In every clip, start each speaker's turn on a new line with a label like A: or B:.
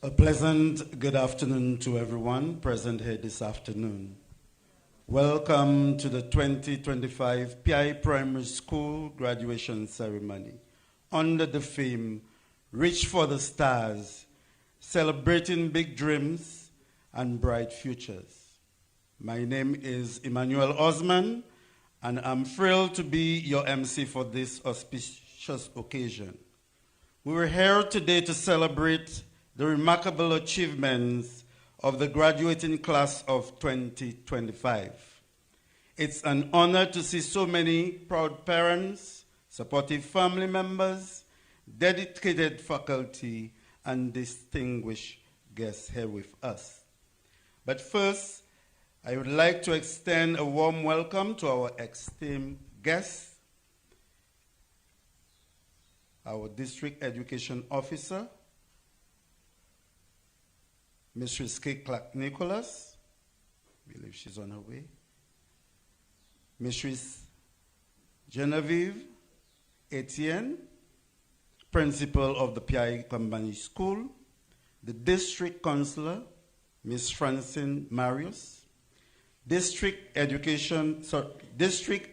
A: A pleasant good afternoon to everyone present here this afternoon. Welcome to the 2025 Piaye Primary School graduation ceremony under the theme, Reach for the Stars, Celebrating Big Dreams and Bright Futures. My name is Emmanuel Osman, and I'm thrilled to be your MC for this auspicious occasion. We were here today to celebrate the remarkable achievements of the graduating class of 2025. It's an honor to see so many proud parents, supportive family members, dedicated faculty, and distinguished guests here with us. But first, I would like to extend a warm welcome to our esteemed guests, our District Education Officer, Mrs. K. Clark Nicholas, I believe she's on her way, Mrs. Genevieve Etienne, Principal of the Piaye Combined School, the District Counselor, Ms. Francine Marius, District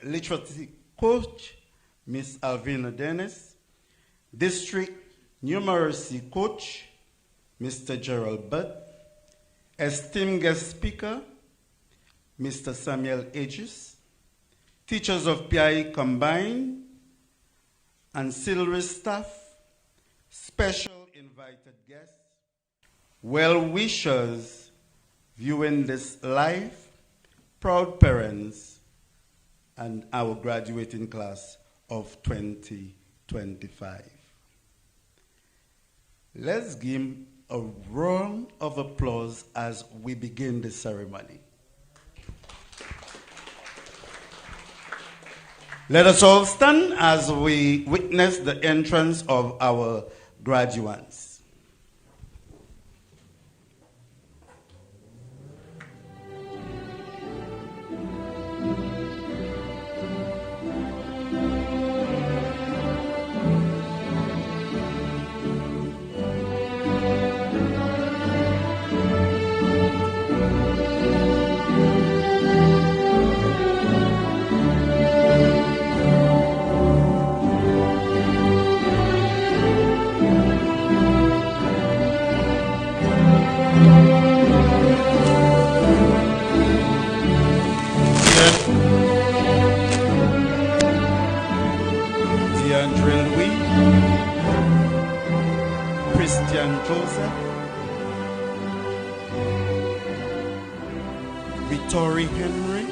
A: Literacy Coach, Ms. Alvina Dennis, District Numeracy Coach, Mr. Gerald Budd, esteemed guest speaker, Mr. Samuel Aegis, teachers of Piaye Combined, ancillary staff, special invited guests, well-wishers viewing this live, proud parents, and our graduating class of 2025. Let's give a round of applause as we begin the ceremony. Let us all stand as we witness the entrance of our graduates. Tori Henry,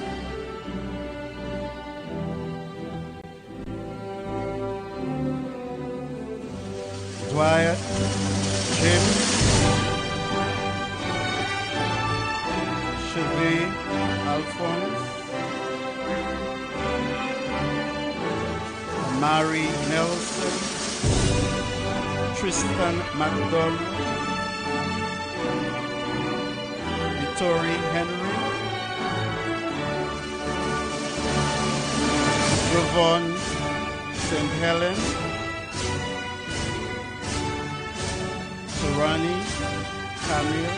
A: Dwight James, Chevy Alphonse, Mary Nelson, Tristan McDonald, Tori Henry, Yvonne St. Helen, Surani Camille,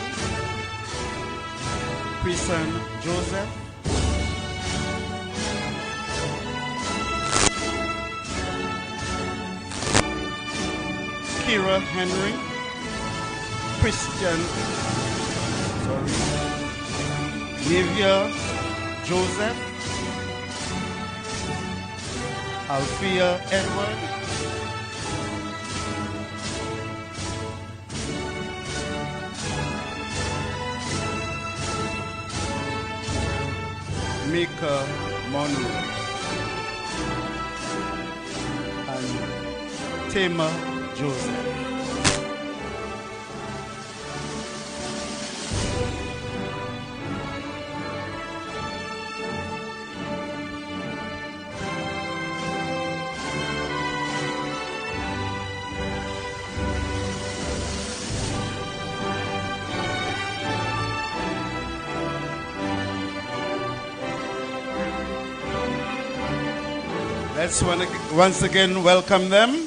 A: Prisan Joseph, Kira Henry, Christian, Nivea Joseph, Althea Edward, Mika Monroe, and Tema Joseph. Let's once again welcome them.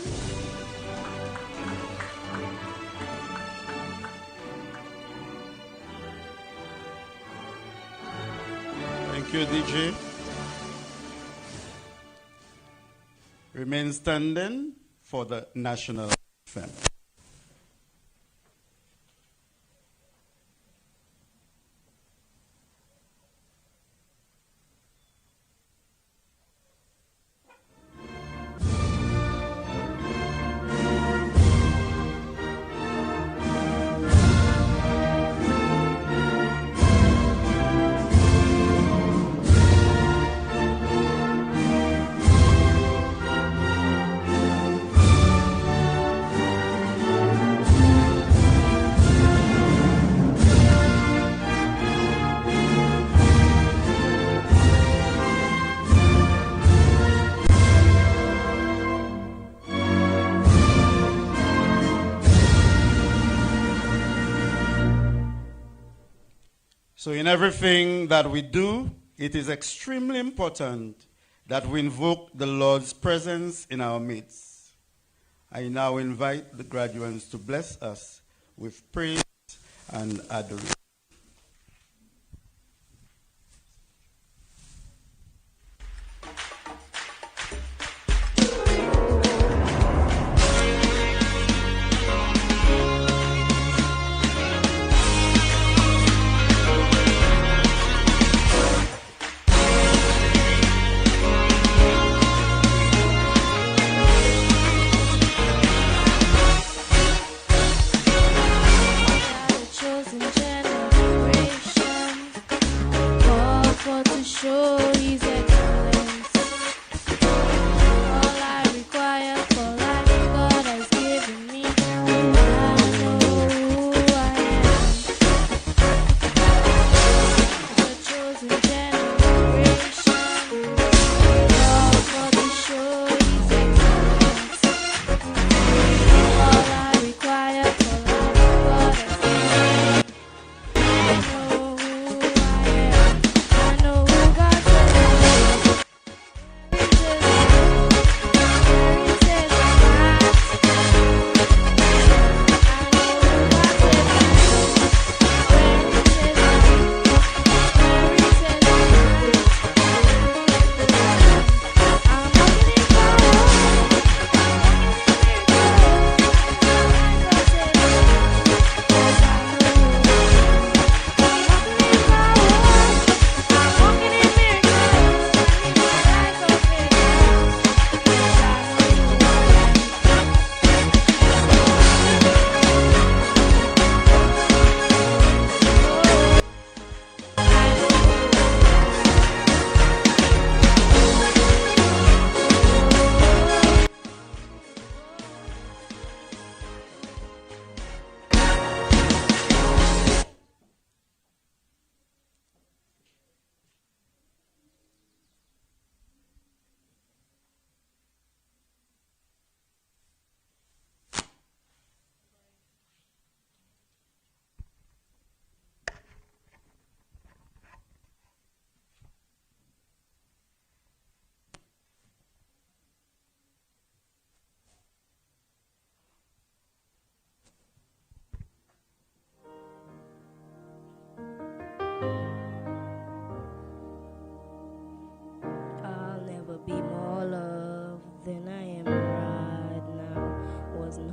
A: you, DJ. Remain standing for the national anthem. So in everything that we do, it is extremely important that we invoke the Lord's presence in our midst. I now invite the graduates to bless us with praise and adoration.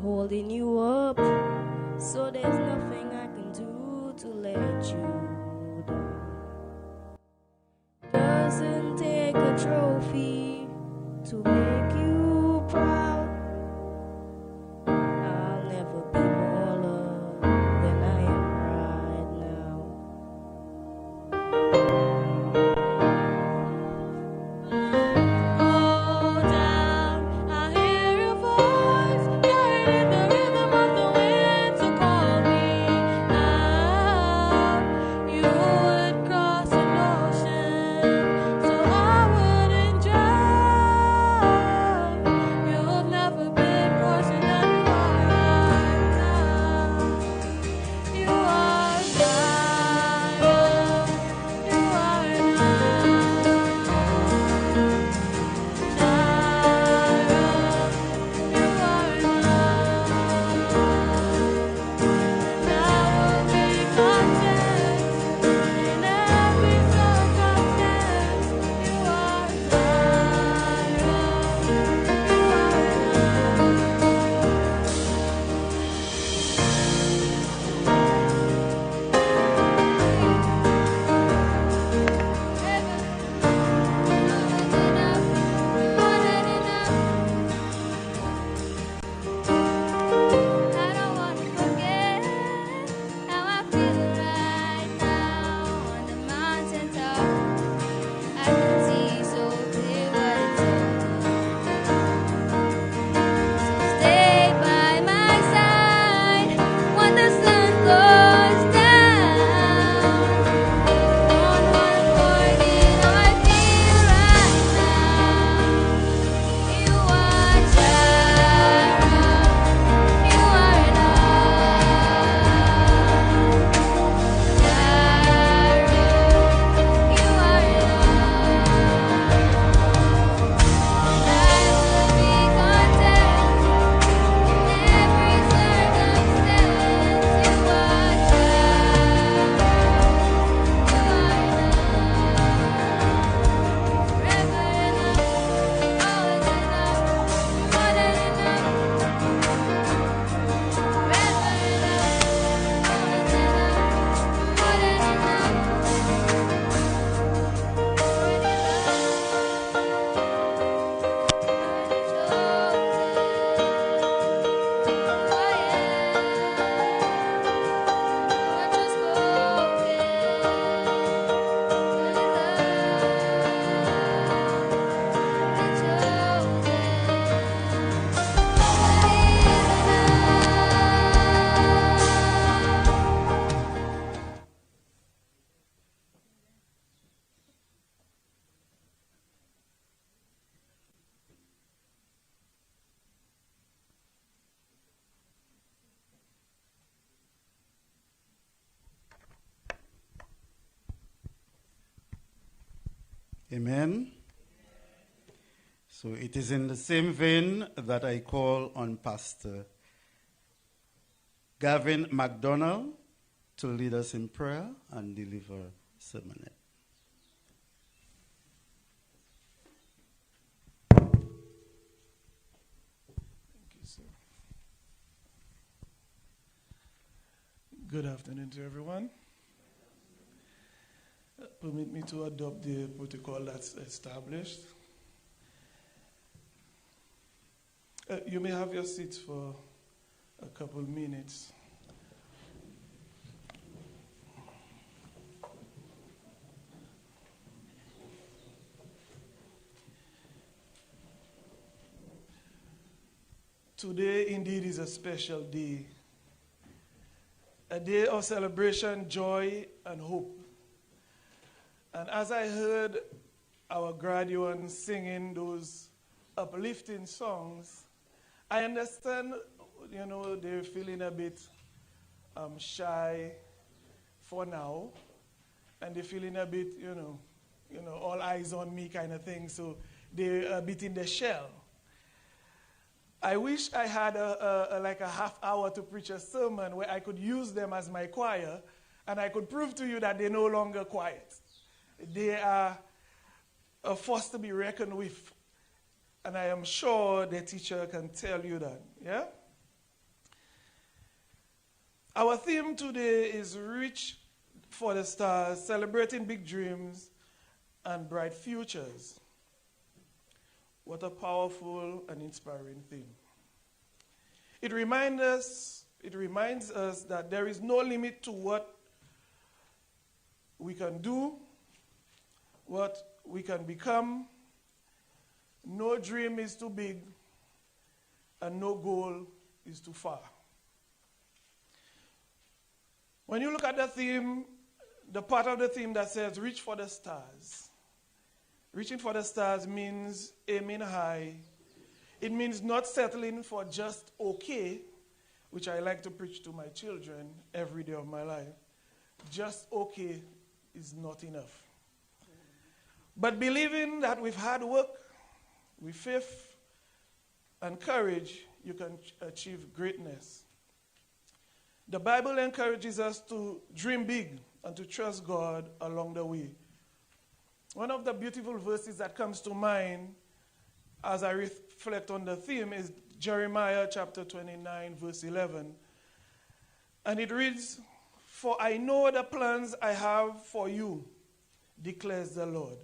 B: Holding you up, so there's nothing I can do to let you down. Doesn't take a trophy to make you proud. I'll never be more loved than I am right now. Oh, down, I hear your voice. In the rhythm of the wind to call me out. You would cross an ocean so I wouldn't drown.
A: Amen. So it is in the same vein that I call on Pastor Gavin MacDonald to lead us in prayer and deliver Sermonette.
C: Thank you, sir. Good afternoon to everyone. Permit me to adopt the protocol that's established. You may have your seats for a couple minutes. Today indeed is a special day. A day of celebration, joy, and hope. And as I heard our graduates singing those uplifting songs, I understand, they're feeling a bit shy for now, and they're feeling a bit, all eyes on me kind of thing, so they're a bit in the shell. I wish I had like a half hour to preach a sermon where I could use them as my choir, and I could prove to you that they're no longer quiet. They are a force to be reckoned with. And I am sure the teacher can tell you that, yeah? Our theme today is Reach for the Stars, celebrating big dreams and bright futures. What a powerful and inspiring theme. It reminds us that there is no limit to what we can do, what we can become. No dream is too big, and no goal is too far. When you look at the theme, the part of the theme that says, reach for the stars. Reaching for the stars means aiming high. It means not settling for just okay, which I like to preach to my children every day of my life. Just okay is not enough. But believing that with hard work, with faith and courage, you can achieve greatness. The Bible encourages us to dream big and to trust God along the way. One of the beautiful verses that comes to mind as I reflect on the theme is Jeremiah chapter 29, verse 11. And it reads, "For I know the plans I have for you, declares the Lord.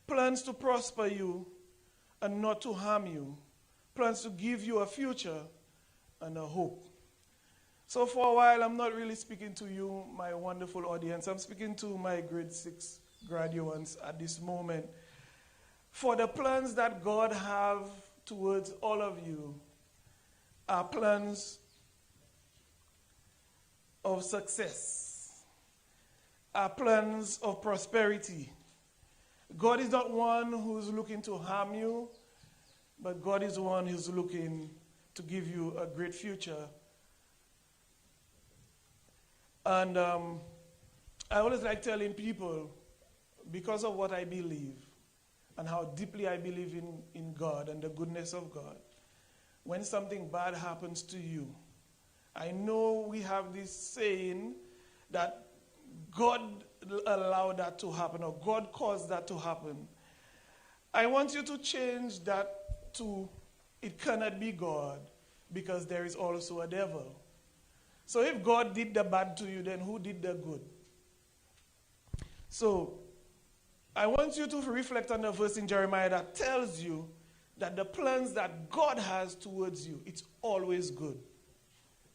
C: Plans to prosper you and not to harm you. Plans to give you a future and a hope." So for a while, I'm not really speaking to you, my wonderful audience. I'm speaking to my grade 6 graduates at this moment. For the plans that God have towards all of you are plans of success, are plans of prosperity. God is not one who's looking to harm you, but God is one who's looking to give you a great future. And I always like telling people, because of what I believe and how deeply I believe in God and the goodness of God, when something bad happens to you, I know we have this saying that God allowed that to happen, or God caused that to happen. I want you to change that to, it cannot be God, because there is also a devil. So if God did the bad to you, then who did the good? So I want you to reflect on the verse in Jeremiah that tells you that the plans that God has towards you, it's always good.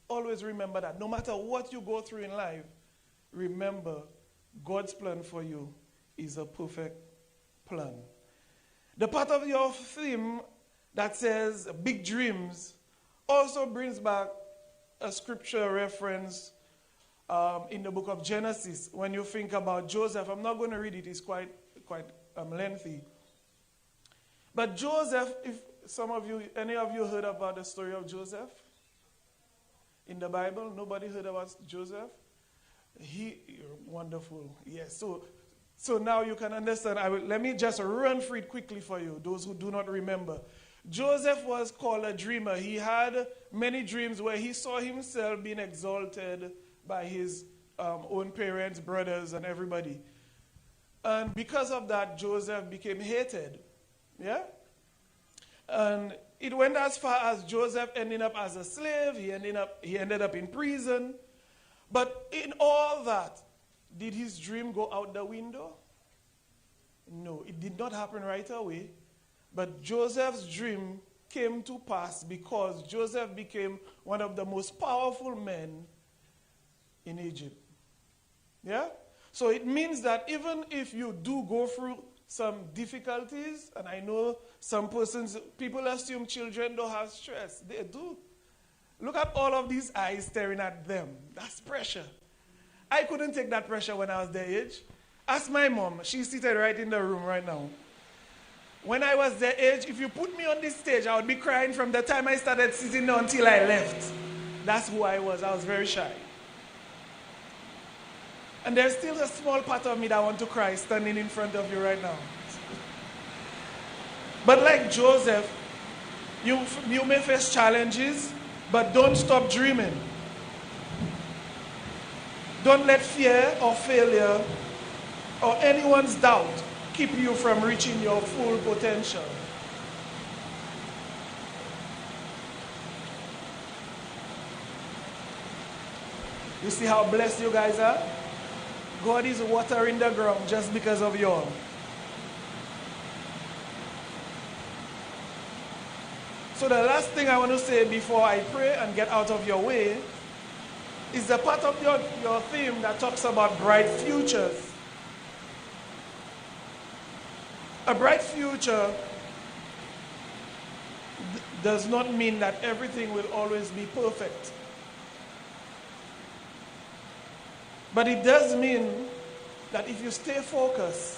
C: Always remember that. No matter what you go through in life, remember God's plan for you is a perfect plan. The part of your theme that says big dreams also brings back a scripture reference in the book of Genesis. When you think about Joseph, I'm not going to read it, it's quite lengthy. But Joseph, if any of you heard about the story of Joseph in the Bible? Nobody heard about Joseph? Wonderful. Yes. So So now you can understand. Let me just run through it quickly for you, those who do not remember. Joseph was called a dreamer. He had many dreams where he saw himself being exalted by his own parents, brothers, and everybody. And because of that, Joseph became hated. Yeah? And it went as far as Joseph ending up as a slave. He ended up in prison. But in all that, did his dream go out the window? No, it did not happen right away. But Joseph's dream came to pass because Joseph became one of the most powerful men in Egypt. Yeah? So it means that even if you do go through some difficulties, and I know people assume children don't have stress. They do. Look at all of these eyes staring at them. That's pressure. I couldn't take that pressure when I was their age. Ask my mom. She's seated right in the room right now. When I was their age, if you put me on this stage, I would be crying from the time I started sitting down until I left. That's who I was. I was very shy. And there's still a small part of me that want to cry standing in front of you right now. But like Joseph, you may face challenges, but don't stop dreaming. Don't let fear or failure or anyone's doubt keep you from reaching your full potential. You see how blessed you guys are? God is watering the ground just because of you all. So the last thing I want to say before I pray and get out of your way is the part of your theme that talks about bright futures. A bright future does not mean that everything will always be perfect. But it does mean that if you stay focused,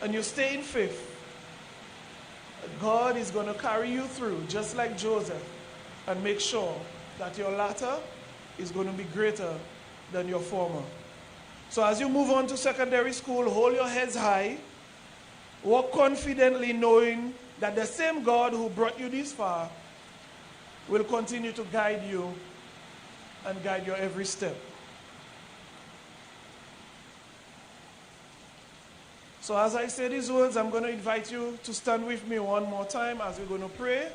C: and you stay in faith, God is going to carry you through, just like Joseph, and make sure that your latter is going to be greater than your former. So as you move on to secondary school, hold your heads high, walk confidently knowing that the same God who brought you this far will continue to guide you and guide your every step. So as I say these words, I'm going to invite you to stand with me one more time as we're going to pray.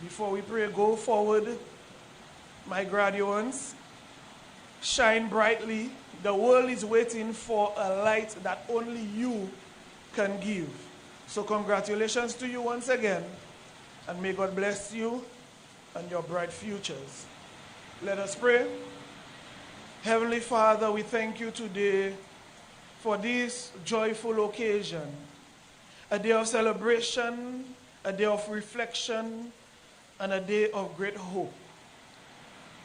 C: Before we pray, go forward, my graduates. Shine brightly. The world is waiting for a light that only you can give. So congratulations to you once again, and may God bless you and your bright futures. Let us pray. Heavenly Father, we thank you today for this joyful occasion, a day of celebration, a day of reflection, and a day of great hope.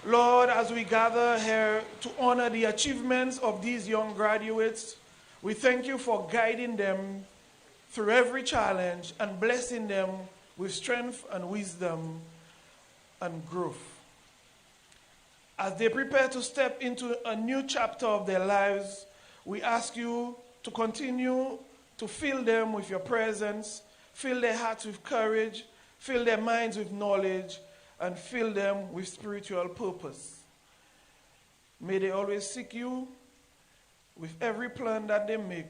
C: Lord, as we gather here to honor the achievements of these young graduates, we thank you for guiding them through every challenge and blessing them with strength and wisdom and growth. As they prepare to step into a new chapter of their lives, we ask you to continue to fill them with your presence, fill their hearts with courage, fill their minds with knowledge, and fill them with spiritual purpose. May they always seek you with every plan that they make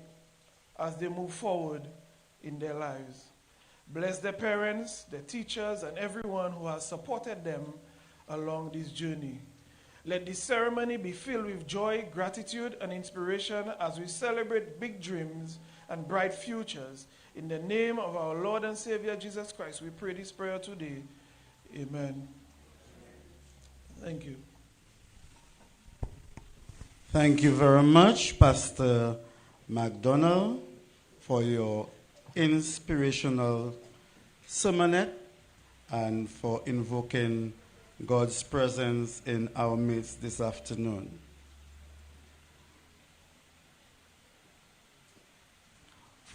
C: as they move forward in their lives. Bless their parents, their teachers, and everyone who has supported them along this journey. Let this ceremony be filled with joy, gratitude, and inspiration as we celebrate big dreams and bright futures. In the name of our Lord and Savior Jesus Christ, we pray this prayer today. Amen. Thank you.
A: Thank you very much, Pastor McDonald, for your inspirational sermonette and for invoking God's presence in our midst this afternoon.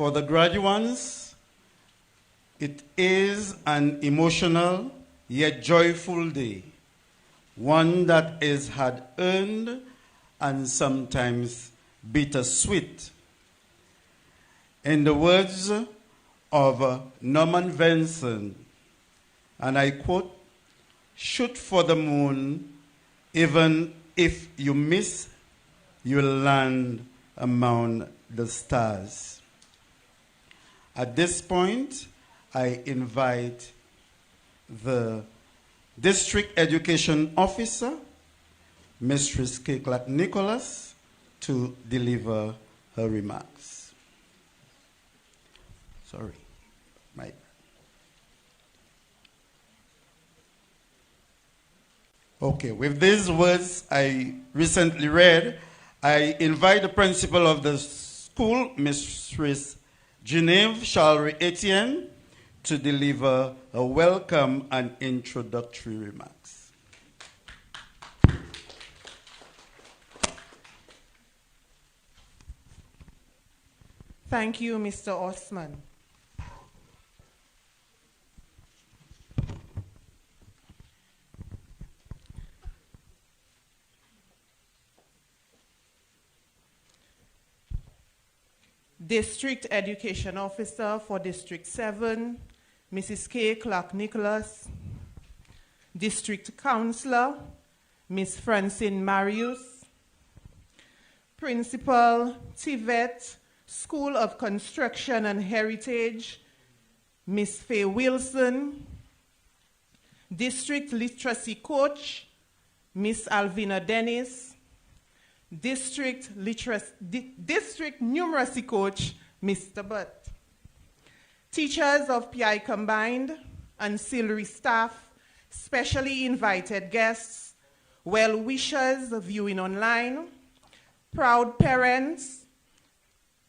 A: For the graduates, it is an emotional yet joyful day, one that is hard-earned and sometimes bittersweet. In the words of Norman Vincent, and I quote, "Shoot for the moon, even if you miss, you'll land among the stars." At this point, I invite the District Education Officer, Mistress K. Clark Nicholas, to deliver her remarks. Sorry, Mike. Okay, with these words I recently read, I invite the principal of the school, Mistress Genevieve Charles Etienne, to deliver a welcome and introductory remarks.
D: Thank you, Mr. Osman. District Education Officer for District 7, Mrs. K. Clark Nicholas. District Councillor, Ms. Francine Marius. Principal, TVET, School of Construction and Heritage, Ms. Faye Wilson. District Literacy Coach, Ms. Alvina Dennis. District Numeracy Coach, Mr. Butt. Teachers of Piaye Combined, ancillary staff, specially invited guests, well-wishers viewing online, proud parents,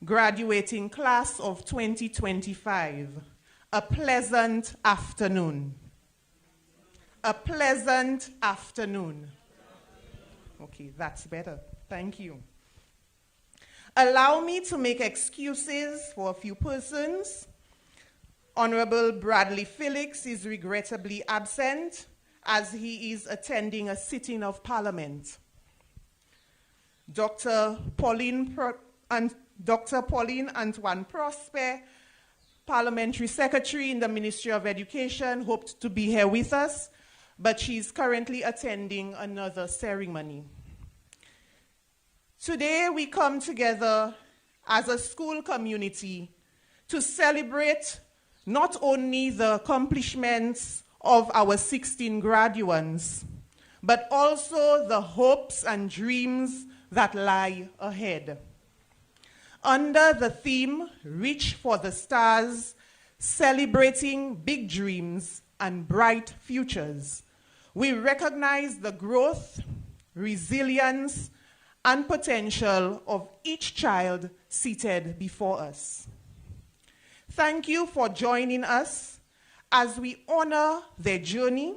D: graduating class of 2025, a pleasant afternoon. A pleasant afternoon. Okay, that's better. Thank you. Allow me to make excuses for a few persons. Honorable Bradley Felix is regrettably absent as he is attending a sitting of Parliament. Dr. Pauline Antoine Prosper, Parliamentary Secretary in the Ministry of Education, hoped to be here with us, but she's currently attending another ceremony. Today we come together as a school community to celebrate not only the accomplishments of our 16 graduates, but also the hopes and dreams that lie ahead. Under the theme, Reach for the Stars, celebrating big dreams and bright futures, we recognize the growth, resilience, and potential of each child seated before us. Thank you for joining us as we honor their journey,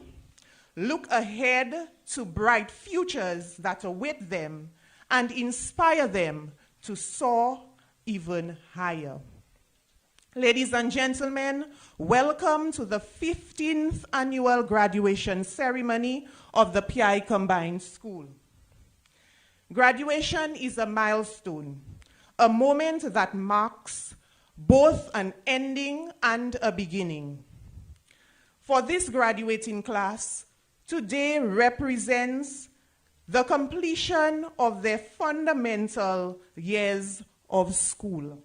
D: look ahead to bright futures that await them, and inspire them to soar even higher. Ladies and gentlemen, welcome to the 15th annual graduation ceremony of the Piaye Combined School. Graduation is a milestone, a moment that marks both an ending and a beginning. For this graduating class, today represents the completion of their fundamental years of school.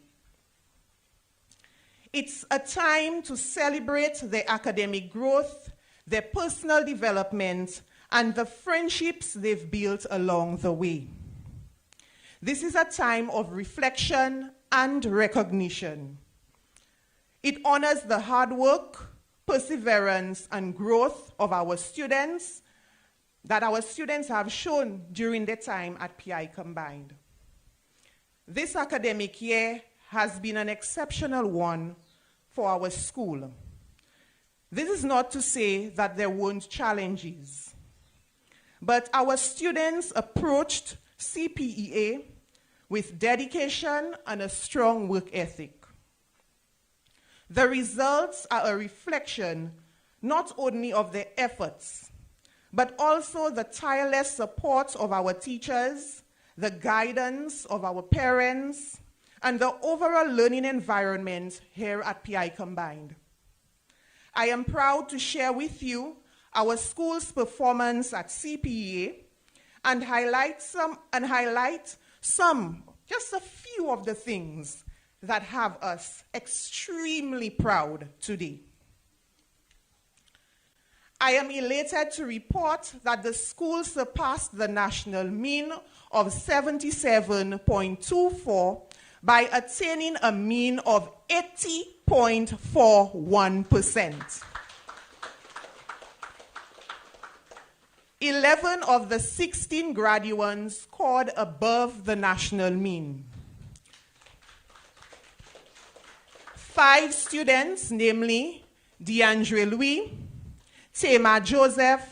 D: It's a time to celebrate their academic growth, their personal development, and the friendships they've built along the way. This is a time of reflection and recognition. It honors the hard work, perseverance, and growth of our students that our students have shown during their time at Piaye Combined. This academic year has been an exceptional one for our school. This is not to say that there weren't challenges, but our students approached CPEA with dedication and a strong work ethic. The results are a reflection not only of their efforts, but also the tireless support of our teachers, the guidance of our parents, and the overall learning environment here at Piaye Combined. I am proud to share with you our school's performance at CPEA and highlight some, just a few of the things that have us extremely proud today. I am elated to report that the school surpassed the national mean of 77.24 by attaining a mean of 80.41%. 11 of the 16 graduates scored above the national mean. 5 students, namely DeAndre Louis, Tema Joseph,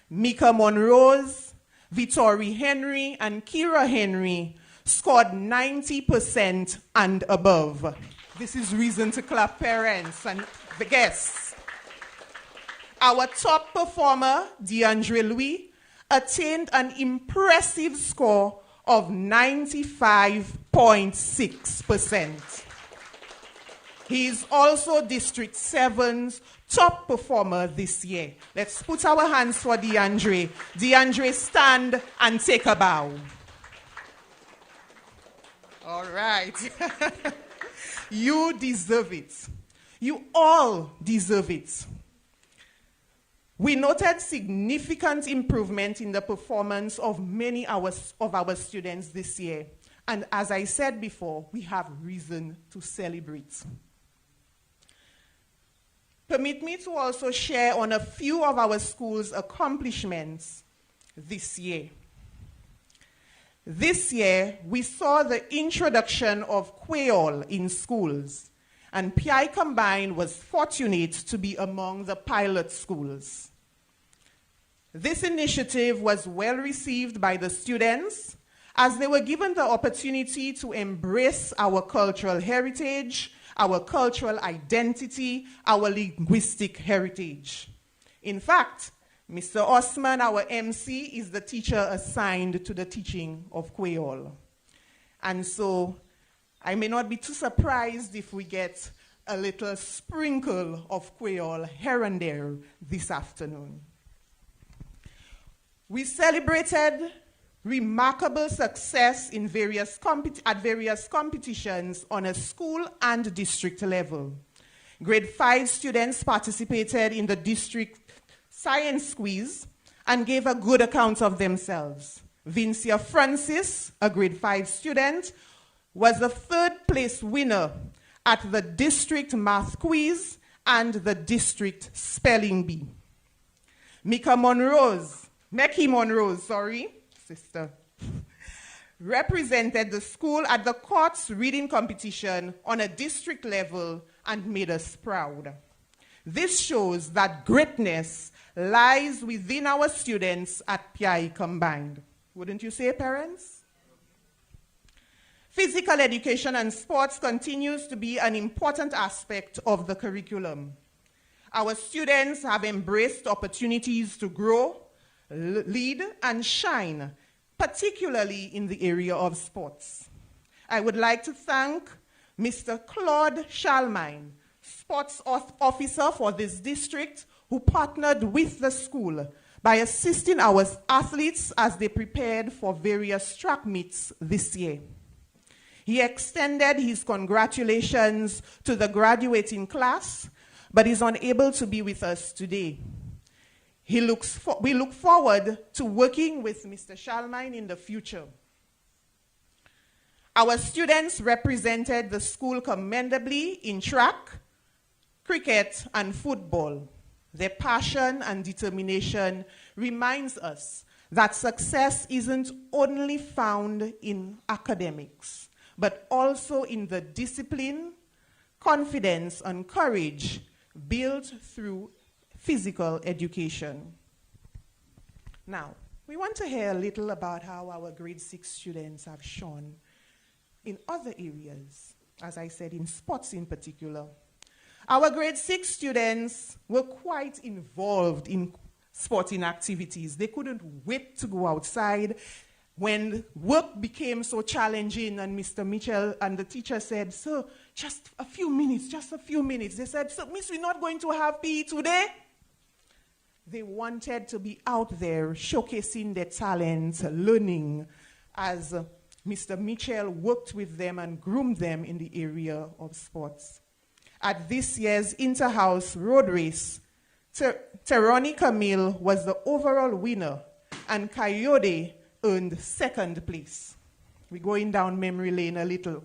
D: Mika Monrose, Vittori Henry, and Kira Henry, scored 90% and above. This is reason to clap, parents and the guests. Our top performer, DeAndre Louis, attained an impressive score of 95.6%. He is also District 7's top performer this year. Let's put our hands for DeAndre. DeAndre, stand and take a bow. All right. You deserve it. You all deserve it. We noted significant improvement in the performance of many of our students this year. And as I said before, we have reason to celebrate. Permit me to also share on a few of our school's accomplishments this year. This year, we saw the introduction of Creole in schools, and Piaye Combined was fortunate to be among the pilot schools. This initiative was well received by the students as they were given the opportunity to embrace our cultural heritage, our cultural identity, our linguistic heritage. In fact, Mr. Osman, our MC, is the teacher assigned to the teaching of Creole. And so I may not be too surprised if we get a little sprinkle of Creole here and there this afternoon. We celebrated remarkable success in various competitions on a school and district level. Grade 5 students participated in the district science quiz and gave a good account of themselves. Vincia Francis, a grade 5 student, was the 3rd place winner at the district math quiz and the district spelling bee. Meki Monrose, sister, represented the school at the courts reading competition on a district level and made us proud. This shows that greatness lies within our students at Piaye Combined. Wouldn't you say, parents? Physical education and sports continues to be an important aspect of the curriculum. Our students have embraced opportunities to grow, lead, and shine, particularly in the area of sports. I would like to thank Mr. Claude Charlemagne, sports officer for this district, who partnered with the school by assisting our athletes as they prepared for various track meets this year. He extended his congratulations to the graduating class, but is unable to be with us today. We look forward to working with Mr. Charlemagne in the future. Our students represented the school commendably in track, cricket, and football. Their passion and determination reminds us that success isn't only found in academics, but also in the discipline, confidence, and courage built through physical education. Now, we want to hear a little about how our grade 6 students have shone in other areas, as I said, in sports in particular. Our grade 6 students were quite involved in sporting activities. They couldn't wait to go outside. When work became so challenging and Mr. Mitchell and the teacher said, "Sir, just a few minutes, just a few minutes." They said, "So, Miss, we're not going to have PE today." They wanted to be out there showcasing their talents, learning, as Mr. Mitchell worked with them and groomed them in the area of sports. At this year's Inter-House Road Race, Teroni Camille was the overall winner, and Coyote earned second place. We're going down memory lane a little.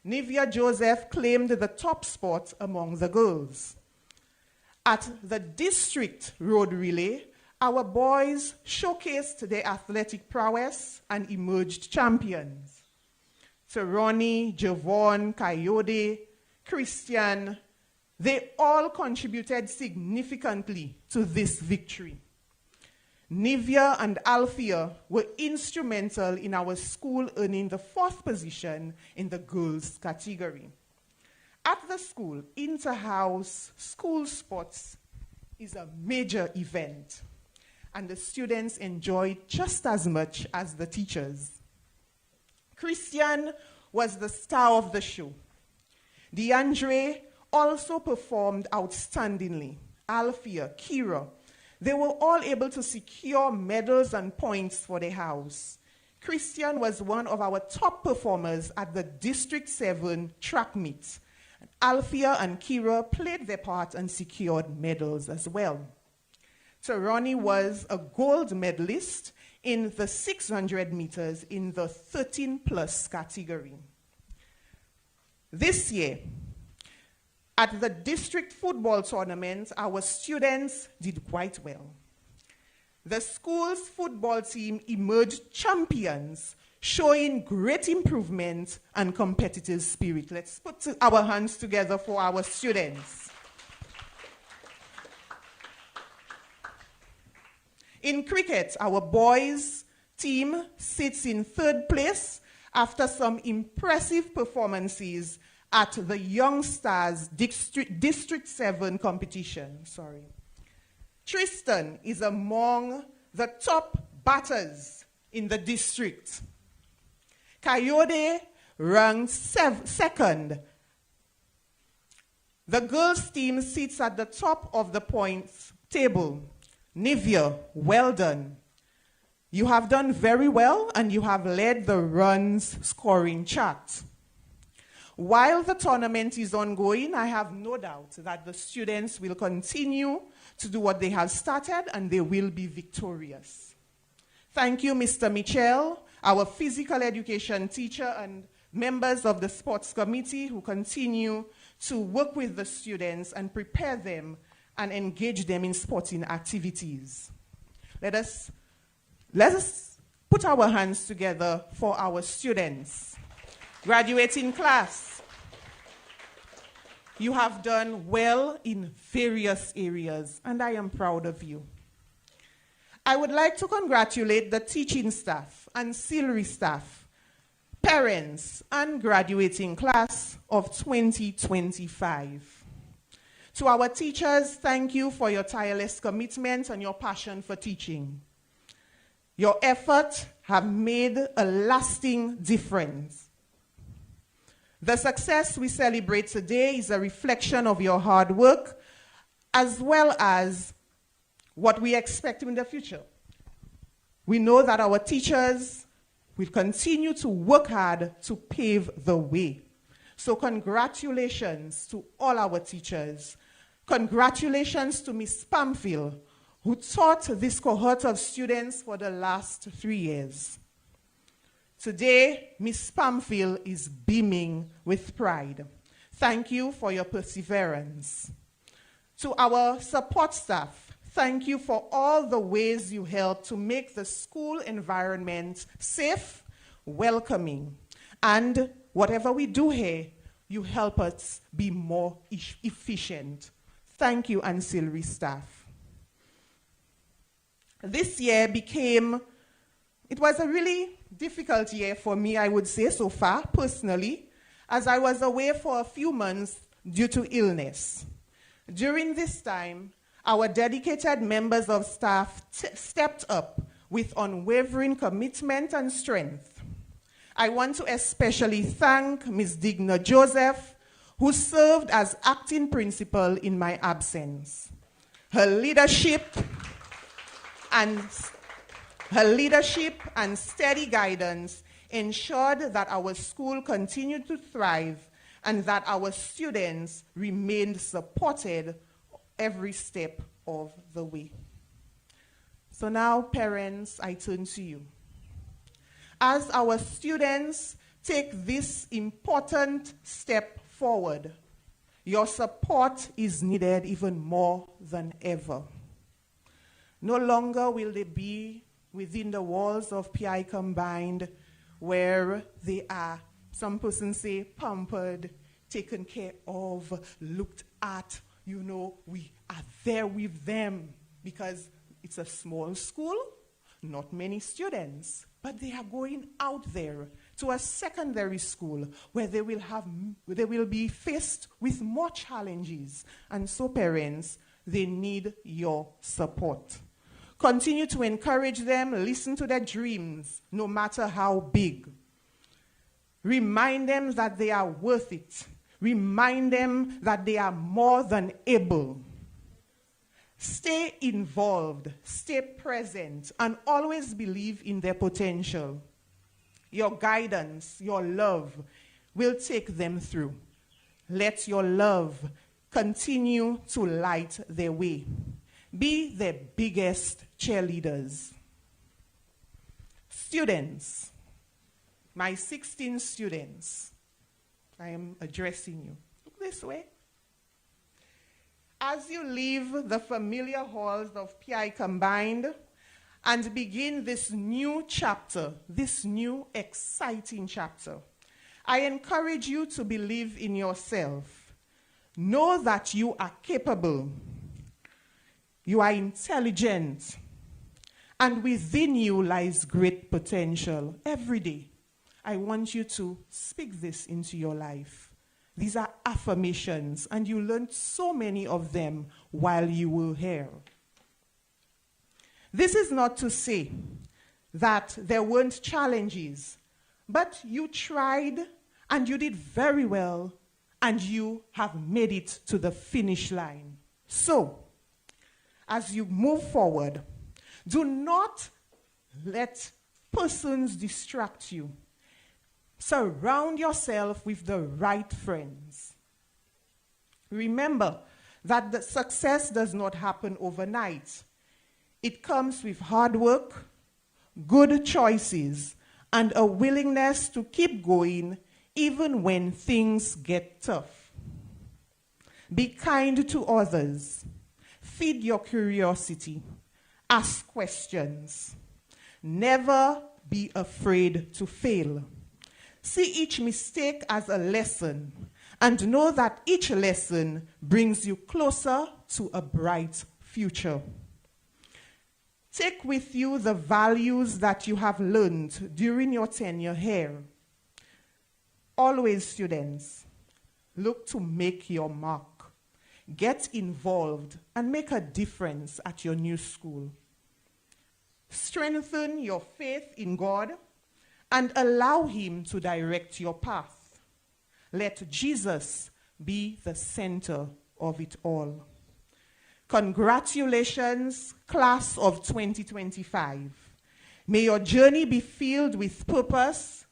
D: Nivea Joseph claimed the top spot among the girls. At the district road relay, our boys showcased their athletic prowess and emerged champions. Teroni, Javon, Coyote, Christian, they all contributed significantly to this victory. Nivea and Althea were instrumental in our school earning the 4th position in the girls category. At the school, inter-house school sports is a major event, and the students enjoy just as much as the teachers. Christian was the star of the show. DeAndre also performed outstandingly. Althea, Kira, they were all able to secure medals and points for their house. Christian was one of our top performers at the District 7 track meet. Althea and Kira played their part and secured medals as well. Teroni was a gold medalist in the 600 meters in the 13+ category. This year, at the district football tournament, our students did quite well. The school's football team emerged champions, showing great improvement and competitive spirit. Let's put our hands together for our students. In cricket, our boys' team sits in 3rd place after some impressive performances at the Young Stars District 7 competition. Tristan is among the top batters in the district. Coyote ranked 2nd. The girls' team sits at the top of the points table. Nivea, well done. You have done very well, and you have led the runs scoring chart. While the tournament is ongoing, I have no doubt that the students will continue to do what they have started, and they will be victorious. Thank you, Mr. Mitchell, our physical education teacher, and members of the sports committee who continue to work with the students and prepare them and engage them in sporting activities. Let us put our hands together for our students. Graduating class, you have done well in various areas, and I am proud of you. I would like to congratulate the teaching staff, ancillary staff, parents, and graduating class of 2025. To our teachers, thank you for your tireless commitment and your passion for teaching. Your efforts have made a lasting difference. The success we celebrate today is a reflection of your hard work, as well as what we expect in the future. We know that our teachers will continue to work hard to pave the way. So congratulations to all our teachers. Congratulations to Ms. Pamphile, who taught this cohort of students for the last 3 years. Today, Ms. Pamphile is beaming with pride. Thank you for your perseverance. To our support staff, thank you for all the ways you help to make the school environment safe, welcoming, and whatever we do here, you help us be more efficient. Thank you, ancillary staff. This year it was a really difficult year for me, I would say, so far, personally, as I was away for a few months due to illness. During this time, our dedicated members of staff stepped up with unwavering commitment and strength. I want to especially thank Ms. Digna Joseph, who served as acting principal in my absence. Her leadership and steady guidance ensured that our school continued to thrive and that our students remained supported every step of the way. So now, parents, I turn to you. As our students take this important step forward, your support is needed even more than ever. No longer will they be within the walls of Piaye Combined, where they are, some persons say, pampered, taken care of, looked at. You know, we are there with them because it's a small school, not many students, but they are going out there to a secondary school where they will be faced with more challenges. And so, parents, they need your support. Continue to encourage them, listen to their dreams, no matter how big. Remind them that they are worth it. Remind them that they are more than able. Stay involved, stay present, and always believe in their potential. Your guidance, your love will take them through. Let your love continue to light their way. Be their biggest cheerleaders. Students, my 16 students, I am addressing you. Look this way. As you leave the familiar halls of Piaye Combined and begin this new chapter, this new exciting chapter, I encourage you to believe in yourself. Know that you are capable, you are intelligent, and within you lies great potential. Every day, I want you to speak this into your life. These are affirmations, and you learned so many of them while you were here. This is not to say that there weren't challenges, but you tried, and you did very well, and you have made it to the finish line. So, as you move forward, do not let persons distract you. Surround yourself with the right friends. Remember that the success does not happen overnight. It comes with hard work, good choices, and a willingness to keep going even when things get tough. Be kind to others. Feed your curiosity. Ask questions. Never be afraid to fail. See each mistake as a lesson, and know that each lesson brings you closer to a bright future. Take with you the values that you have learned during your tenure here. Always, students, look to make your mark. Get involved and make a difference at your new school. Strengthen your faith in God and allow him to direct your path. Let Jesus be the center of it all. Congratulations, class of 2025. May your journey be filled with purpose,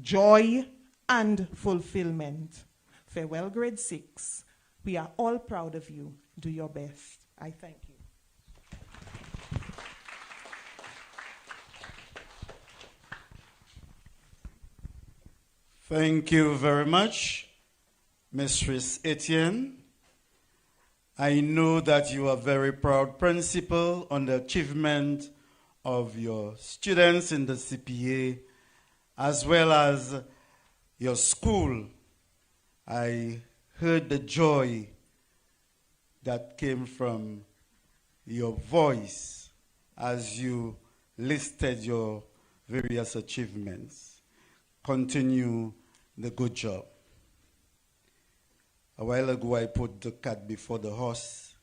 D: joy, and fulfillment. Farewell, grade 6. We are all proud of you. Do your best. I thank you.
A: Thank you very much, Mistress Etienne. I know that you are very proud principal on the achievement of your students in the CPA, as well as your school. I heard the joy that came from your voice as you listed your various achievements. Continue the good job. A while ago, I put the cat before the horse.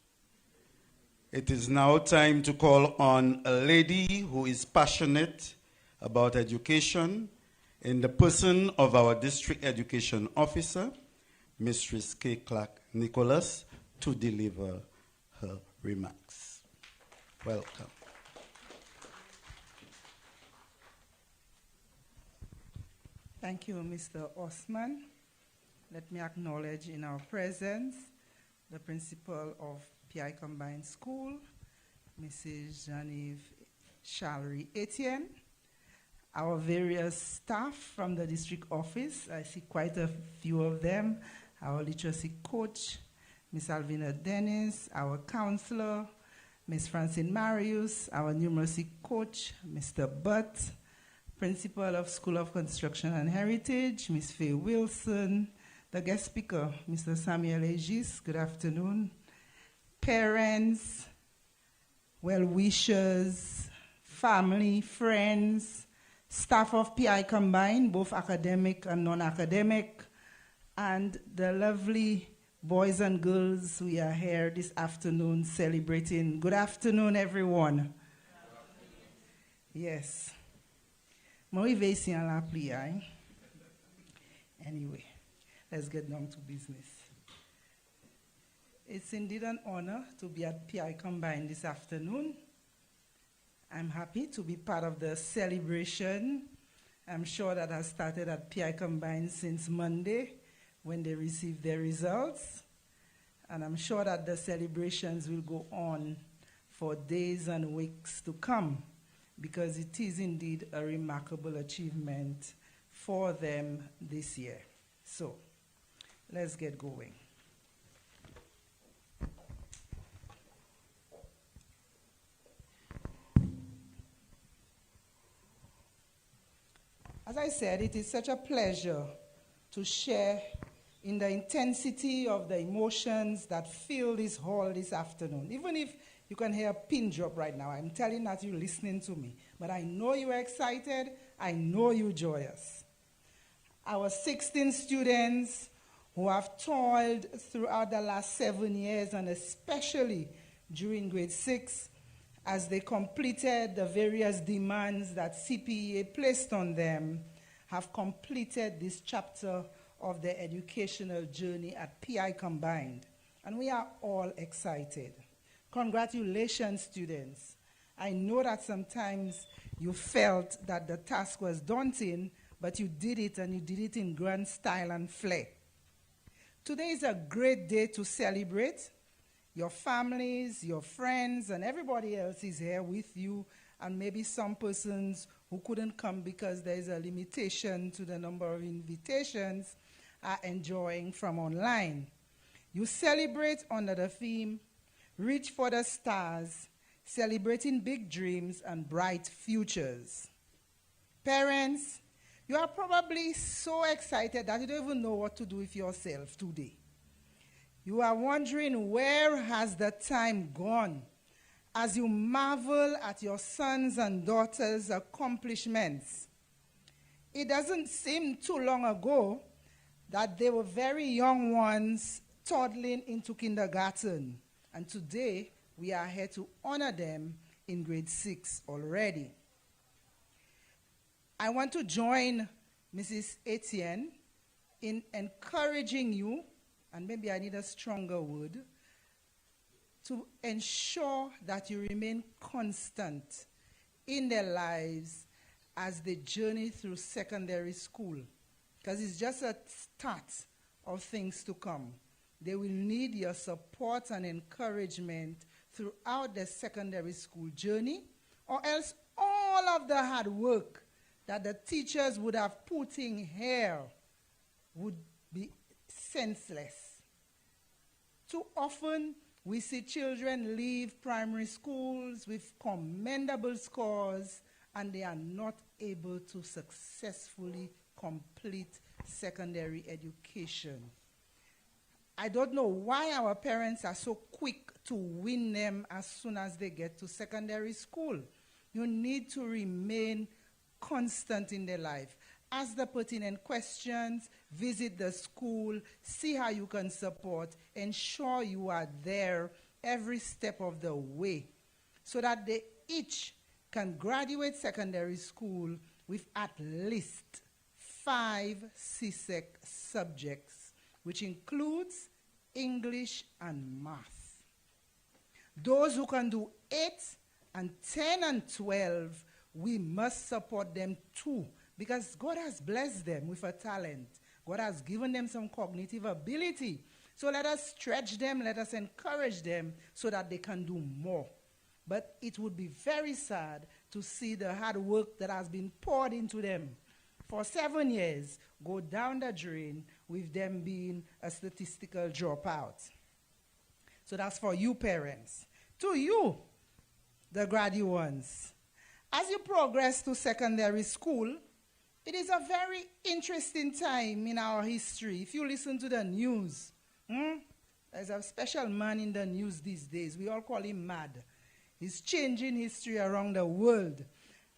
A: It is now time to call on a lady who is passionate about education in the person of our district education officer, Mistress K. Clark Nicholas, to deliver her remarks. Welcome.
E: Thank you, Mr. Osman. Let me acknowledge in our presence the principal of Piaye Combined School, Mrs. Genevieve Challery Etienne, our various staff from the district office. I see quite a few of them. Our literacy coach, Ms. Alvina Dennis, our counselor, Ms. Francine Marius, our numeracy coach, Mr. Butt, principal of School of Construction and Heritage, Ms. Faye Wilson, the guest speaker, Mr. Samuel Egis, good afternoon, parents, well-wishers, family, friends, staff of PI Combined, both academic and non-academic, and the lovely boys and girls we are here this afternoon celebrating. Good afternoon, everyone. Yes. Anyway, let's get down to business. It's indeed an honor to be at PI Combined this afternoon. I'm happy to be part of the celebration. I'm sure that has started at PI Combined since Monday when they received their results. And I'm sure that the celebrations will go on for days and weeks to come, because it is indeed a remarkable achievement for them this year. So, let's get going. As I said, it is such a pleasure to share in the intensity of the emotions that fill this hall this afternoon. Even if you can hear a pin drop right now, I'm telling that you're listening to me. But I know you're excited. I know you're joyous. Our 16 students who have toiled throughout the last 7 years, and especially during grade 6, as they completed the various demands that CPEA placed on them, have completed this chapter of their educational journey at PI Combined. And we are all excited. Congratulations, students. I know that sometimes you felt that the task was daunting, but you did it, and you did it in grand style and flair. Today is a great day to celebrate. Your families, your friends, and everybody else is here with you, and maybe some persons who couldn't come because there is a limitation to the number of invitations are enjoying from online. You celebrate under the theme, Reach for the Stars, celebrating big dreams and bright futures. Parents, you are probably so excited that you don't even know what to do with yourself today. You are wondering, where has the time gone, as you marvel at your sons and daughters' accomplishments. It doesn't seem too long ago that they were very young ones toddling into kindergarten. And today, we are here to honor them in grade 6 already. I want to join Mrs. Etienne in encouraging you, and maybe I need a stronger word, to ensure that you remain constant in their lives as they journey through secondary school, because it's just a start of things to come. They will need your support and encouragement throughout their secondary school journey, or else all of the hard work that the teachers would have put in here would be senseless. Too often, we see children leave primary schools with commendable scores, and they are not able to successfully complete secondary education. I don't know why our parents are so quick to win them as soon as they get to secondary school. You need to remain constant in their life. ask the pertinent questions, visit the school, see how you can support, ensure you are there every step of the way so that they each can graduate secondary school with at least 5 CSEC subjects, which includes English and math. Those who can do 8 and 10 and 12, we must support them too, because God has blessed them with a talent. God has given them some cognitive ability. So let us stretch them, let us encourage them so that they can do more. But it would be very sad to see the hard work that has been poured into them for 7 years go down the drain with them being a statistical dropout. So that's for you parents. To you, the graduates, as you progress to secondary school, it is a very interesting time in our history. If you listen to the news, there's a special man in the news these days. We all call him Mad. He's changing history around the world.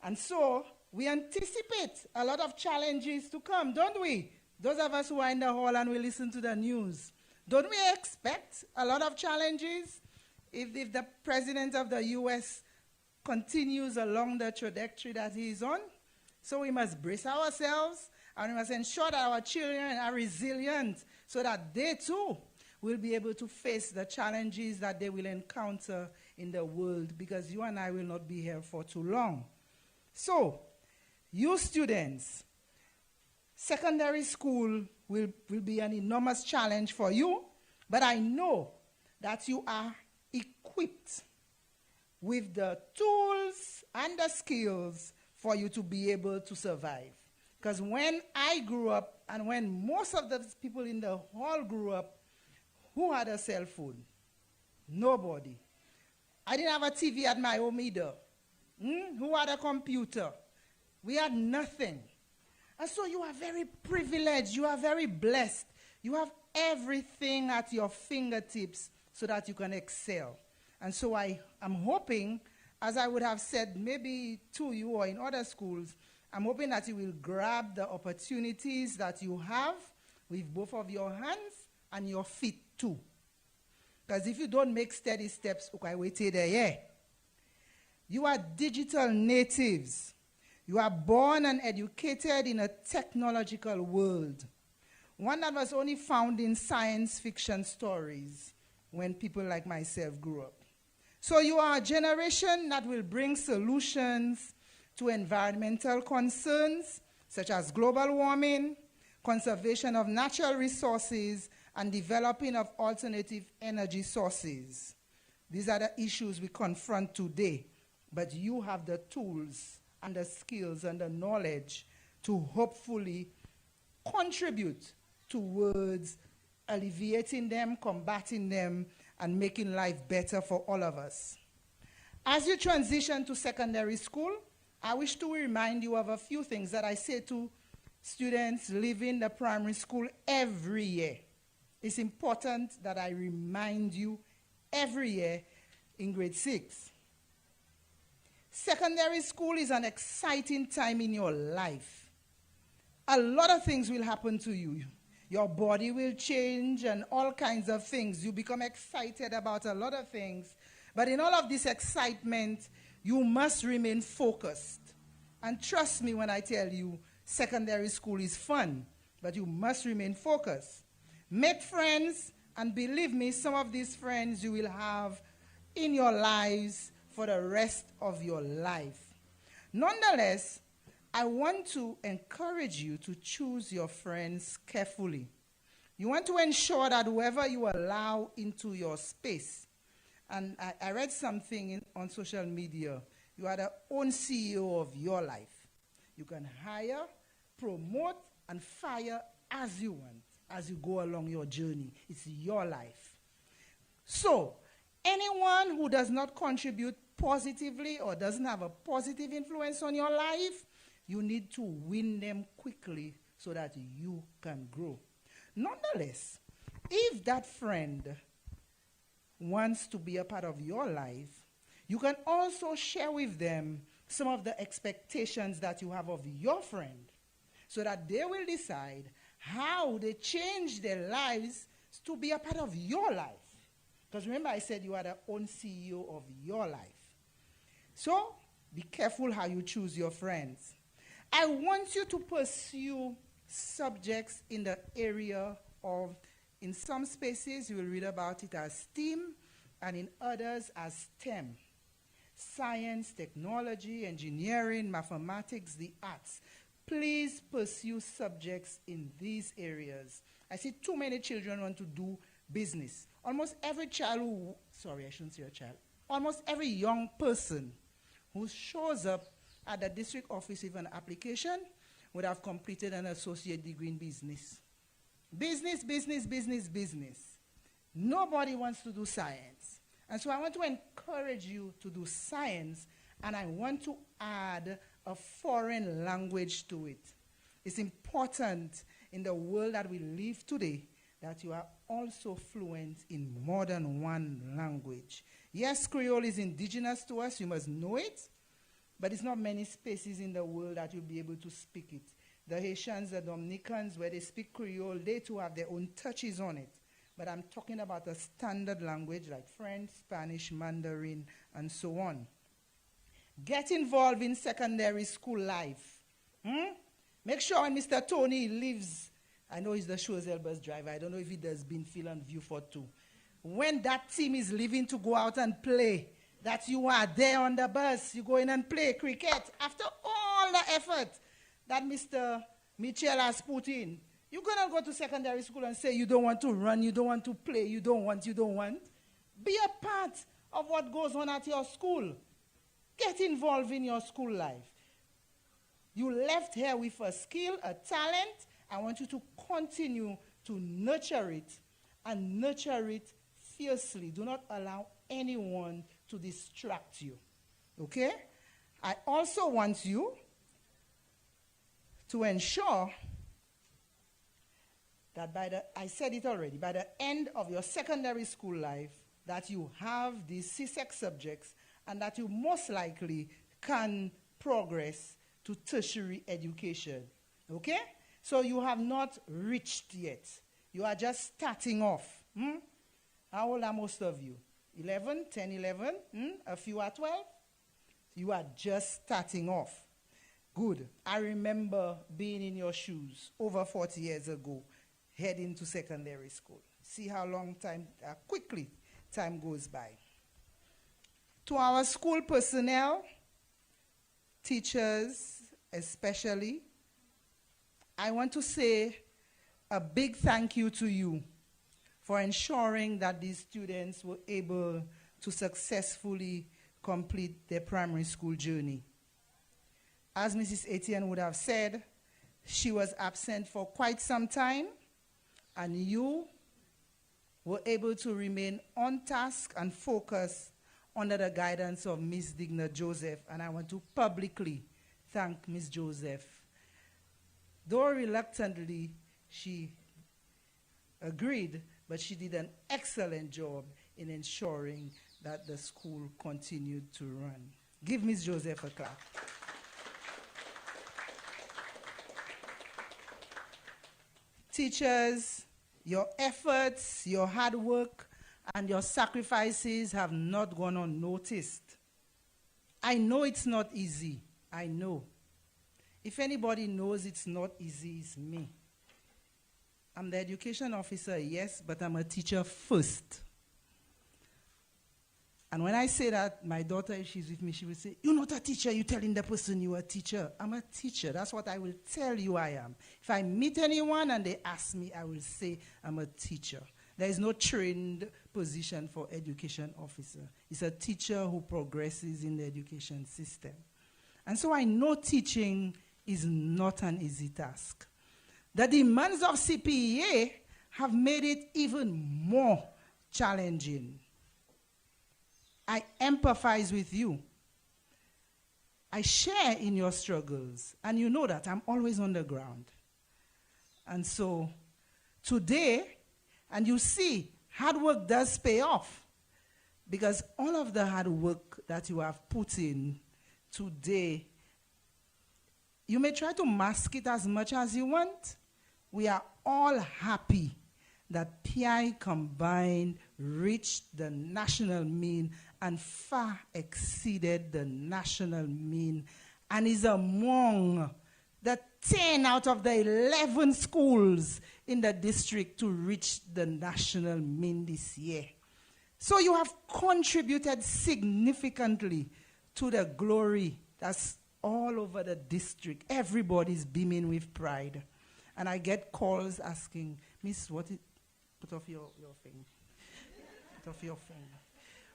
E: And so we anticipate a lot of challenges to come, don't we? Those of us who are in the hall and we listen to the news. Don't we expect a lot of challenges if the president of the U.S. continues along the trajectory that he is on? So we must brace ourselves and we must ensure that our children are resilient so that they too will be able to face the challenges that they will encounter in the world, because you and I will not be here for too long. So, you students, secondary school will be an enormous challenge for you, but I know that you are equipped with the tools and the skills for you to be able to survive. Because when I grew up, and when most of the people in the hall grew up, who had a cell phone? Nobody. I didn't have a TV at my home either. Who had a computer? We had nothing. And so you are very privileged. You are very blessed. You have everything at your fingertips so that you can excel. And so I am hoping, as I would have said maybe to you or in other schools, I'm hoping that you will grab the opportunities that you have with both of your hands and your feet too. Because if you don't make steady steps, okay, wait till there, yeah. You are digital natives. You are born and educated in a technological world, one that was only found in science fiction stories when people like myself grew up. So you are a generation that will bring solutions to environmental concerns such as global warming, conservation of natural resources, and developing of alternative energy sources. These are the issues we confront today, but you have the tools and the skills and the knowledge to hopefully contribute towards alleviating them, combating them, and making life better for all of us. As you transition to secondary school, I wish to remind you of a few things that I say to students leaving the primary school every year. It's important that I remind you every year in grade 6. Secondary school is an exciting time in your life. A lot of things will happen to you. Your body will change and all kinds of things. You become excited about a lot of things. But in all of this excitement, you must remain focused. And trust me when I tell you, secondary school is fun, but you must remain focused. Make friends, and believe me, some of these friends you will have in your lives for the rest of your life. Nonetheless, I want to encourage you to choose your friends carefully. You want to ensure that whoever you allow into your space, and I read something on social media, you are the own CEO of your life. You can hire, promote, and fire as you want as you go along your journey. It's your life. So, anyone who does not contribute positively or doesn't have a positive influence on your life, you need to win them quickly so that you can grow. Nonetheless, if that friend wants to be a part of your life, you can also share with them some of the expectations that you have of your friend. so that they will decide how they change their lives to be a part of your life. Because remember, I said you are the own CEO of your life. So be careful how you choose your friends. I want you to pursue subjects in the area of, in some spaces you will read about it as STEAM, and in others as STEM. Science, technology, engineering, mathematics, the arts. Please pursue subjects in these areas. I see too many children want to do business. Almost every child who, sorry, I shouldn't say a child, almost every young person who shows up at the district office with an application would have completed an associate degree in business. Business, business, business, business. Nobody wants to do science. And so I want to encourage you to do science, and I want to add a foreign language to it. It's important in the world that we live today that you are also fluent in more than one language. Yes, Creole is indigenous to us, you must know it, but it's not many spaces in the world that you'll be able to speak it. The Haitians, the Dominicans, where they speak Creole, they too have their own touches on it. But I'm talking about a standard language like French, Spanish, Mandarin, and so on. Get involved in secondary school life. Make sure when Mr. Tony leaves, I know he's the Choiseul bus driver, I don't know if he does Binfield and Viewfort too. When that team is leaving to go out and play, that you are there on the bus, you go in and play cricket. After all the effort that Mr. Mitchell has put in, you're going to go to secondary school and say you don't want to run, you don't want to play, you don't want. Be a part of what goes on at your school. Get involved in your school life. You left here with a skill, a talent. I want you to continue to nurture it, and nurture it fiercely. Do not allow anyone to distract you. Okay? I also want you to ensure that I said it already, by the end of your secondary school life, that you have these CSEC subjects and that you most likely can progress to tertiary education. Okay? So you have not reached yet. You are just starting off. How old are most of you? 11, 10, 11? A few are 12? You are just starting off. Good. I remember being in your shoes over 40 years ago, heading to secondary school. See how quickly time goes by. To our school personnel, teachers especially, I want to say a big thank you to you for ensuring that these students were able to successfully complete their primary school journey. As Mrs. Etienne would have said, she was absent for quite some time, and you were able to remain on task and focused under the guidance of Ms. Digna Joseph, and I want to publicly thank Ms. Joseph. Though reluctantly, she agreed, but she did an excellent job in ensuring that the school continued to run. Give Ms. Joseph a clap. Teachers, your efforts, your hard work, and your sacrifices have not gone unnoticed. I know it's not easy. I know. If anybody knows it's not easy, it's me. I'm the education officer, yes, but I'm a teacher first. And when I say that, my daughter, if she's with me, she will say, "You're not a teacher, you're telling the person you're a teacher." I'm a teacher. That's what I will tell you I am. If I meet anyone and they ask me, I will say I'm a teacher. There is no trained position for education officer. It's a teacher who progresses in the education system. And so I know teaching is not an easy task. The demands of CPEA have made it even more challenging. I empathize with you. I share in your struggles, and you know that I'm always on the ground. And so today, and you see, hard work does pay off, because all of the hard work that you have put in today, you may try to mask it as much as you want. We are all happy that Piaye combined reached the national mean and far exceeded the national mean and is among the 10 out of the 11 schools in the district to reach the national mean this year. So you have contributed significantly to the glory that's all over the district. Everybody's beaming with pride. And I get calls asking, Miss, what is, put off your thing. Put off your phone.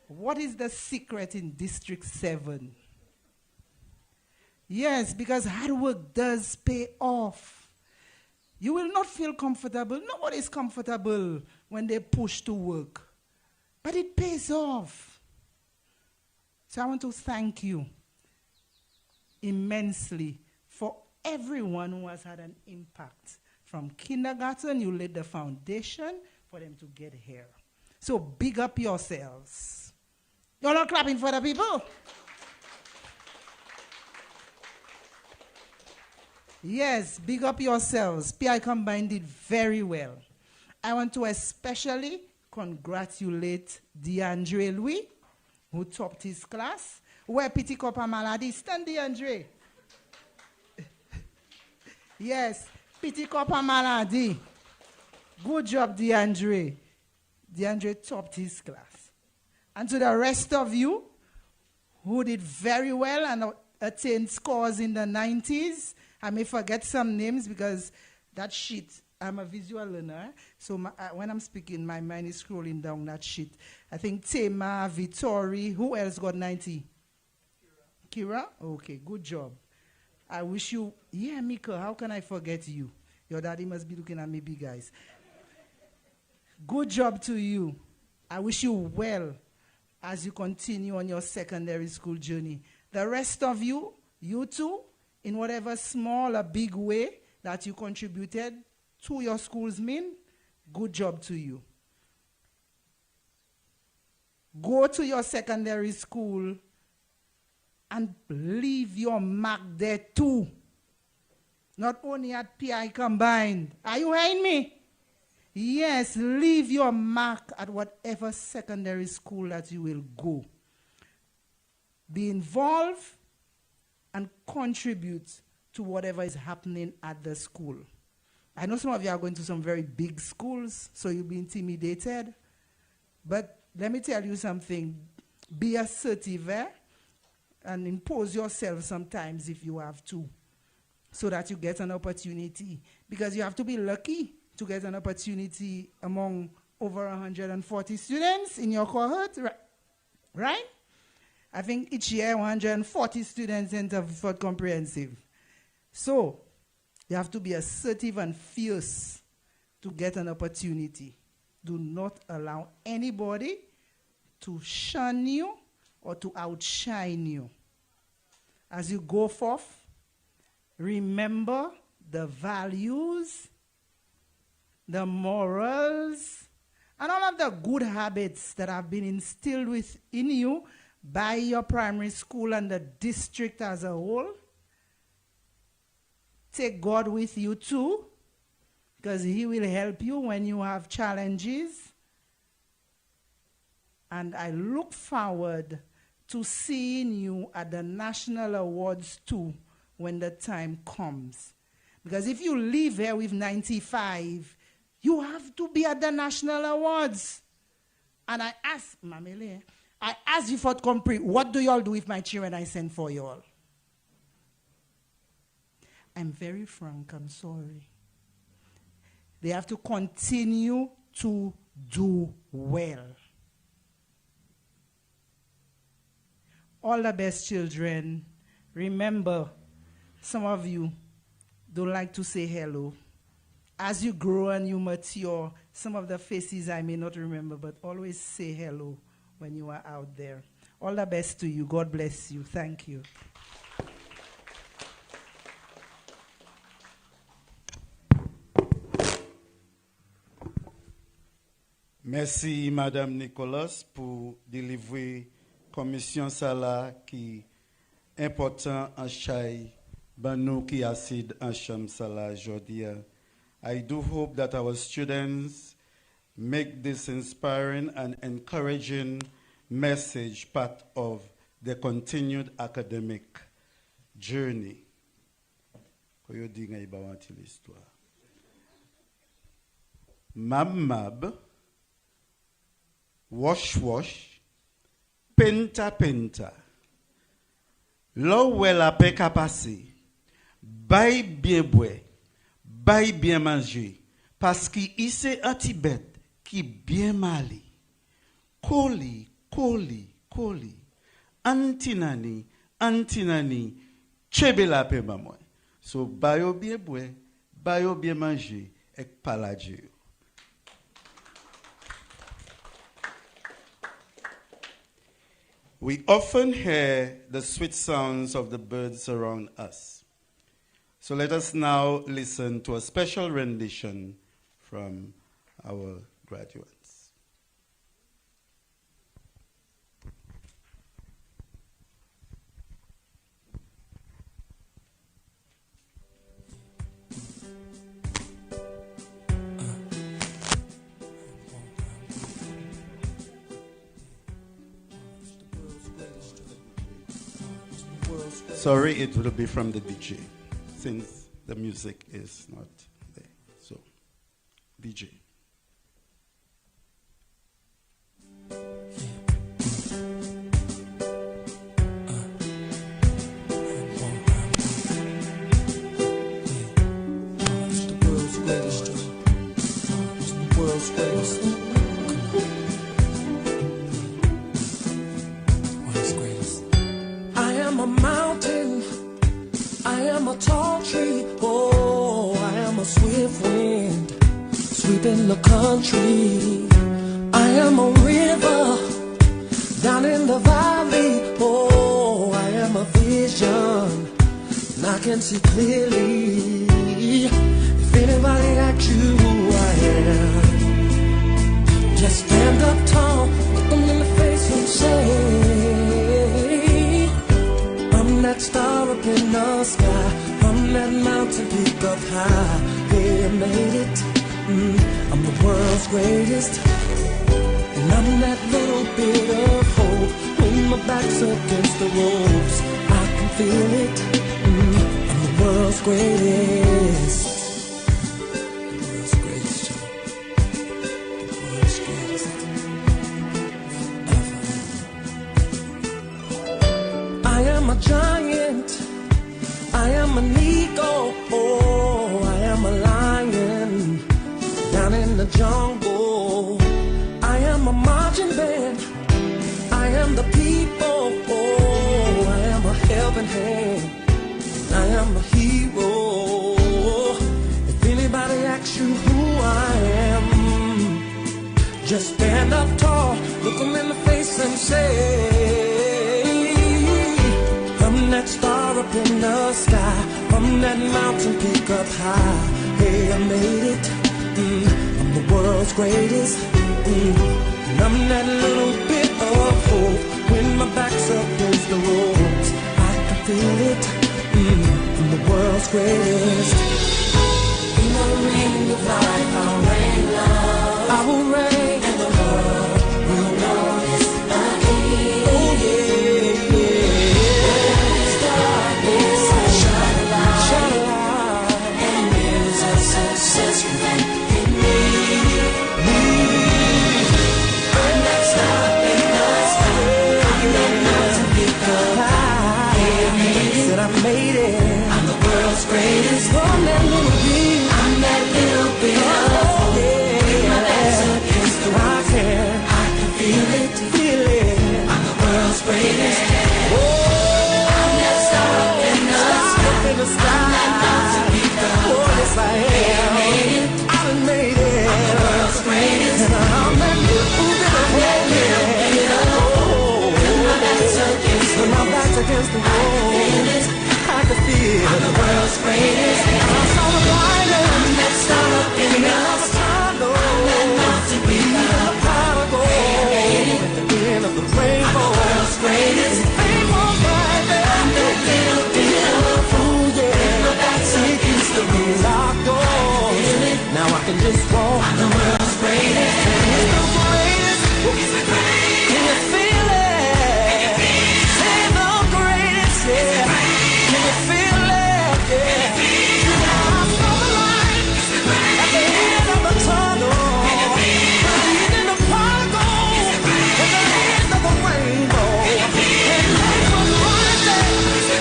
E: What is the secret in District 7? Yes, because hard work does pay off. You will not feel comfortable. Nobody's comfortable when they push to work. But it pays off. So I want to thank you immensely for everyone who has had an impact. From kindergarten, you laid the foundation for them to get here. So big up yourselves. You're not clapping for the people? Yes, big up yourselves. Piaye combined did very well. I want to especially congratulate DeAndre Louis, who topped his class. Where Petit Copa Maladi? Stand, DeAndre. Yes, Petit Copa Maladi. Good job, DeAndre. DeAndre topped his class. And to the rest of you who did very well and attained scores in the 90s, I may forget some names because that sheet, I'm a visual learner, so when I'm speaking, my mind is scrolling down that sheet. I think Tema, Vittori, who else got 90? Kira? Okay, good job. I wish you, yeah, Mika, how can I forget you? Your daddy must be looking at me big eyes. Good job to you. I wish you well as you continue on your secondary school journey. The rest of you, you too, in whatever small or big way that you contributed to your school's mean, good job to you. Go to your secondary school and leave your mark there too. Not only at Piaye combined. Are you hearing me? Yes, leave your mark at whatever secondary school that you will go. Be involved and contribute to whatever is happening at the school. I know some of you are going to some very big schools, so you'll be intimidated. But let me tell you something. Be assertive and impose yourself sometimes if you have to, so that you get an opportunity. Because you have to be lucky to get an opportunity among over 140 students in your cohort, right? I think each year 140 students enter for comprehensive. So you have to be assertive and fierce to get an opportunity. Do not allow anybody to shun you or to outshine you. As you go forth, remember the values, the morals, and all of the good habits that have been instilled within you by your primary school and the district as a whole. Take God with you too, because He will help you when you have challenges. And I look forward to seeing you at the national awards too when the time comes. Because if you leave here with 95, you have to be at the national awards. And I asked, Mamele, I asked you for complete, what do you all do with my children I send for you all? I'm very frank, I'm sorry. They have to continue to do well. All the best, children. Remember, some of you don't like to say hello. As you grow and you mature, some of the faces I may not remember, but always say hello when you are out there. All the best to you. God bless you. Thank you.
A: Merci, Madame Nicolas, pour délivrer commission ça là qui est important en Chai Banuki Asid Asham Salah Jodia. I do hope that our students make this inspiring and encouraging message part of their continued academic journey. Mab, wash, penta, lo wela pe kapase, bay bien boire, bay bien manger, parce qu'il ise un Tibet qui bien mali, koli, antinani, chebela pe mamoy. So bayo bien boire, bayo bien manger, ek paladje. We often hear the sweet sounds of the birds around us. So let us now listen to a special rendition from our graduates. Sorry, it will be from the DJ, since the music is not there. So, DJ.
F: In the country, I am a river down in the valley. Oh, I am a vision, and I can see clearly. If anybody asks you who I am, just stand up tall, look them in the face and say, I'm that star up in the sky, I'm that mountain peak up high. Hey, I made it. I'm the world's greatest, and I'm that little bit of hope. When my back's against the ropes, I can feel it. I'm the world's greatest. The world's greatest, Joe. The world's greatest. Ever. I am a giant. I am an eagle. Oh, I am a lion. Down in the jungle, I am a marching band. I am the people. Oh, I am a helping hand. I am a hero. If anybody asks you who I am, just stand up tall, look them in the face and say, I'm that star up in the sky, I'm that mountain peak up high. Hey, I made it. I'm the world's greatest, and I'm that little bit of hope. When my back's up against the ropes, I can feel it. I'm the world's greatest. In the ring of life, I'll reign love. I will reign, and the world will notice again. Oh yeah, yeah. Darkness, shine a light, and there's a success remain. I made it. I'm the world's greatest. I'm that little bit. I'm that little bit of hope. Yeah. My back's against the wall. I can feel it. I'm the world's greatest. Oh, I'm that star up in the sky. I'm that mountain peak up. Oh, yes I am. I done made it. I'm the world's greatest. And I'm that little bit of hope. My back's against the wall. I can feel I'm the world's greatest. I saw the lion. I'm that star up in the sky. I'm that mountain peak up high. At the end of the rainbow. I'm the world's greatest. I'm that little bit of hope. Yeah. can just walk. I'm the world's greatest. It's the greatest. It's the greatest. Can you feel it? Say the greatest, yeah. Can you feel it? Yeah. Now I saw the light at the end of the tunnel. Believe in the prodigal at the end of the rainbow. And life was right there to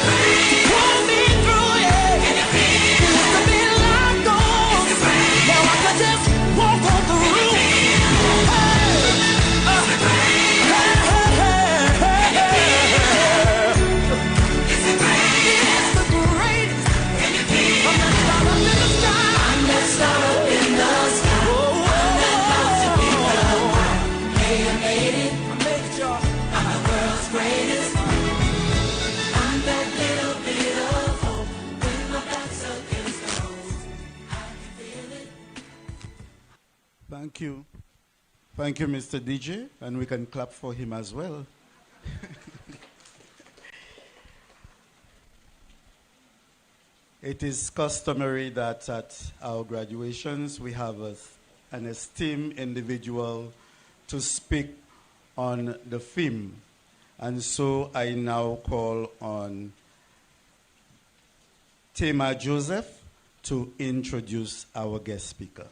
F: pull me through, yeah. Used to be like gold. Now I can just walk on the roof.
A: Thank you. Thank you, Mr. DJ, and we can clap for him as well. It is customary that at our graduations we have an esteemed individual to speak on the theme. And so I now call on Tema Joseph to introduce our guest speaker.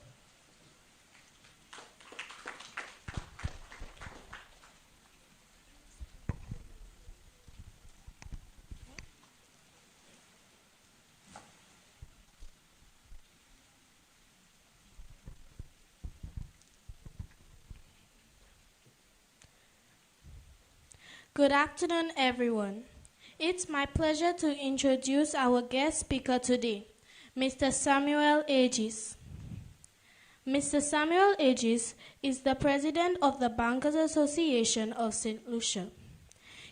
B: Good afternoon, everyone. It's my pleasure to introduce our guest speaker today, Mr. Samuel Aegis. Mr. Samuel Aegis is the president of the Bankers Association of St. Lucia.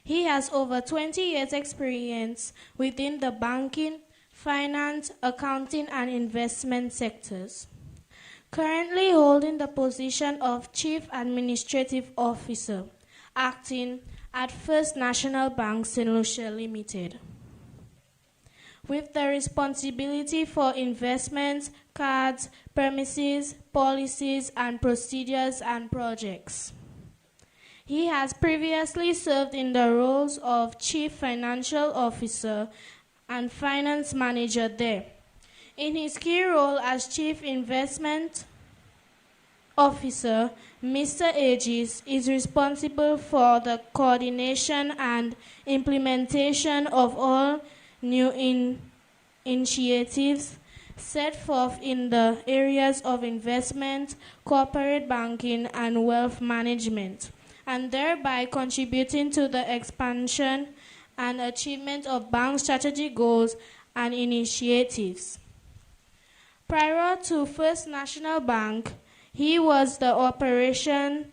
B: He has over 20 years' experience within the banking, finance, accounting, and investment sectors. Currently holding the position of Chief Administrative Officer, acting at First National Bank St. Lucia Limited, with the responsibility for investments, cards, premises, policies, and procedures and projects. He has previously served in the roles of Chief Financial Officer and Finance Manager there. In his key role as Chief Investment Officer, Mr. Aegis is responsible for the coordination and implementation of all new initiatives set forth in the areas of investment, corporate banking, and wealth management, and thereby contributing to the expansion and achievement of bank strategy goals and initiatives. Prior to First National Bank, he was the operation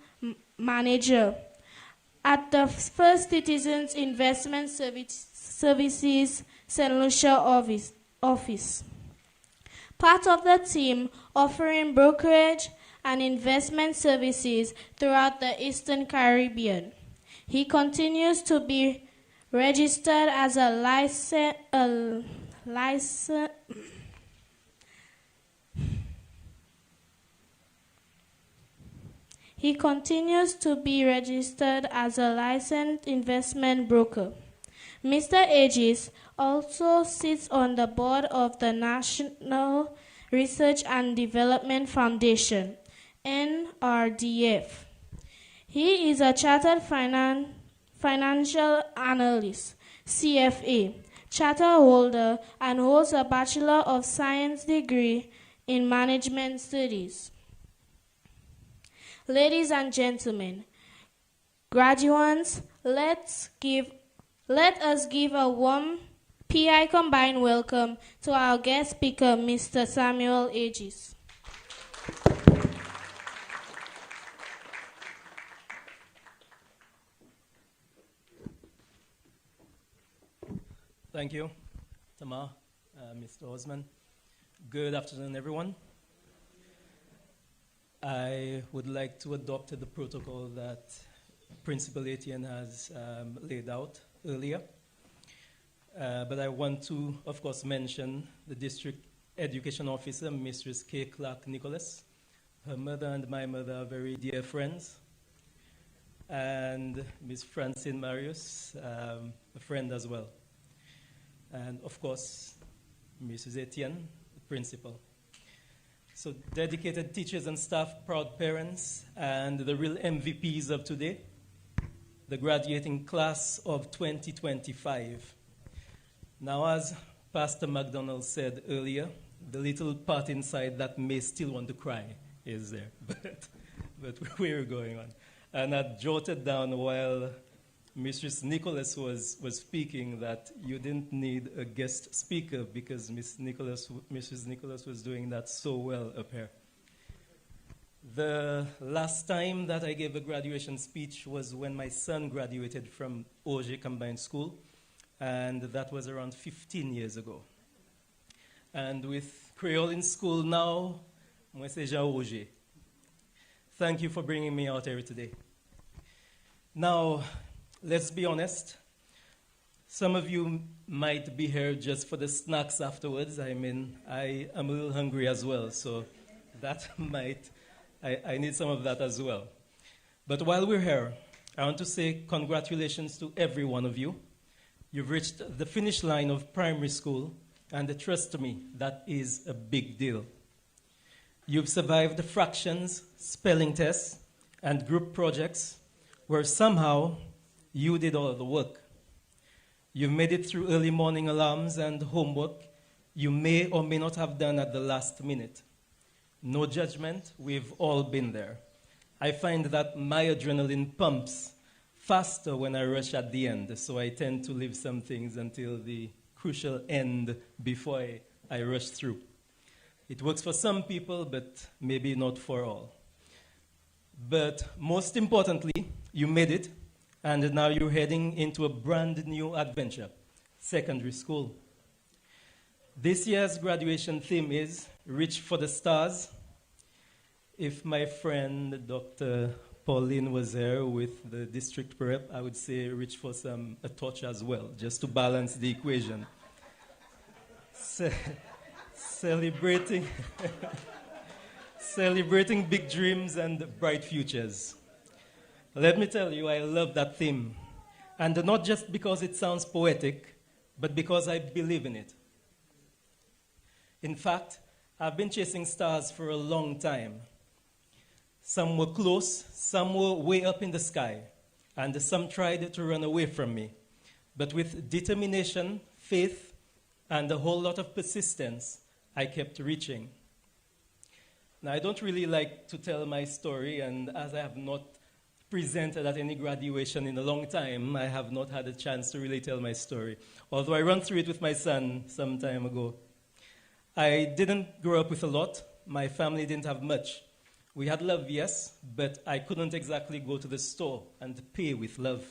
B: manager at the First Citizens Investment Services St. Lucia office. Part of the team offering brokerage and investment services throughout the Eastern Caribbean. He continues to be registered as a He continues to be registered as a licensed investment broker. Mr. Aegis also sits on the board of the National Research and Development Foundation, NRDF. He is a chartered financial analyst, CFA, charter holder, and holds a Bachelor of Science degree in Management Studies. Ladies and gentlemen, graduates, let us give a warm PI combined welcome to our guest speaker, Mr. Samuel Aegis.
G: Thank you, Tamar, Mr. Osman. Good afternoon, everyone. I would like to adopt the protocol that Principal Etienne has laid out earlier. But I want to, of course, mention the district Education Officer, Mistress K. Clark Nicholas. Her mother and my mother are very dear friends. And Miss Francine Marius, a friend as well. And of course, Mrs. Etienne, the principal. So dedicated teachers and staff, proud parents, and the real MVPs of today, the graduating class of 2025. Now, as Pastor McDonald said earlier, the little part inside that may still want to cry is there, but we're going on. And I jotted down while Mrs. Nicholas was speaking that you didn't need a guest speaker because Mrs. Nicholas was doing that so well up here. The last time that I gave a graduation speech was when my son graduated from Auger Combined School, and that was around 15 years ago. And with Creole in school now, moi c'est Jean Auger. Thank you for bringing me out here today. Now, let's be honest. Some of you might be here just for the snacks afterwards. I mean, I am a little hungry as well, so that I need some of that as well. But while we're here, I want to say congratulations to every one of you. You've reached the finish line of primary school, and trust me, that is a big deal. You've survived the fractions, spelling tests, and group projects, where somehow you did all of the work. You've made it through early morning alarms and homework you may or may not have done at the last minute. No judgment, we've all been there. I find that my adrenaline pumps faster when I rush at the end, so I tend to leave some things until the crucial end before I rush through. It works for some people, but maybe not for all. But most importantly, you made it, and now you're heading into a brand new adventure, secondary school. This year's graduation theme is Reach for the Stars. If my friend Dr. Pauline was here with the district prep, I would say reach for a torch as well, just to balance the equation. Celebrating big dreams and bright futures. Let me tell you, I love that theme. And not just because it sounds poetic, but because I believe in it. In fact, I've been chasing stars for a long time. Some were close, some were way up in the sky, and some tried to run away from me. But with determination, faith, and a whole lot of persistence, I kept reaching. Now, I don't really like to tell my story, and as I have not presented at any graduation in a long time, I have not had a chance to really tell my story, although I ran through it with my son some time ago. I didn't grow up with a lot. My family didn't have much. We had love, yes, but I couldn't exactly go to the store and pay with love.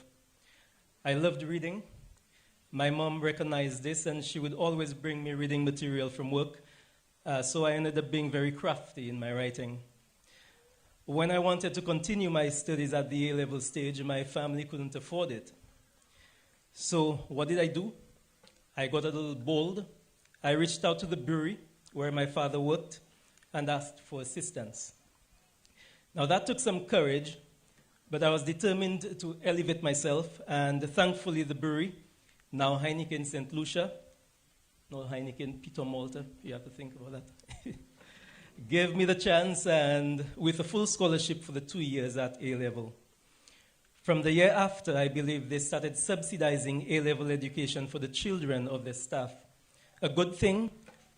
G: I loved reading. My mom recognized this, and she would always bring me reading material from work, so I ended up being very crafty in my writing. When I wanted to continue my studies at the A-level stage, my family couldn't afford it. So what did I do? I got a little bold. I reached out to the brewery where my father worked and asked for assistance. Now that took some courage, but I was determined to elevate myself, and thankfully the brewery, now Heineken St. Lucia, no Heineken Peter Malta, you have to think about that, gave me the chance, and with a full scholarship for the 2 years at A-level. From the year after, I believe they started subsidizing A-level education for the children of their staff. A good thing,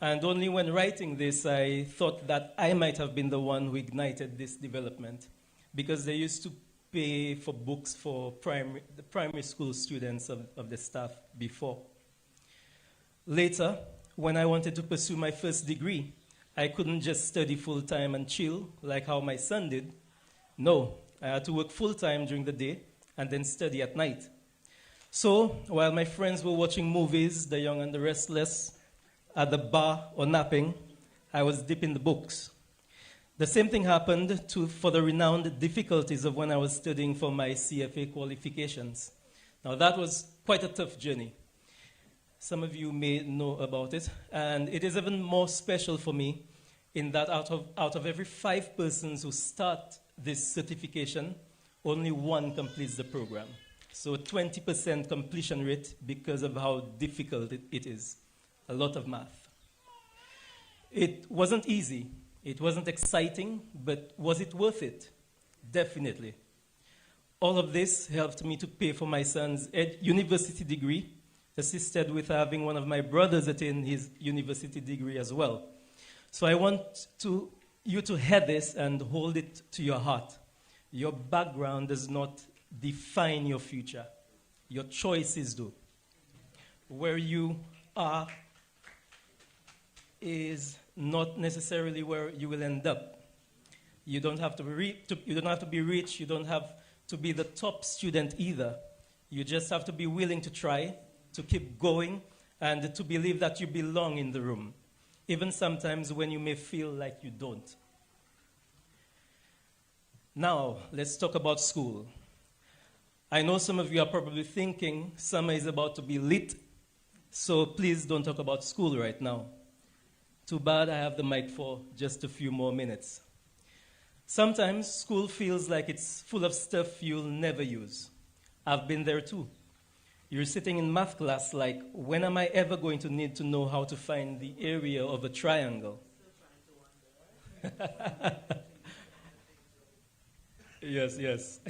G: and only when writing this, I thought that I might have been the one who ignited this development, because they used to pay for books for the primary school students of the staff before. Later, when I wanted to pursue my first degree, I couldn't just study full-time and chill like how my son did. No, I had to work full-time during the day and then study at night. So, while my friends were watching movies, The Young and the Restless, at the bar or napping, I was deep in the books. The same thing happened for the renowned difficulties of when I was studying for my CFA qualifications. Now, that was quite a tough journey. Some of you may know about it. And it is even more special for me in that out of every 5 persons who start this certification, only 1 completes the program. So 20% completion rate because of how difficult it is. A lot of math. It wasn't easy. It wasn't exciting, but was it worth it? Definitely. All of this helped me to pay for my son's university degree, assisted with having one of my brothers attain his university degree as well. So I want you to hear this and hold it to your heart. Your background does not define your future. Your choices do. Where you are is not necessarily where you will end up. You don't have to be rich. You don't have to be the top student either. You just have to be willing to try, to keep going, and to believe that you belong in the room, even sometimes when you may feel like you don't. Now, let's talk about school. I know some of you are probably thinking summer is about to be lit, so please don't talk about school right now. Too bad I have the mic for just a few more minutes. Sometimes school feels like it's full of stuff you'll never use. I've been there too. You're sitting in math class like, when am I ever going to need to know how to find the area of a triangle? Yes.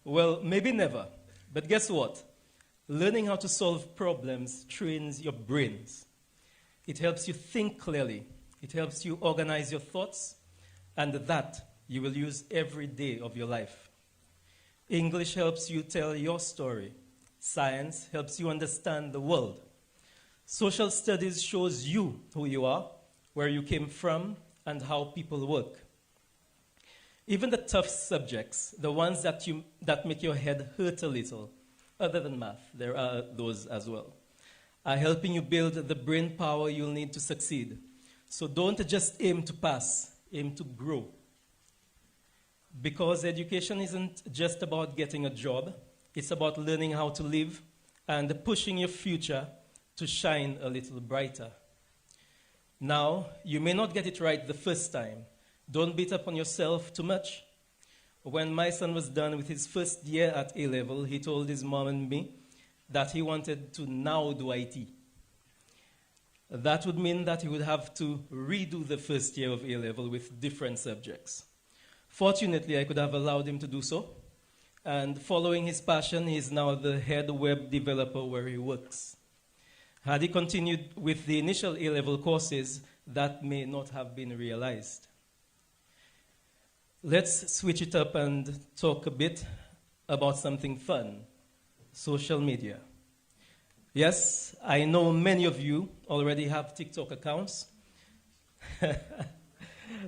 G: Well, maybe never. But guess what? Learning how to solve problems trains your brains. It helps you think clearly. It helps you organize your thoughts, and that you will use every day of your life. English helps you tell your story. Science helps you understand the world. Social studies shows you who you are, where you came from, and how people work. Even the tough subjects, the ones that make your head hurt a little, other than math, there are those as well, are helping you build the brain power you'll need to succeed. So don't just aim to pass, aim to grow. Because education isn't just about getting a job, it's about learning how to live and pushing your future to shine a little brighter. Now, you may not get it right the first time. Don't beat up on yourself too much. When my son was done with his first year at A-level, he told his mom and me that he wanted to now do IT. That would mean that he would have to redo the first year of A-level with different subjects. Fortunately, I could have allowed him to do so. And following his passion, he is now the head web developer where he works. Had he continued with the initial A-level courses, that may not have been realized. Let's switch it up and talk a bit about something fun, social media. Yes, I know many of you already have TikTok accounts.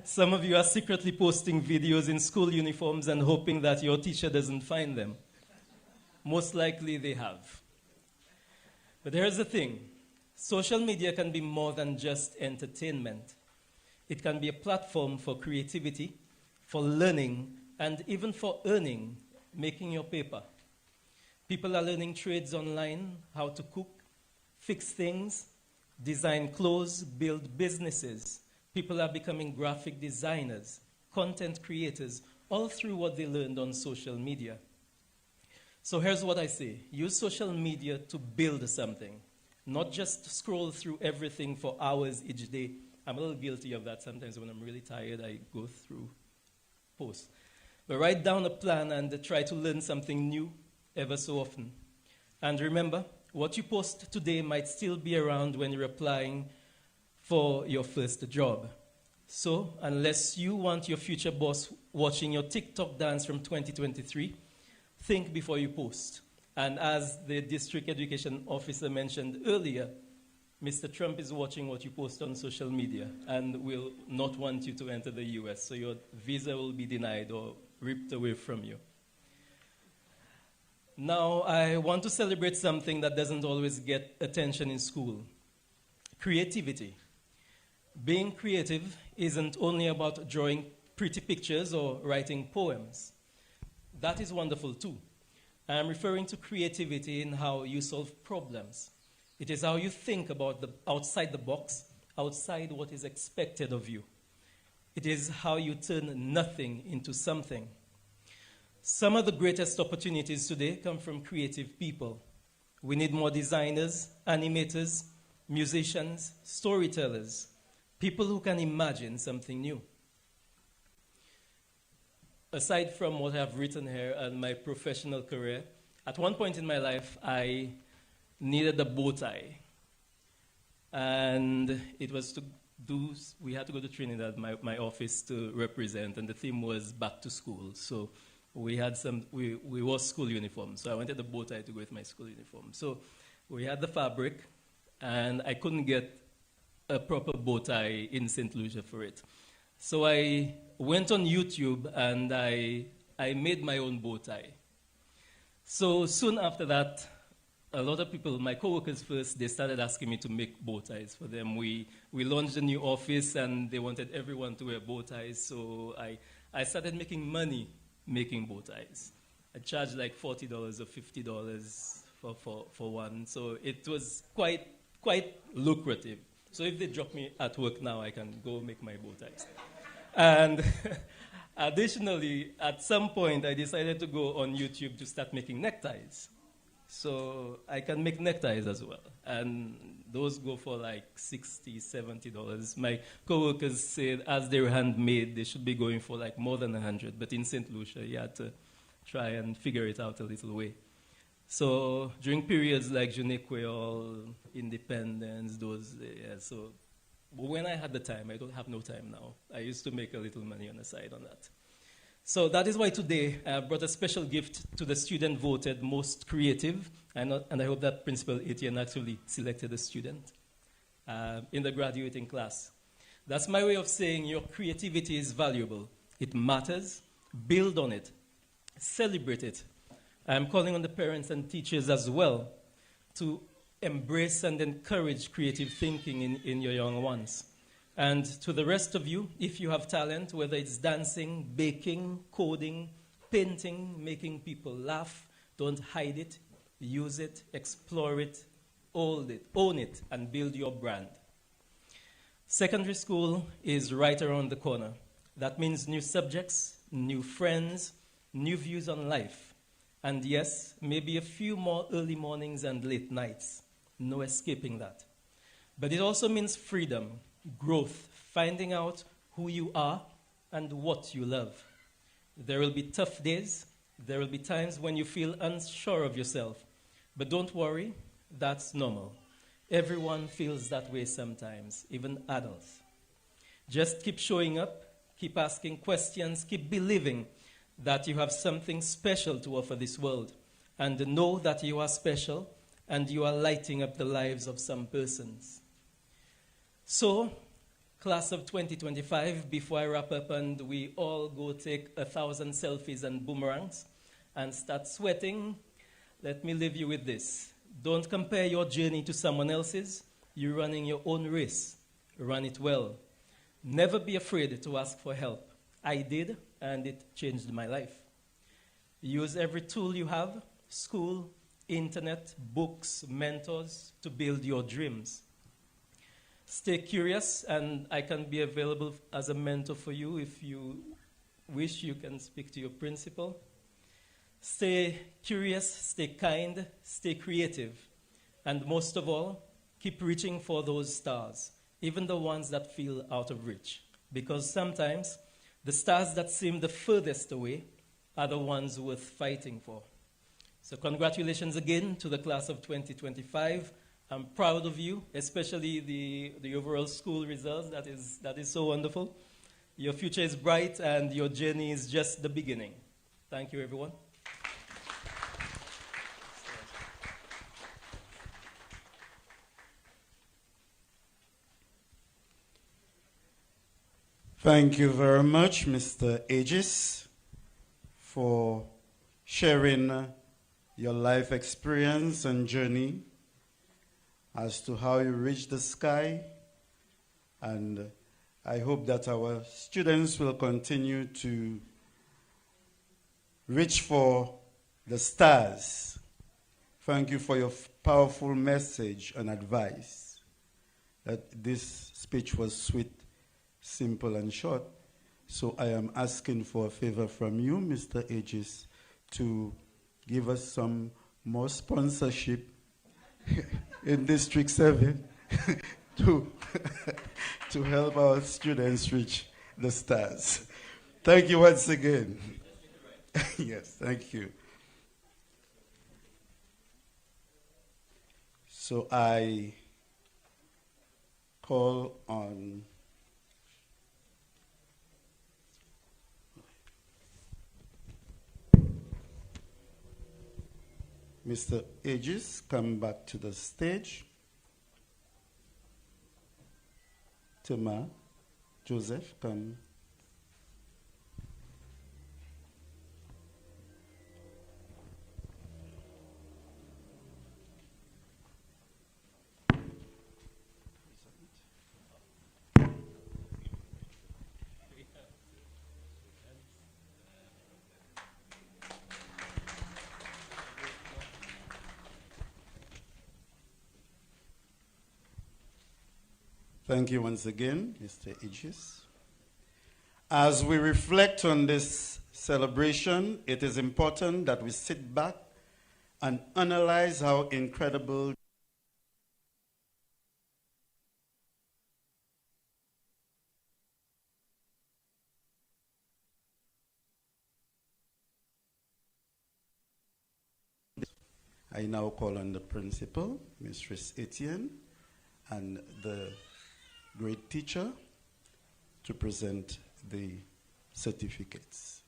G: Some of you are secretly posting videos in school uniforms and hoping that your teacher doesn't find them. Most likely they have. But here's the thing. Social media can be more than just entertainment. It can be a platform for creativity, for learning, and even for earning, making your paper. People are learning trades online, how to cook, fix things, design clothes, build businesses. People are becoming graphic designers, content creators, all through what they learned on social media. So here's what I say. Use social media to build something, not just scroll through everything for hours each day. I'm a little guilty of that sometimes. When I'm really tired, I go through posts. But write down a plan and try to learn something new ever so often. And remember, what you post today might still be around when you're applying for your first job. So, unless you want your future boss watching your TikTok dance from 2023, think before you post. And as the district education officer mentioned earlier, Mr. Trump is watching what you post on social media and will not want you to enter the US, so your visa will be denied or ripped away from you. Now, I want to celebrate something that doesn't always get attention in school: creativity. Being creative isn't only about drawing pretty pictures or writing poems. That is wonderful too. I'm referring to creativity in how you solve problems. It is how you think about the outside the box, outside what is expected of you. It is how you turn nothing into something. Some of the greatest opportunities today come from creative people. We need more designers, animators, musicians, storytellers, people who can imagine something new. Aside from what I've written here and my professional career, at one point in my life, I needed a bow tie. And it was to do, we had to go to Trinidad, my office, to represent, and the theme was back to school. So we had we wore school uniforms. So I wanted a bow tie to go with my school uniform. So we had the fabric, and I couldn't get a proper bow tie in St. Lucia for it. So I went on YouTube, and I made my own bow tie. So soon after that, a lot of people, my coworkers first, they started asking me to make bow ties for them. We launched a new office, and they wanted everyone to wear bow ties. So I started making money making bow ties. I charged like $40 or $50 for one. So it was quite lucrative. So if they drop me at work now, I can go make my bow ties. And additionally, at some point, I decided to go on YouTube to start making neckties. So I can make neckties as well. And those go for like $60, $70. My coworkers said as they're handmade, they should be going for like more than 100. But in St. Lucia, you had to try and figure it out a little way. So during periods like Journée Creole, Independence, so when I had the time, I don't have no time now. I used to make a little money on the side on that. So that is why today I brought a special gift to the student voted most creative, and I hope that Principal Etienne actually selected a student in the graduating class. That's my way of saying your creativity is valuable. It matters. Build on it. Celebrate it. I'm calling on the parents and teachers as well to embrace and encourage creative thinking in your young ones. And to the rest of you, if you have talent, whether it's dancing, baking, coding, painting, making people laugh, don't hide it, use it, explore it, own it, and build your brand. Secondary school is right around the corner. That means new subjects, new friends, new views on life. And yes, maybe a few more early mornings and late nights. No escaping that. But it also means freedom, growth, finding out who you are and what you love. There will be tough days. There will be times when you feel unsure of yourself. But don't worry, that's normal. Everyone feels that way sometimes, even adults. Just keep showing up, keep asking questions, keep believing that you have something special to offer this world, and know that you are special and you are lighting up the lives of some persons. So, class of 2025, before I wrap up and we all go take 1,000 selfies and boomerangs and start sweating, let me leave you with this. Don't compare your journey to someone else's. You're running your own race. Run it well. Never be afraid to ask for help. I did, and it changed my life. Use every tool you have, school, internet, books, mentors, to build your dreams. Stay curious, and I can be available as a mentor for you. If you wish, you can speak to your principal. Stay curious, stay kind, stay creative. And most of all, keep reaching for those stars, even the ones that feel out of reach. Because sometimes the stars that seem the furthest away are the ones worth fighting for. So congratulations again to the class of 2025. I'm proud of you, especially the overall school results. That is so wonderful. Your future is bright, and your journey is just the beginning. Thank you, everyone.
A: Thank you very much, Mr. Aegis, for sharing your life experience and journey as to how you reached the sky. And I hope that our students will continue to reach for the stars Thank you for your powerful message and advice. This speech was sweet, simple, and short. So I am asking for a favor from you, Mr. Aegis, to give us some more sponsorship in District 7 to, to help our students reach the stars. Thank you once again. Yes, thank you. So I call on Mr. Aegis, come back to the stage. Tema, Joseph, come. Thank you once again, Mr. Aegis. As we reflect on this celebration, it is important that we sit back and analyze how incredible I now call on the principal, Mistress Etienne, and the grade teacher to present the certificates.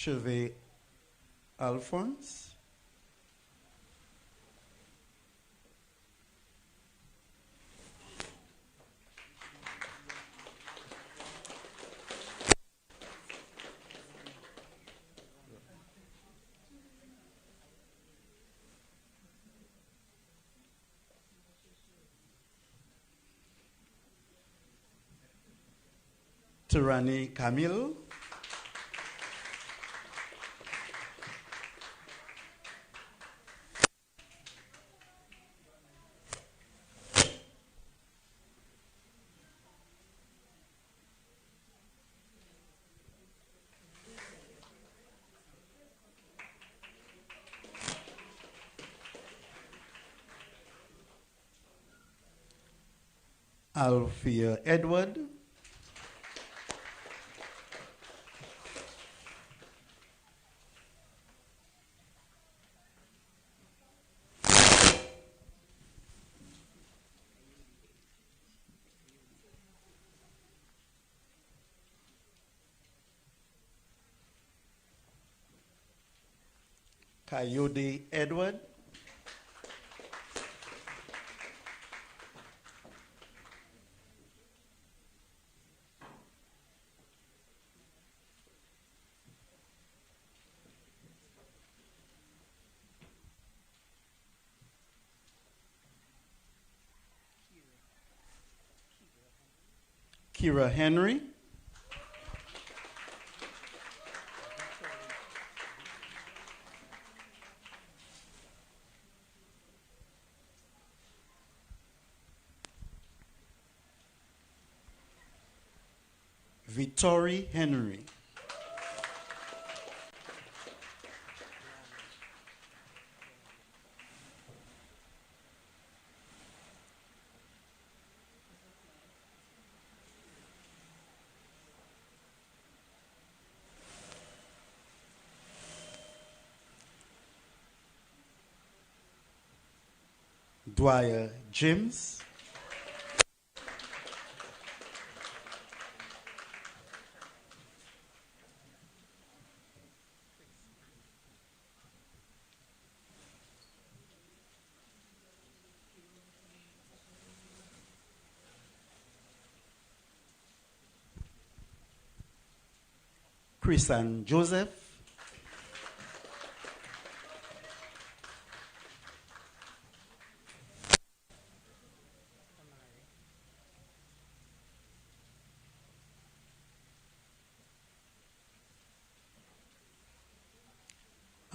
A: Chevet Alphonse. Tirani Camille. Althea Edward. Coyote Edward. Kira Henry. Vittori Henry. Dwyer James. Chris and Joseph.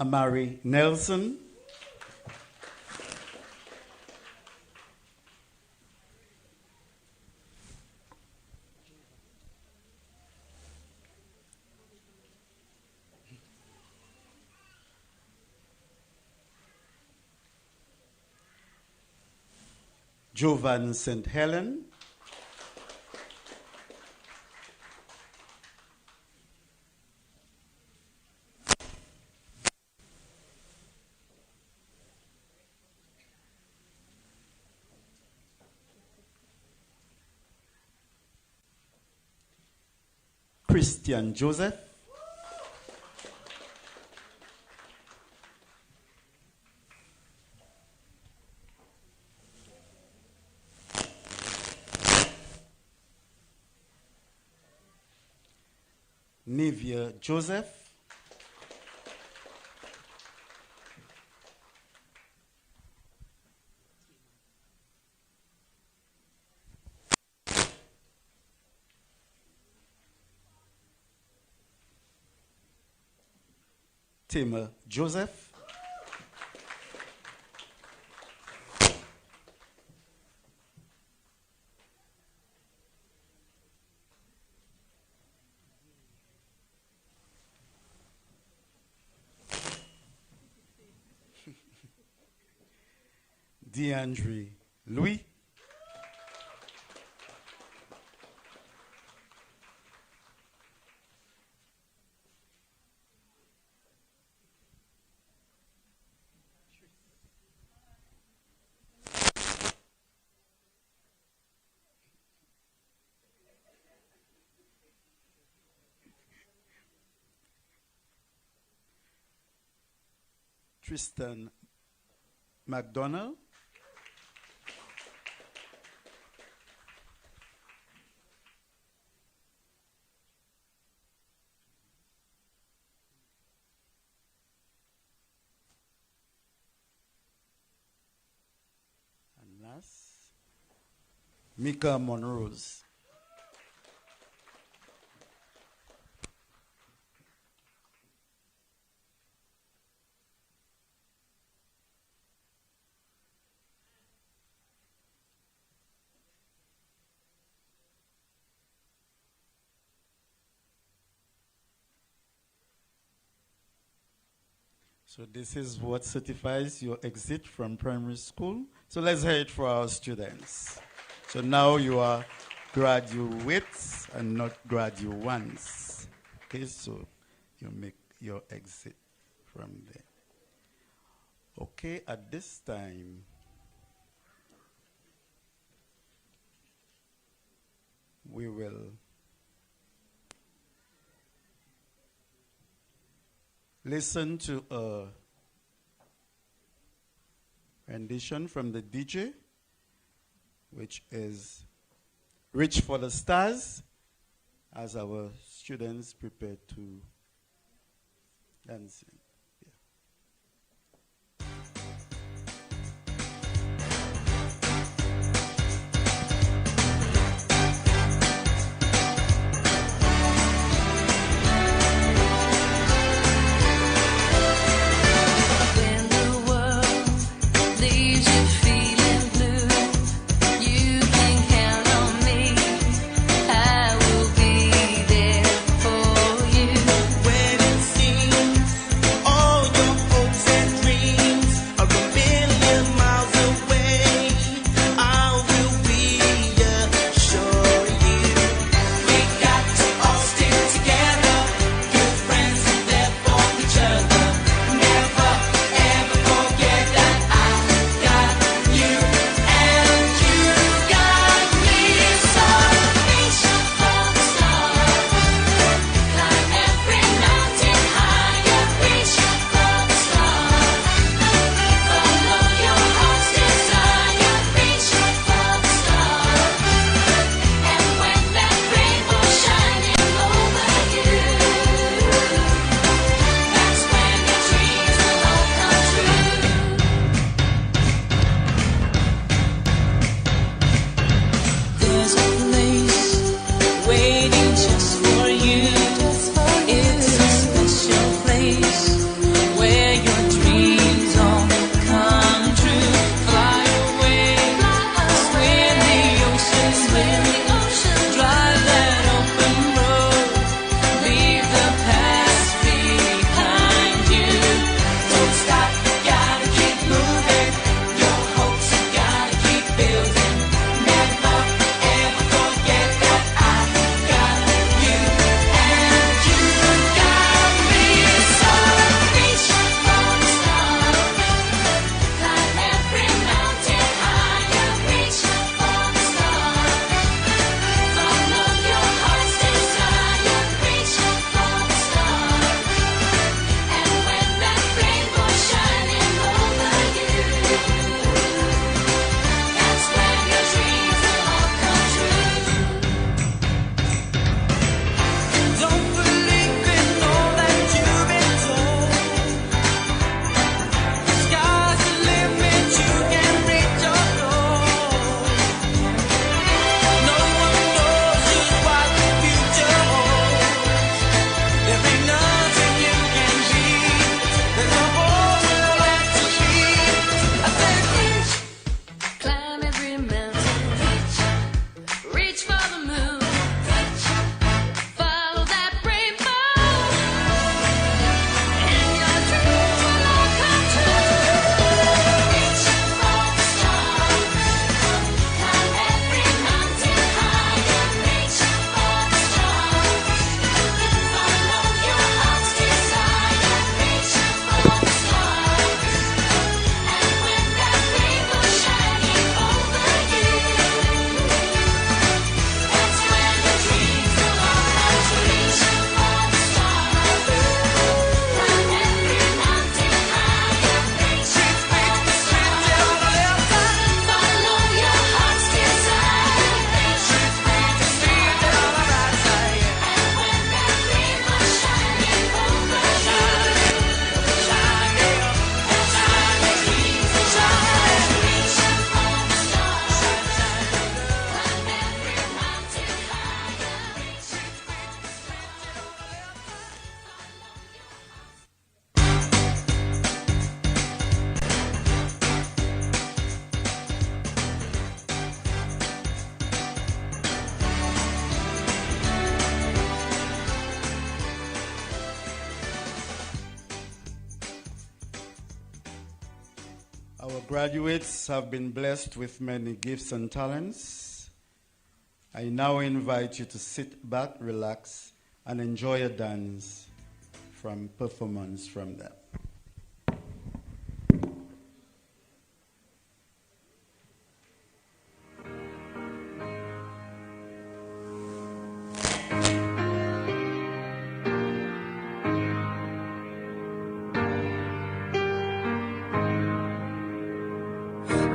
A: Amari Nelson. Jovan St. Helen. Christian Joseph. Nivea Joseph. Timur Joseph. DeAndre Louis. Tristan McDonald. And last, Mika Monrose. So this is what certifies your exit from primary school. So let's hear it for our students. So now you are graduates and not graduants. Okay, so you make your exit from there. Okay, at this time, we will listen to a rendition from the DJ, which is Reach for the Stars, as our students prepare to dance.
F: When it seems
A: Our graduates have been blessed with many gifts and talents. I now invite you to sit back, relax, and enjoy a dance from performance from them.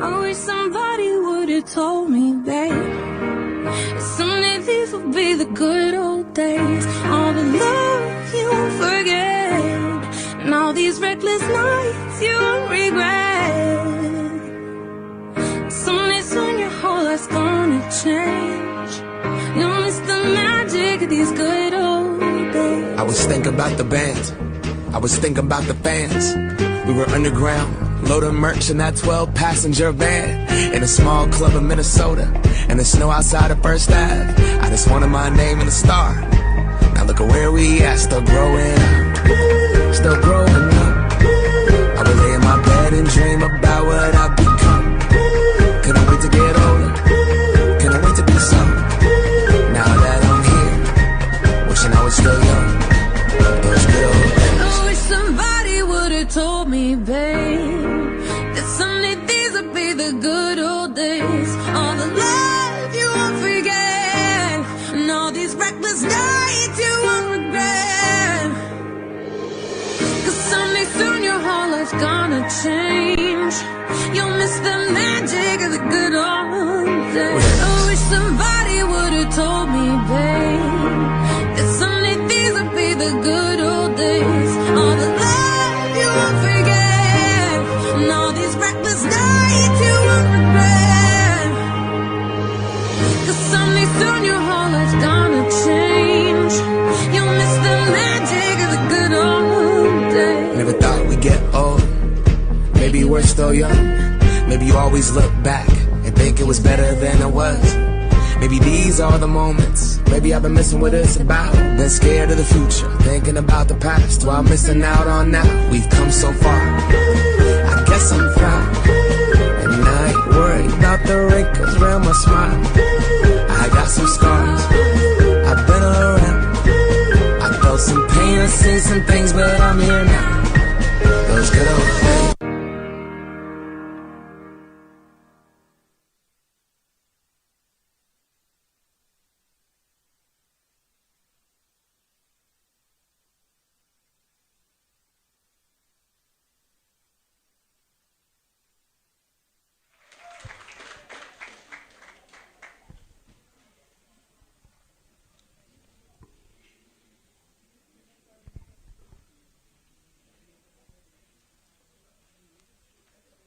B: I wish somebody would have told me, babe, someday these will be the good old days. All the love you won't forget, and all these reckless nights you won't regret. Someday soon your whole life's gonna change. You'll miss the magic of these good old days.
F: I was thinking about the band, I was thinking about the fans. We were underground, loading merch in that 12-passenger van, in a small club in Minnesota, and the snow outside of First Ave. I just wanted my name in the star. Now look at where we at, still growing up, still growing up. I would lay in my bed and dream about what I've become. Couldn't wait to get older, couldn't wait to be some. Now that I'm here, wishing I was still young. Those good old days.
B: I wish somebody would have told me, babe, that someday these would be the good old days. All the love you won't forget, and all these reckless nights you won't regret. Cause someday soon your whole life's gonna change. You'll miss the magic of the good old days. I wish somebody would have told me, babe, that someday these would be the good old days. All the love you won't forget, and all these reckless nights you won't regret. Cause someday soon your whole life's gonna change. You'll miss the magic of the good old days.
F: Never thought we'd get old. Maybe we're still young. Maybe you always look back and think it was better than it was. Maybe these are the moments. Maybe I've been missing what it's about. Been scared of the future, thinking about the past, while missing out on now. We've come so far, I guess I'm proud. And I ain't worried about the wrinkles around my smile. I got some scars, I've been around. I felt some pain, I've seen some things, but I'm here now. Those good old days.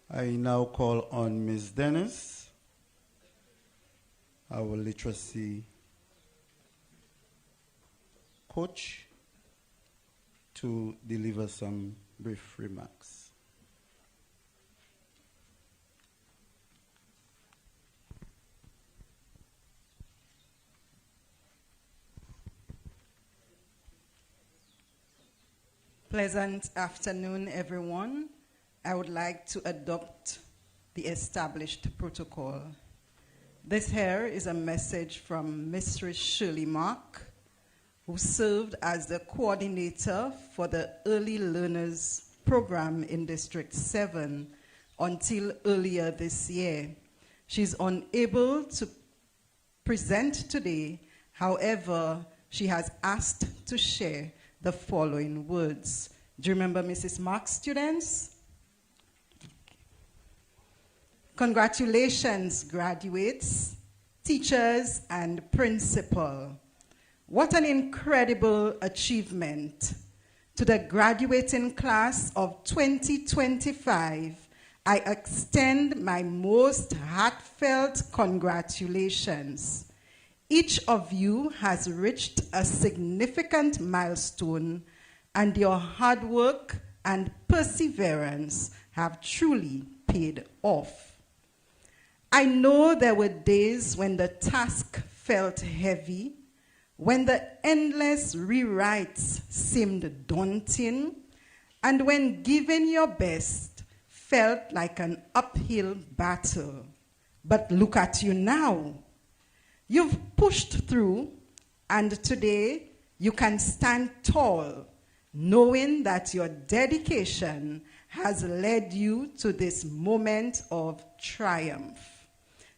A: I now call on Ms. Dennis, our literacy coach, to deliver some brief remarks.
E: Pleasant afternoon, everyone. I would like to adopt the established protocol. This here is a message from Mrs. Shirley Mark, who served as the coordinator for the Early Learners Program in District 7 until earlier this year. She's unable to present today. However, she has asked to share the following words. Do you remember Mrs. Mark, students? Congratulations, graduates, teachers, and principal. What an incredible achievement. To the graduating class of 2025, I extend my most heartfelt congratulations. Each of you has reached a significant milestone, and your hard work and perseverance have truly paid off. I know there were days when the task felt heavy, when the endless rewrites seemed daunting, and when giving your best
H: felt like an uphill battle. But look at you now. You've pushed through, and today you can stand tall, knowing that your dedication has led you to this moment of triumph.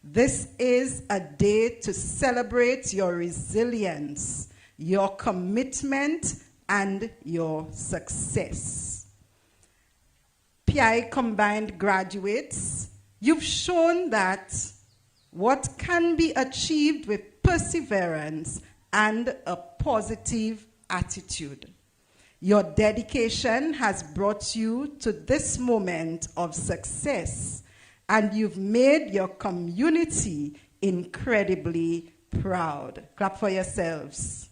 H: This is a day to celebrate your resilience, your commitment, and your success. Piaye Combined graduates, you've shown that what can be achieved with perseverance and a positive attitude. Your dedication has brought you to this moment of success, and you've made your community incredibly proud. Clap for yourselves.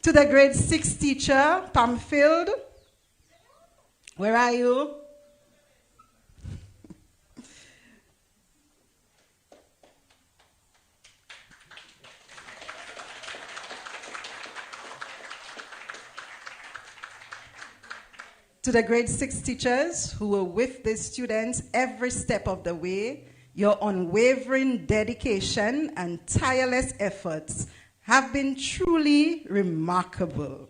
H: To the grade 6 teacher, Pamfield, where are you? To the grade 6 teachers who were with the students every step of the way, your unwavering dedication and tireless efforts have been truly remarkable.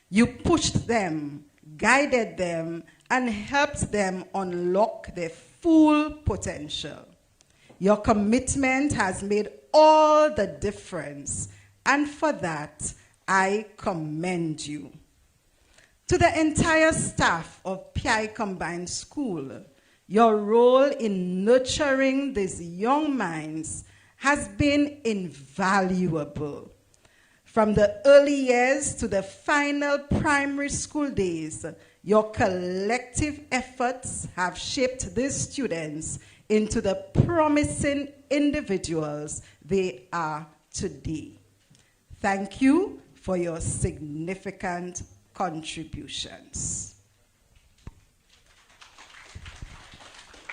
H: You pushed them, guided them, and helped them unlock their full potential. Your commitment has made all the difference, and for that, I commend you. To the entire staff of Piaye Combined School, your role in nurturing these young minds has been invaluable. From the early years to the final primary school days, your collective efforts have shaped these students into the promising individuals they are today. Thank you for your significant contributions.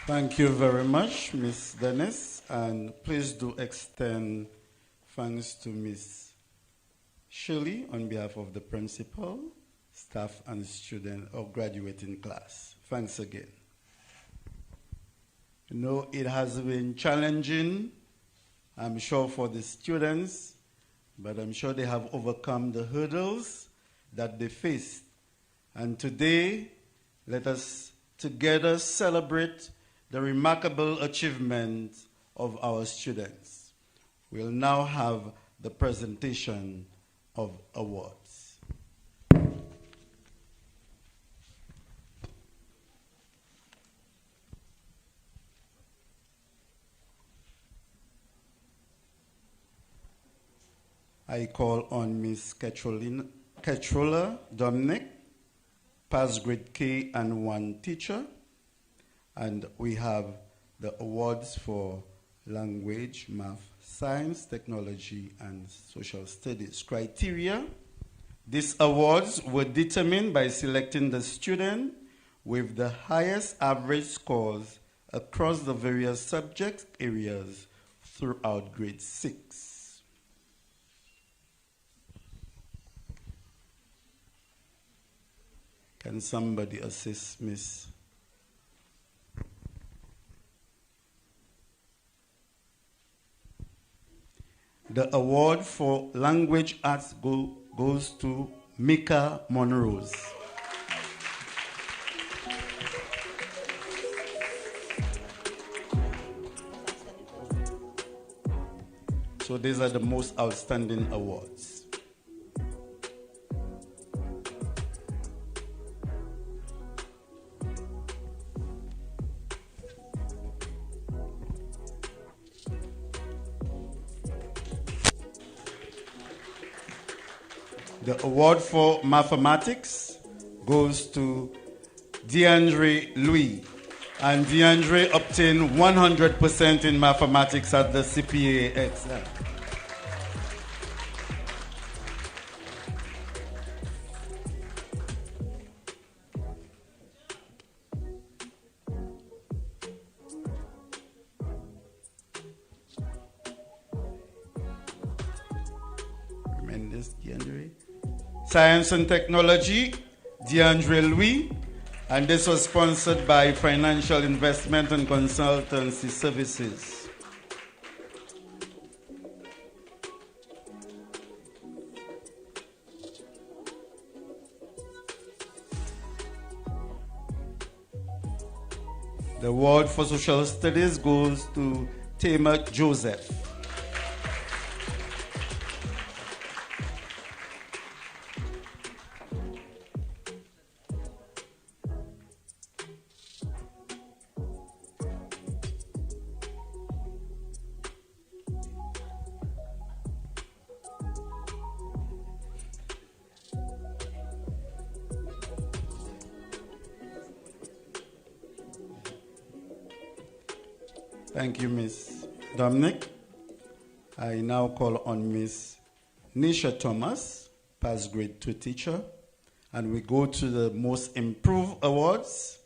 A: Thank you very much, Ms. Dennis, and please do extend thanks to Ms. Shirley on behalf of the principal, staff, and student or graduating class. Thanks again. You know, it has been challenging, I'm sure, for the students, but I'm sure they have overcome the hurdles that they faced. And today, let us together celebrate the remarkable achievement of our students. We'll now have the presentation of awards. I call on Ms. Ketrola Dominic, past grade K and 1 teacher, and we have the awards for language, math, science, technology, and social studies. Criteria: these awards were determined by selecting the student with the highest average scores across the various subject areas throughout grade 6. Can somebody assist Miss? The award for language arts goes to Mika Monrose. So these are the most outstanding awards. The award for mathematics goes to DeAndre Louis. And DeAndre obtained 100% in mathematics at the CPA exam. Tremendous, DeAndre. Science and Technology, DeAndre Louis, and this was sponsored by Financial Investment and Consultancy Services. The award for Social Studies goes to Tamer Joseph. Thank you, Ms. Dominic. I now call on Ms. Nisha Thomas, past grade 2 teacher, and we go to the Most Improved Awards.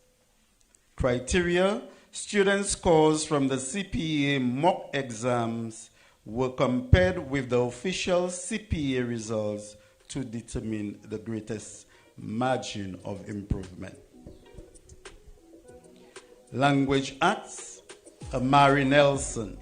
A: Criteria: student scores from the CPA mock exams were compared with the official CPA results to determine the greatest margin of improvement. Language Arts, Amari Nelson.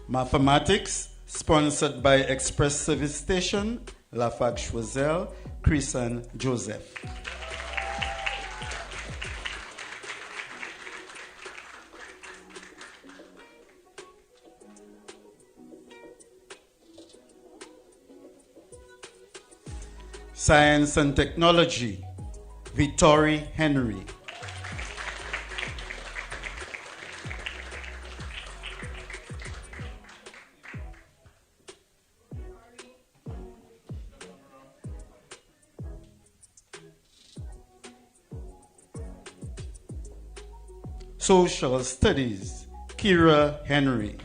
A: Mathematics, sponsored by Express Service Station, Lafarge Choiseul, Chris and Joseph. Science and Technology, Vittori Henry. Social Studies, Kira Henry.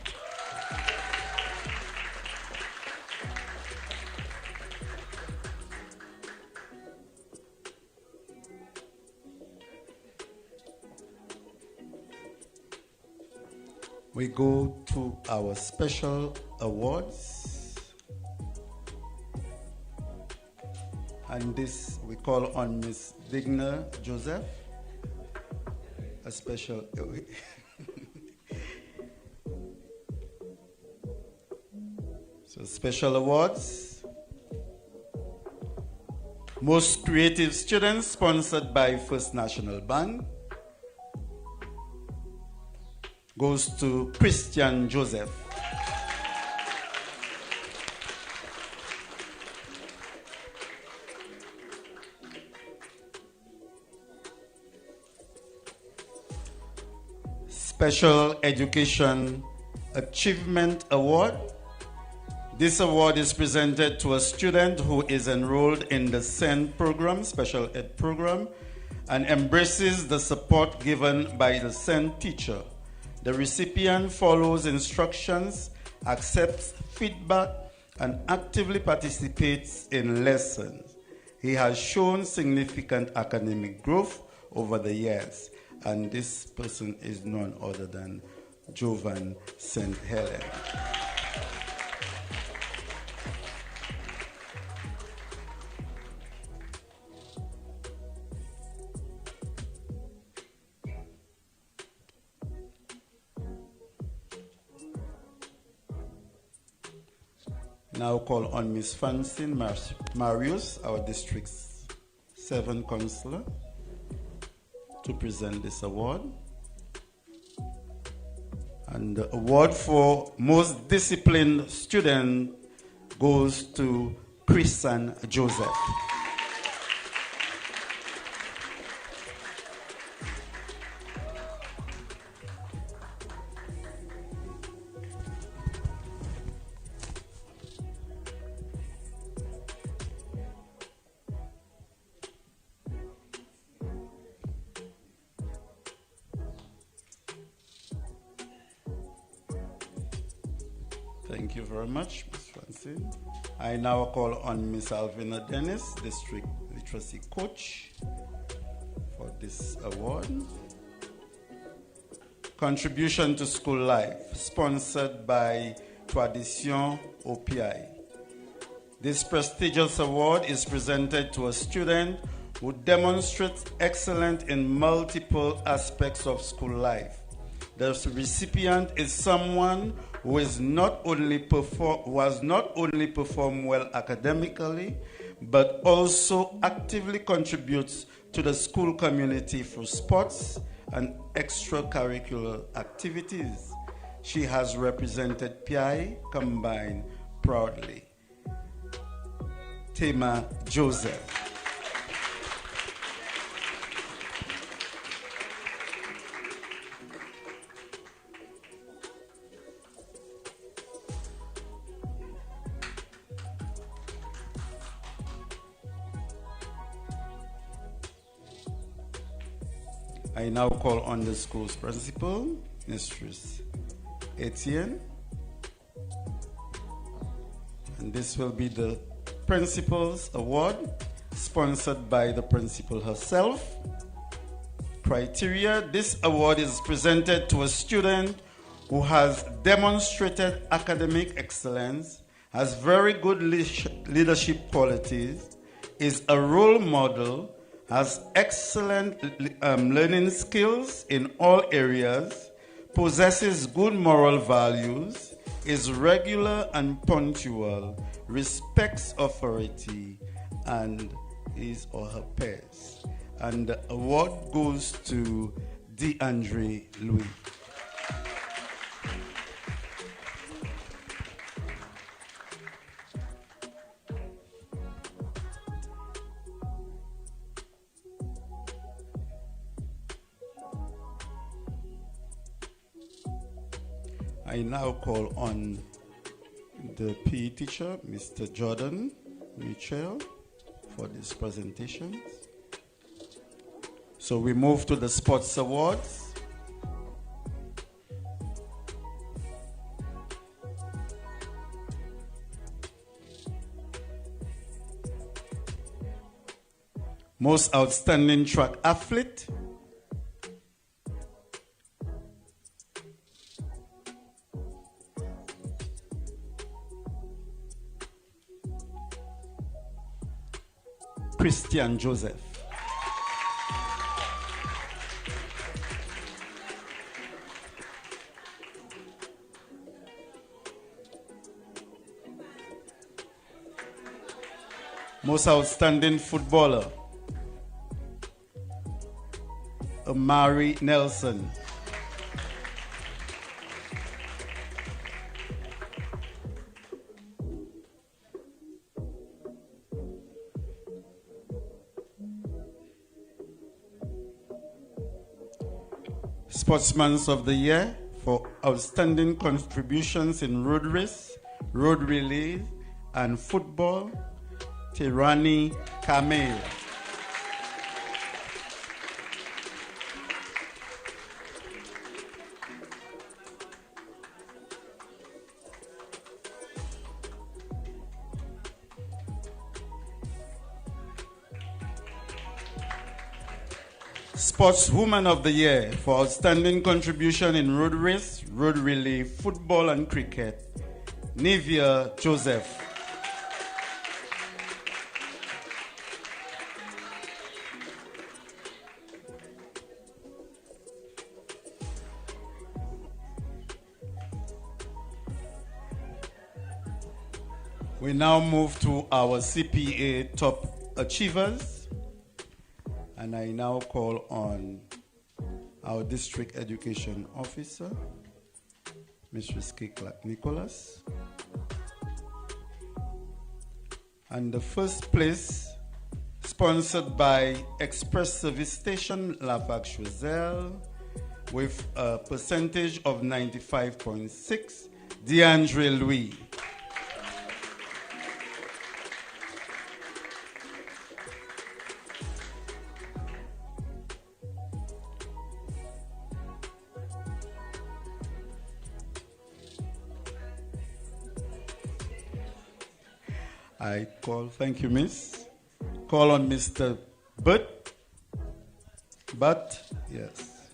A: We go to our special awards. And this we call on Miss Digna Joseph. A special so special awards. Most Creative Students, sponsored by First National Bank, goes to Christian Joseph. Special Education Achievement Award. This award is presented to a student who is enrolled in the SEND program, Special Ed program, and embraces the support given by the SEND teacher. The recipient follows instructions, accepts feedback, and actively participates in lessons. He has shown significant academic growth over the years, and this person is none other than Jovan St. Helen. Now call on Ms. Francine Marius, our District 7 Councillor, to present this award. And the award for Most Disciplined Student goes to Christian Joseph. Thank you very much, Ms. Francine. I now call on Ms. Alvina Dennis, District Literacy Coach, for this award. Contribution to School Life, sponsored by Tradition au Piaye. This prestigious award is presented to a student who demonstrates excellence in multiple aspects of school life. The recipient is someone who has not only performed well academically, but also actively contributes to the school community through sports and extracurricular activities. She has represented Piaye Combined proudly. Tema Joseph. I now call on the school's principal, Mistress Etienne. And this will be the Principal's Award, sponsored by the principal herself. Criteria: this award is presented to a student who has demonstrated academic excellence, has very good leadership qualities, is a role model, has excellent learning skills in all areas, possesses good moral values, is regular and punctual, respects authority, and his or her peers. And the award goes to DeAndre Louis. I now call on the PE teacher, Mr. Jordan Mitchell, for these presentations. So we move to the Sports Awards. Most Outstanding Track Athlete, Christian Joseph. Most Outstanding Footballer, Amari Nelson. Sportsman of the Year for outstanding contributions in road race, road relay, and football, Tirani Kamel. Sportswoman of the Year for outstanding contribution in road race, road relay, football, and cricket, Nivea Joseph. We now move to our CPA top achievers. And I now call on our District Education Officer, Mrs. K. Clark Nicholas. And the first place, sponsored by Express Service Station Lafargue Choiseul, with a percentage of 95.6, DeAndre Louis. I call, thank you, Miss. Call on Mr. But, yes.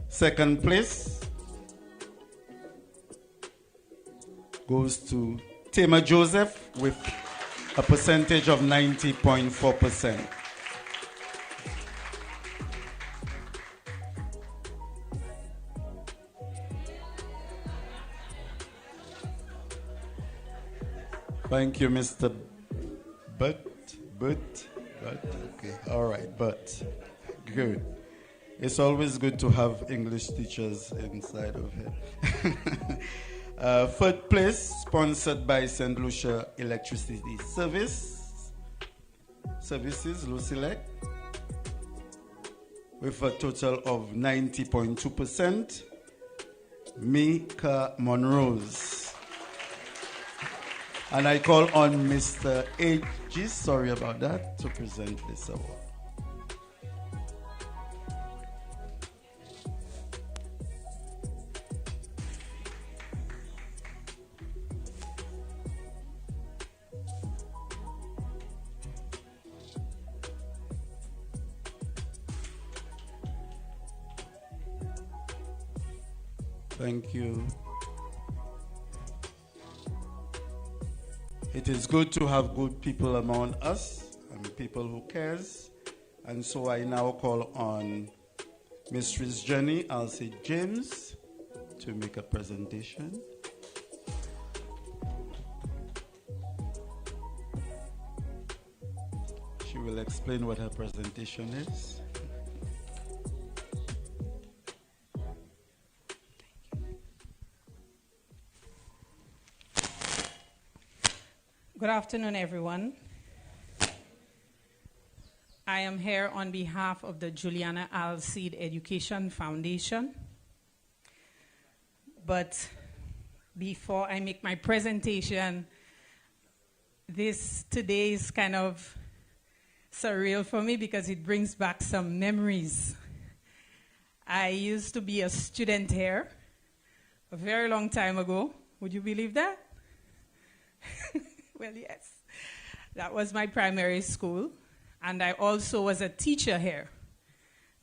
A: Second place goes to Tema Joseph with a percentage of 90.4%. Thank you, Mr. But, okay, all right, but, good. It's always good to have English teachers inside of here. Third place, sponsored by St. Lucia Electricity Services, Lucilec, with a total of 90.2%, Mika Monrose. And I call on Mr. H.G., sorry about that, to present this award. Thank you. It is good to have good people among us and people who cares. And so I now call on Mistress Jenny Alcide James to make a presentation. She will explain what her presentation is.
I: Good afternoon, everyone. I am here on behalf of the Juliana Alcide Education Foundation. But before I make my presentation, this today is kind of surreal for me because it brings back some memories. I used to be a student here a very long time ago. Would you believe that? Well, yes. That was my primary school. And I also was a teacher here.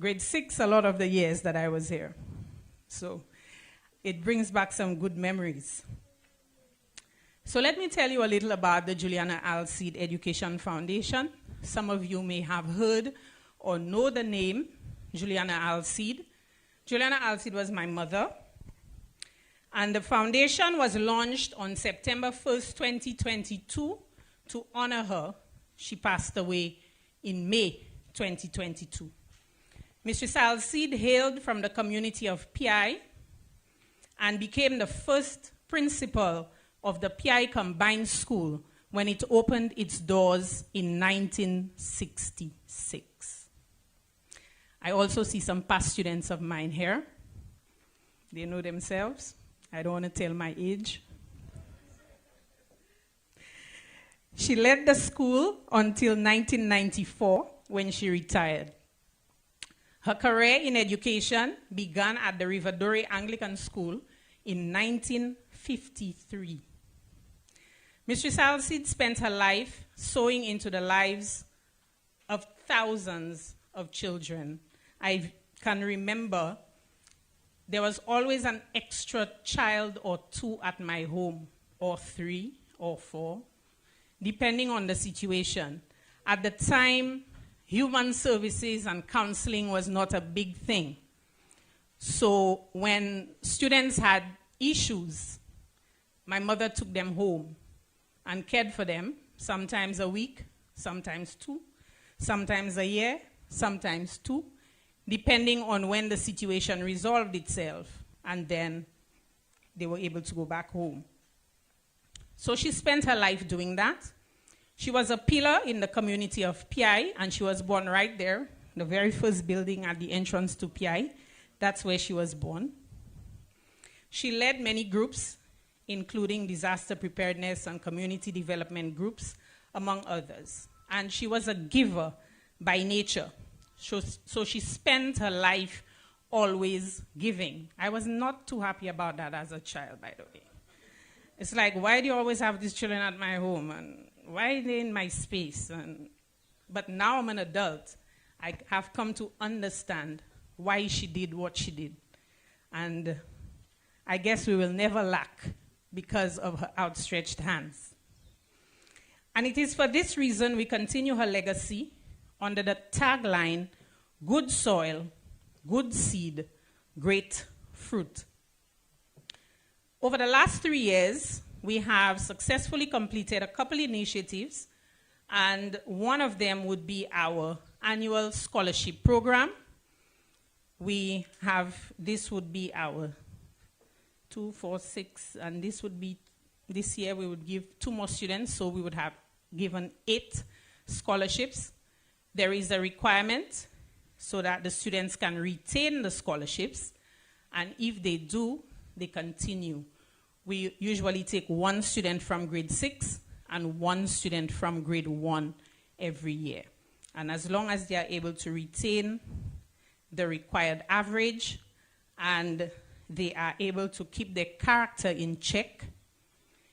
I: Grade 6, a lot of the years that I was here. So it brings back some good memories. So let me tell you a little about the Juliana Alcide Education Foundation. Some of you may have heard or know the name Juliana Alcide. Juliana Alcide was my mother. And the foundation was launched on September 1st, 2022 to honor her. She passed away in May 2022. Mistress Alcide hailed from the community of Piaye and became the first principal of the Piaye Combined School when it opened its doors in 1966. I also see some past students of mine here. They know themselves. I don't want to tell my age. She led the school until 1994 when she retired. Her career in education began at the Riverdore Anglican School in 1953. Mistress Alcide spent her life sowing into the lives of thousands of children. I can remember there was always an extra child or two at my home, or 3 or 4, depending on the situation. At the time, human services and counseling was not a big thing. So when students had issues, my mother took them home and cared for them, sometimes a week, sometimes 2, sometimes a year, sometimes 2, depending on when the situation resolved itself, and then they were able to go back home. So she spent her life doing that. She was a pillar in the community of Piaye, and she was born right there, the very first building at the entrance to Piaye. That's where she was born. She led many groups, including disaster preparedness and community development groups, among others. And she was a giver by nature. So she spent her life always giving. I was not too happy about that as a child, by the way. It's like, why do you always have these children at my home? And why are they in my space? But now I'm an adult. I have come to understand why she did what she did. And I guess we will never lack because of her outstretched hands. And it is for this reason we continue her legacy under the tagline, good soil, good seed, great fruit. Over the last 3 years, we have successfully completed a couple initiatives, and one of them would be our annual scholarship program. This would be our 2, 4, 6, and this year we would give 2 more students, so we would have given 8 scholarships. There is a requirement so that the students can retain the scholarships, and if they do, they continue. We usually take 1 student from grade 6 and 1 student from grade 1 every year. And as long as they are able to retain the required average and they are able to keep their character in check,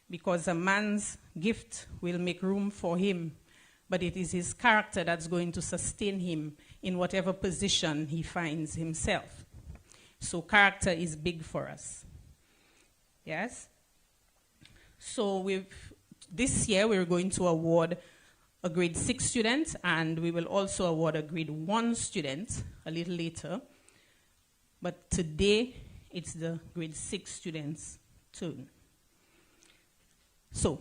I: because a man's gift will make room for him, but it is his character that's going to sustain him in whatever position he finds himself. So character is big for us. Yes? So this year we're going to award a grade 6 student, and we will also award a grade 1 student a little later. But today, it's the grade 6 students' turn. So,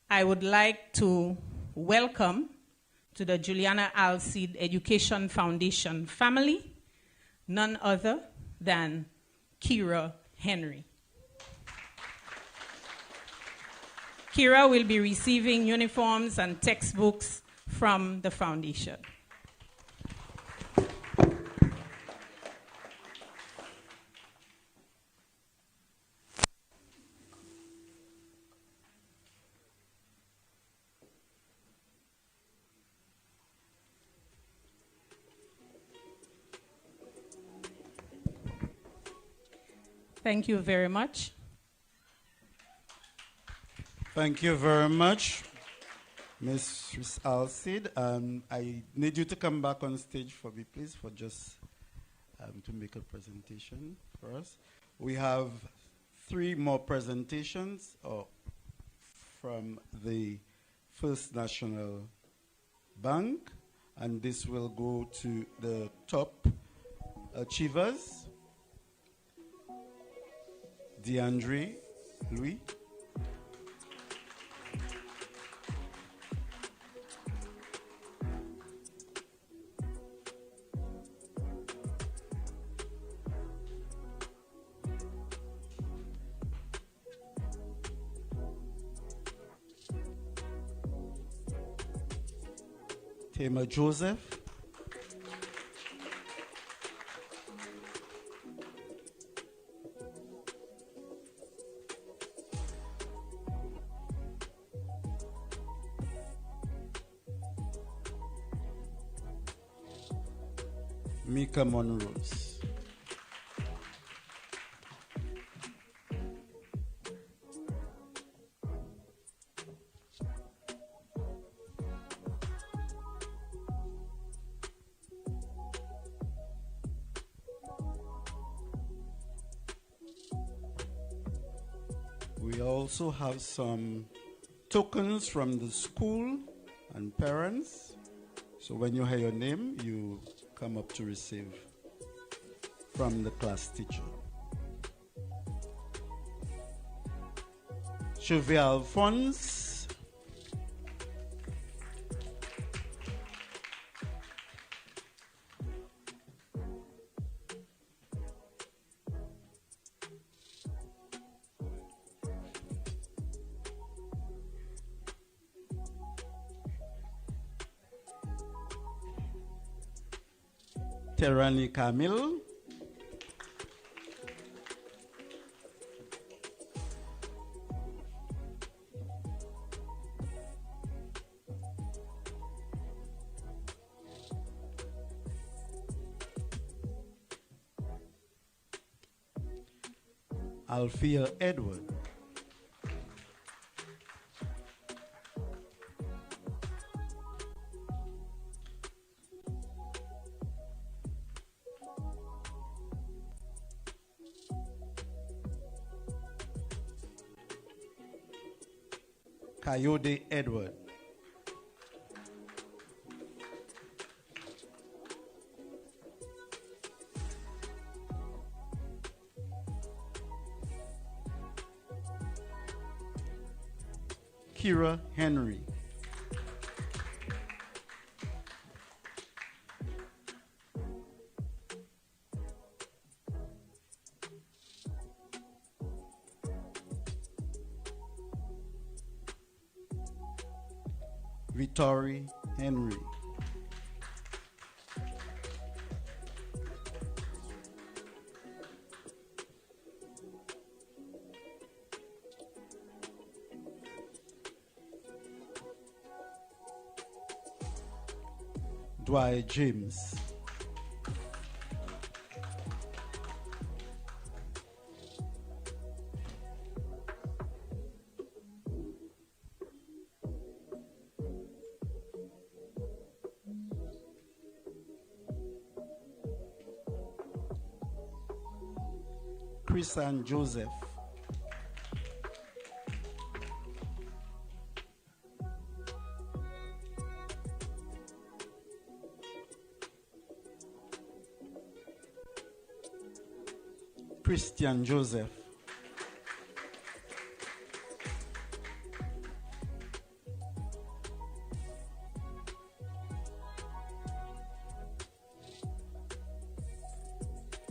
I: I would like to welcome to the Juliana Alcide Education Foundation family, none other than Kira Henry. Kira will be receiving uniforms and textbooks from the foundation. Thank you very much.
A: Thank you very much, Ms. Alcide. I need you to come back on stage for me, please, for just to make a presentation for us. We have 3 more presentations from the First National Bank, and this will go to the top achievers. DeAndre Louis. Tema Joseph. Mika Monrose. We also have some tokens from the school and parents. So when you hear your name, you come up to receive from the class teacher. Chevy Alphonse. Terani Camille. Althea Edward. Coyote Edward. Kira Henry. Vittori Henry. Dwight James. Chris and Joseph. Christian Joseph.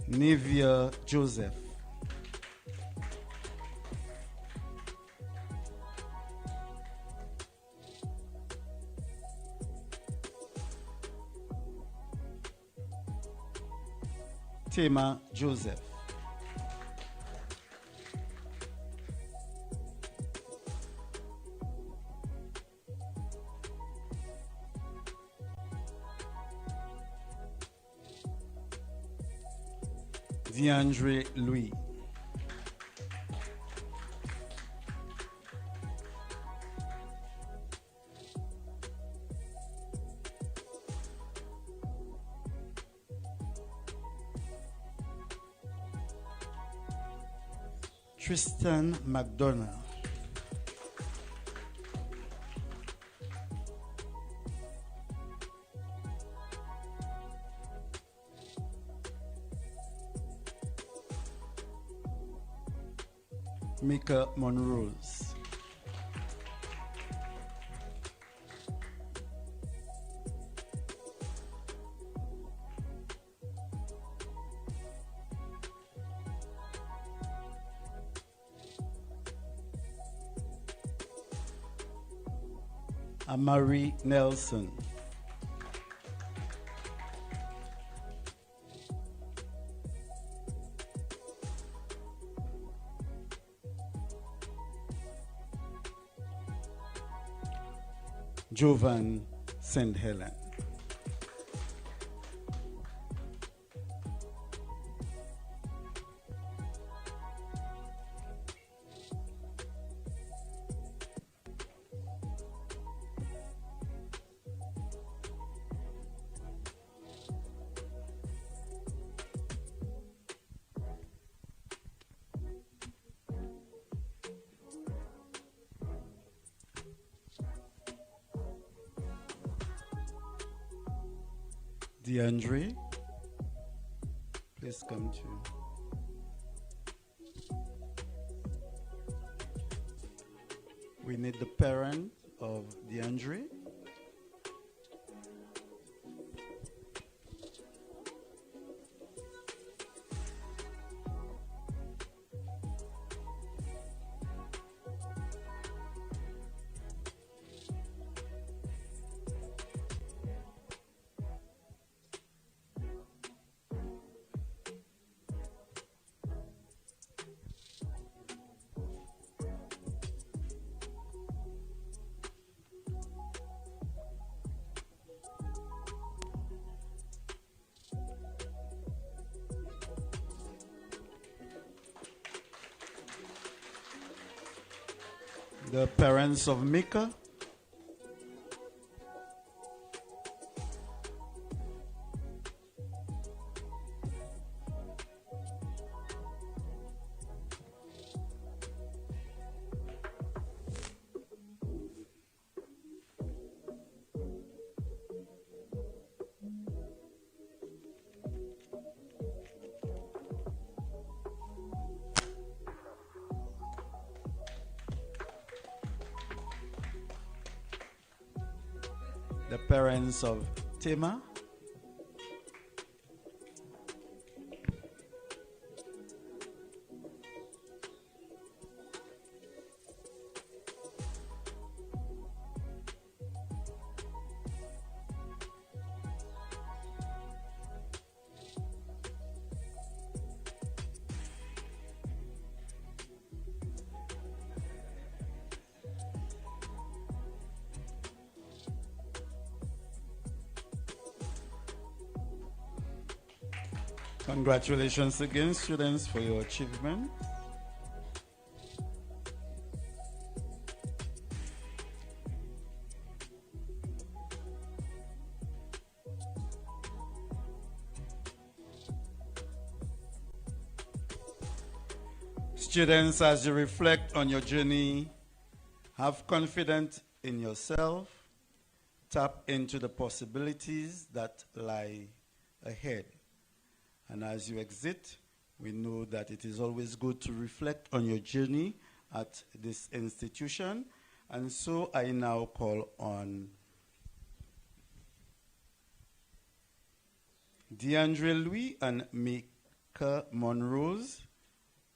A: Nivea Joseph. Tema Joseph. DeAndre Louis. Tristan McDonough. Mika Monrose. Amari Nelson. Jovan St. Helen. DeAndre, please come to. We need the parent of DeAndre. The parents of Mika. The parents of Tima. Congratulations again, students, for your achievement. Students, as you reflect on your journey, have confidence in yourself, tap into the possibilities that lie ahead. And as you exit, we know that it is always good to reflect on your journey at this institution. And so I now call on DeAndre Louis and Mika Monrose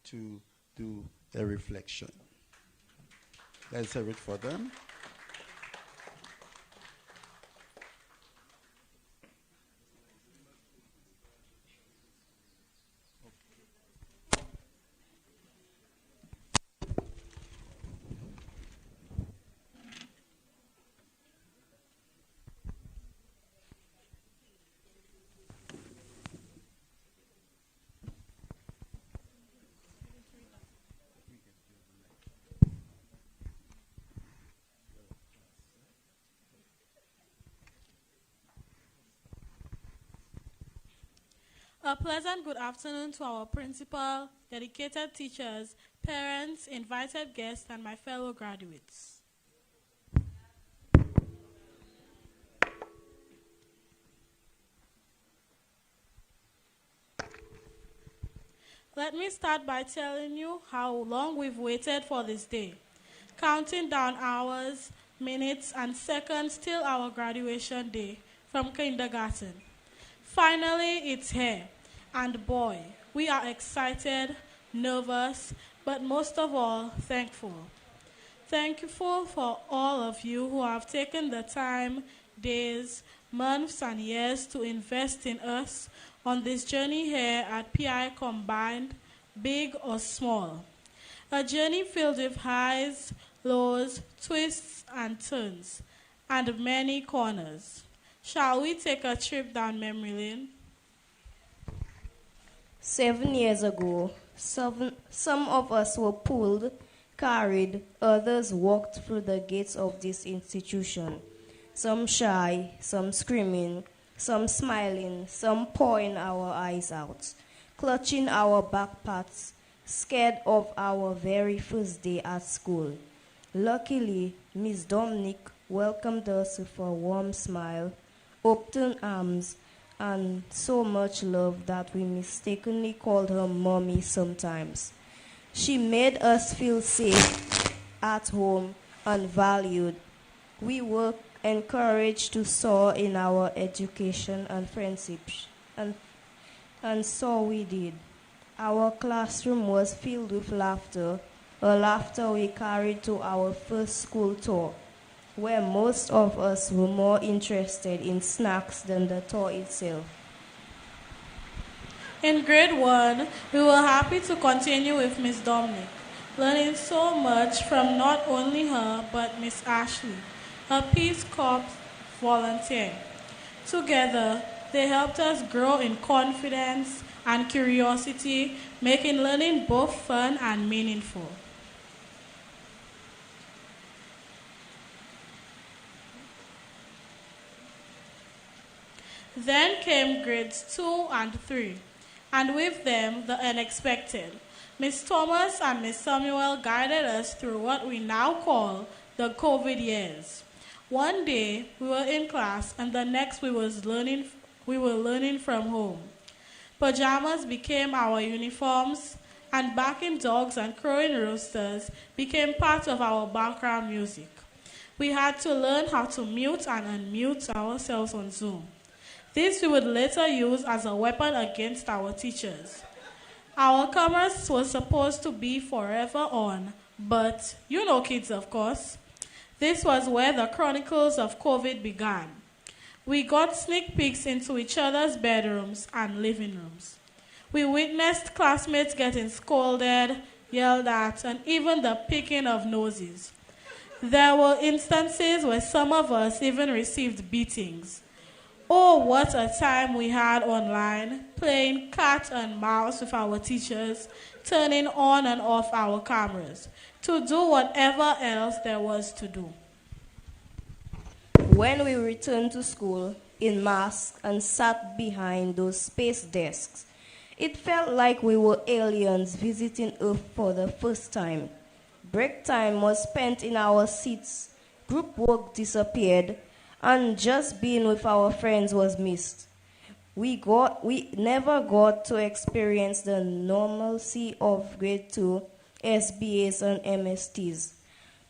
A: to do a reflection. Let's hear it for them.
J: A pleasant good afternoon to our principal, dedicated teachers, parents, invited guests, and my fellow graduates. Let me start by telling you how long we've waited for this day, counting down hours, minutes, and seconds till our graduation day from kindergarten. Finally, it's here. And boy, we are excited, nervous, but most of all, thankful. Thankful for all of you who have taken the time, days, months, and years to invest in us on this journey here at Piaye Combined, big or small. A journey filled with highs, lows, twists, and turns, and many corners. Shall we take a trip down memory lane?
B: 7 years ago, some of us were pulled, carried, others walked through the gates of this institution. Some shy, some screaming, some smiling, some pouring our eyes out, clutching our backpacks, scared of our very first day at school. Luckily, Miss Dominic welcomed us with a warm smile, open arms, and so much love that we mistakenly called her mommy sometimes. She made us feel safe, at home, and valued. We were encouraged to soar in our education and friendships, and so we did. Our classroom was filled with laughter, a laughter we carried to our first school tour, where most of us were more interested in snacks than the tour itself.
J: In grade 1, we were happy to continue with Miss Dominic, learning so much from not only her, but Miss Ashley, a Peace Corps volunteer. Together, they helped us grow in confidence and curiosity, making learning both fun and meaningful. Then came grades 2 and 3, and with them the unexpected. Miss Thomas and Miss Samuel guided us through what we now call the COVID years. One day we were in class, and the next we were learning from home. Pajamas became our uniforms, and barking dogs and crowing roosters became part of our background music. We had to learn how to mute and unmute ourselves on Zoom. This we would later use as a weapon against our teachers. Our cameras were supposed to be forever on, but you know kids, of course. This was where the chronicles of COVID began. We got sneak peeks into each other's bedrooms and living rooms. We witnessed classmates getting scolded, yelled at, and even the picking of noses. There were instances where some of us even received beatings. Oh, what a time we had online, playing cat and mouse with our teachers, turning on and off our cameras, to do whatever else there was to do.
B: When we returned to school in masks and sat behind those space desks, it felt like we were aliens visiting Earth for the first time. Break time was spent in our seats, group work disappeared, and just being with our friends was missed. We never got to experience the normalcy of grade 2 SBAs and MSTs,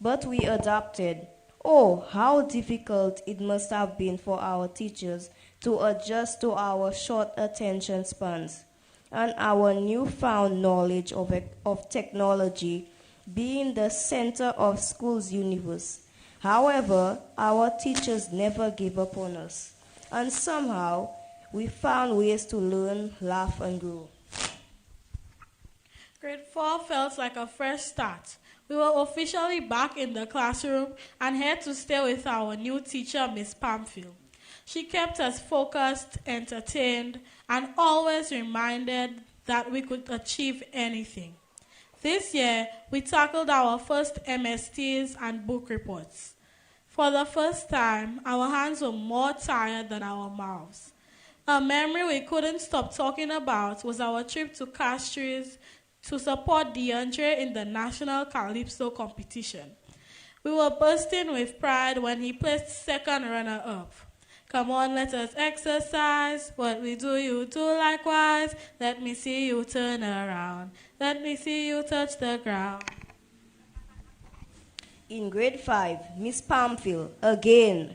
B: but we adapted. Oh, how difficult it must have been for our teachers to adjust to our short attention spans and our newfound knowledge of technology being the center of school's universe. However, our teachers never gave up on us, and somehow we found ways to learn, laugh, and grow.
J: Grade 4 felt like a fresh start. We were officially back in the classroom and had to stay with our new teacher, Miss Pamphile. She kept us focused, entertained, and always reminded that we could achieve anything. This year, we tackled our first MSTs and book reports. For the first time, our hands were more tired than our mouths. A memory we couldn't stop talking about was our trip to Castries to support DeAndre in the National Calypso competition. We were bursting with pride when he placed second runner-up. Come on, let us exercise. What we do, you do likewise. Let me see you turn around. Let me see you touch the ground.
B: In grade 5, Miss Pamphile, again.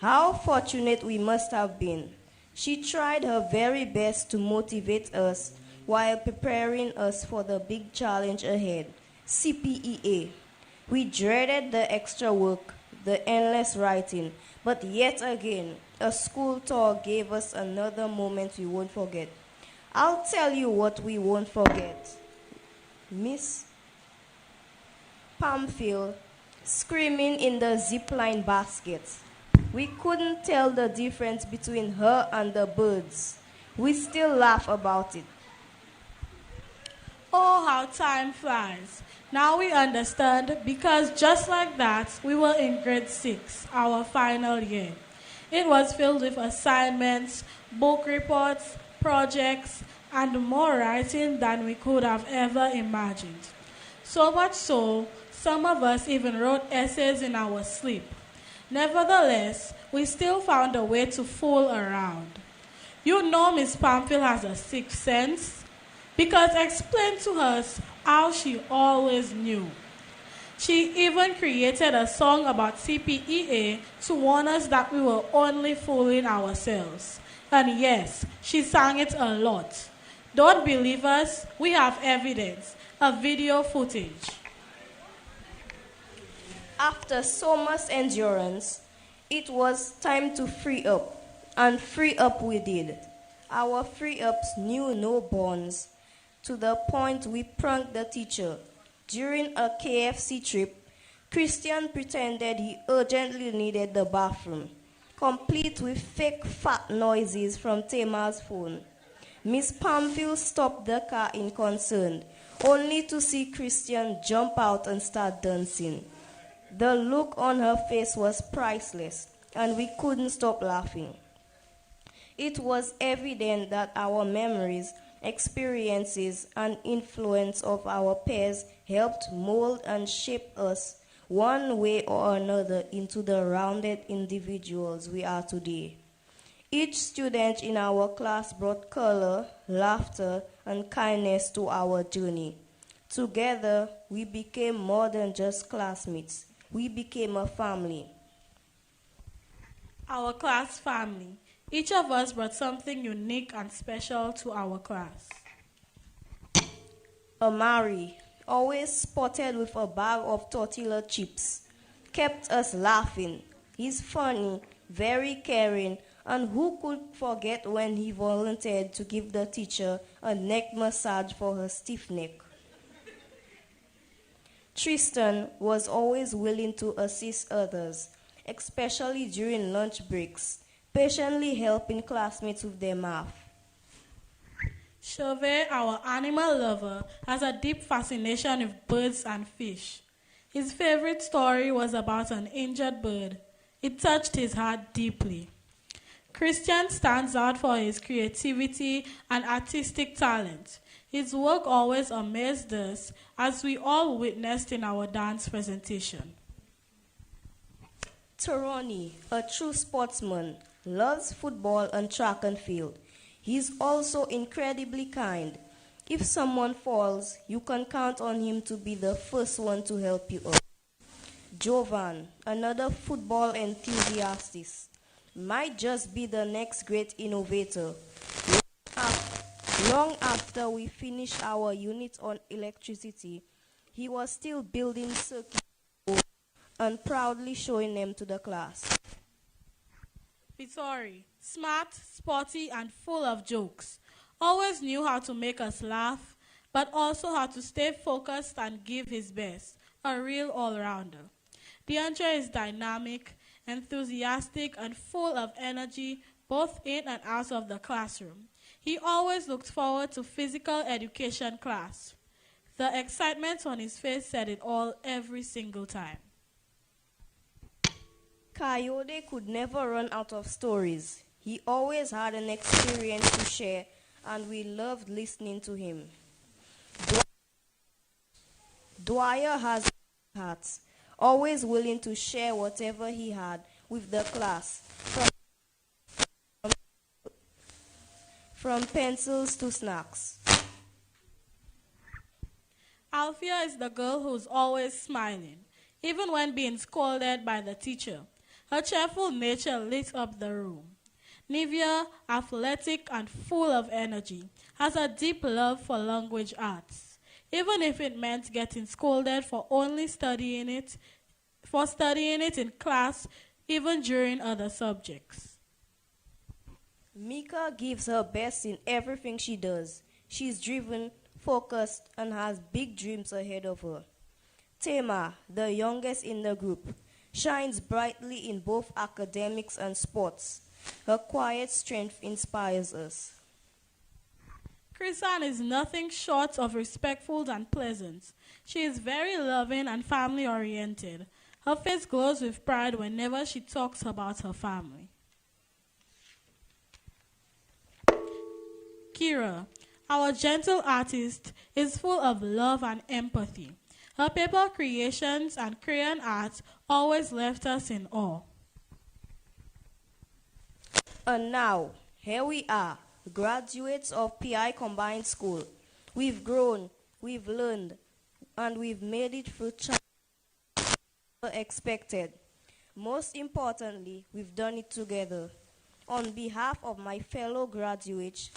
B: How fortunate we must have been. She tried her very best to motivate us while preparing us for the big challenge ahead, CPEA. We dreaded the extra work, the endless writing, but yet again, a school tour gave us another moment we won't forget. I'll tell you what we won't forget. Miss Pamphile screaming in the zipline baskets. We couldn't tell the difference between her and the birds. We still laugh about it.
J: Oh, how time flies. Now we understand because just like that, we were in grade 6, our final year. It was filled with assignments, book reports, projects, and more writing than we could have ever imagined. So much so, some of us even wrote essays in our sleep. Nevertheless, we still found a way to fool around. You know Miss Pamphile has a sixth sense, because explain to us how she always knew. She even created a song about CPEA to warn us that we were only fooling ourselves. And yes, she sang it a lot. Don't believe us? We have evidence, a video footage.
B: After so much endurance, it was time to free up, and free up we did. Our free ups knew no bonds, to the point we pranked the teacher. During a KFC trip, Christian pretended he urgently needed the bathroom, complete with fake fat noises from Tamar's phone. Miss Pamphile stopped the car in concern, only to see Christian jump out and start dancing. The look on her face was priceless, and we couldn't stop laughing. It was evident that our memories, experiences, and influence of our peers helped mold and shape us one way or another into the rounded individuals we are today. Each student in our class brought color, laughter, and kindness to our journey. Together, we became more than just classmates. We became a family.
J: Our class family. Each of us brought something unique and special to our class.
B: Amari, always spotted with a bag of tortilla chips, kept us laughing. He's funny, very caring, and who could forget when he volunteered to give the teacher a neck massage for her stiff neck. Tristan was always willing to assist others, especially during lunch breaks, patiently helping classmates with their math.
J: Chauvet, our animal lover, has a deep fascination with birds and fish. His favorite story was about an injured bird. It touched his heart deeply. Christian stands out for his creativity and artistic talent. His work always amazed us, as we all witnessed in our dance presentation.
B: Taroni, a true sportsman, loves football and track and field. He's also incredibly kind. If someone falls, you can count on him to be the first one to help you up. Jovan, another football enthusiast, might just be the next great innovator. Long after we finished our unit on electricity, he was still building circuits and proudly showing them to the class.
J: Vittori, smart, sporty, and full of jokes, always knew how to make us laugh, but also how to stay focused and give his best, a real all-rounder. DeAndre is dynamic, enthusiastic, and full of energy, both in and out of the classroom. He always looked forward to physical education class. The excitement on his face said it all every single time.
B: Coyote could never run out of stories. He always had an experience to share, and we loved listening to him. Dwyer has hearts, always willing to share whatever he had with the class, from pencils to snacks.
J: Althea is the girl who's always smiling, even when being scolded by the teacher. Her cheerful nature lit up the room. Nivea, athletic and full of energy, has a deep love for language arts, even if it meant getting scolded for studying it in class, even during other subjects.
B: Mika gives her best in everything she does. She's driven, focused, and has big dreams ahead of her. Tema, the youngest in the group, shines brightly in both academics and sports. Her quiet strength inspires us.
J: Chrisanne is nothing short of respectful and pleasant. She is very loving and family-oriented. Her face glows with pride whenever she talks about her family. Kira, our gentle artist, is full of love and empathy. Her paper creations and crayon art always left us in awe.
B: And now, here we are, graduates of Piaye Combined School. We've grown, we've learned, and we've made it through challenges expected. Most importantly, we've done it together. On behalf of my fellow graduates,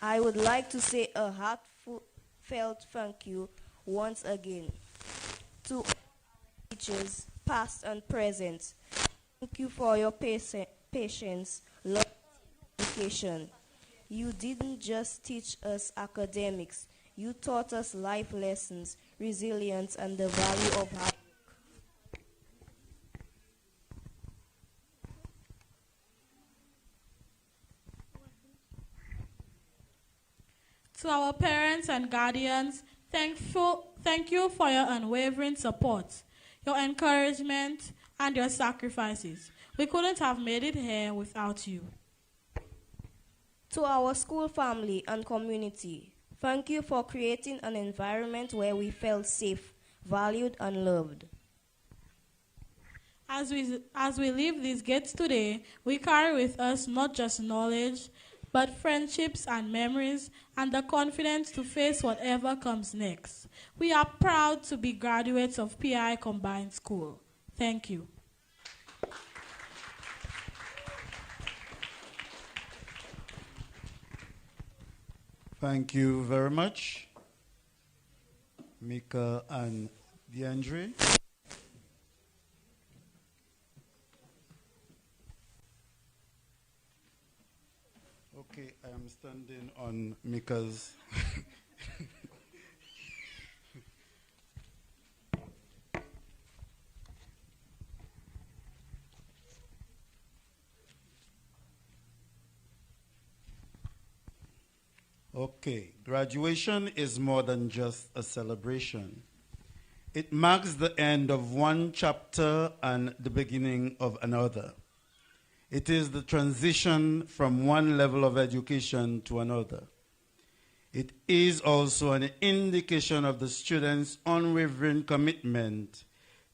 B: I would like to say a heartfelt thank you once again to teachers, past and present. Thank you for your patience, love, and education. You didn't just teach us academics. You taught us life lessons, resilience, and the value of hard work.
J: To our parents and guardians, thank you for your unwavering support, your encouragement, and your sacrifices. We couldn't have made it here without you.
B: To our school family and community, thank you for creating an environment where we felt safe, valued, and loved.
J: As we leave these gates today, we carry with us not just knowledge, but friendships and memories and the confidence to face whatever comes next. We are proud to be graduates of Piaye Combined School. Thank you.
A: Thank you very much, Mika and DeAndre. Okay, I am standing on Mika's. Okay, graduation is more than just a celebration. It marks the end of one chapter and the beginning of another. It is the transition from one level of education to another. It is also an indication of the students' unwavering commitment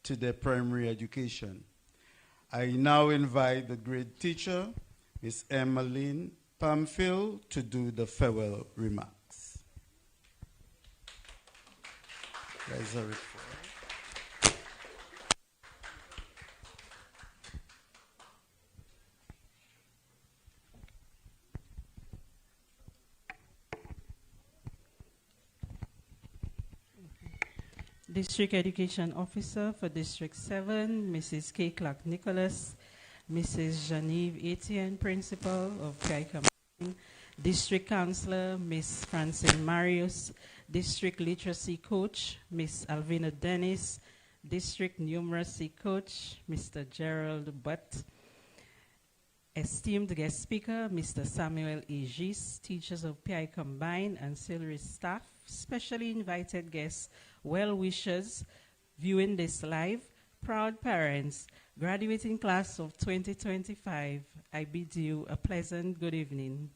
A: to their primary education. I now invite the grade teacher, Ms. Emmeline Pamphil, to do the farewell remarks. There's a report.
K: District Education Officer for District 7, Mrs. K. Clark Nicholas, Mrs. Genevieve Etienne, Principal of Piaye Combined, District Counselor, Ms. Francine Marius, District Literacy Coach, Ms. Alvina Dennis, District Numeracy Coach, Mr. Gerald Butt, esteemed guest speaker, Mr. Samuel Egis, teachers of Piaye Combined, ancillary staff, specially invited guests, well-wishers viewing this live, proud parents, graduating class of 2025, I bid you a pleasant good evening.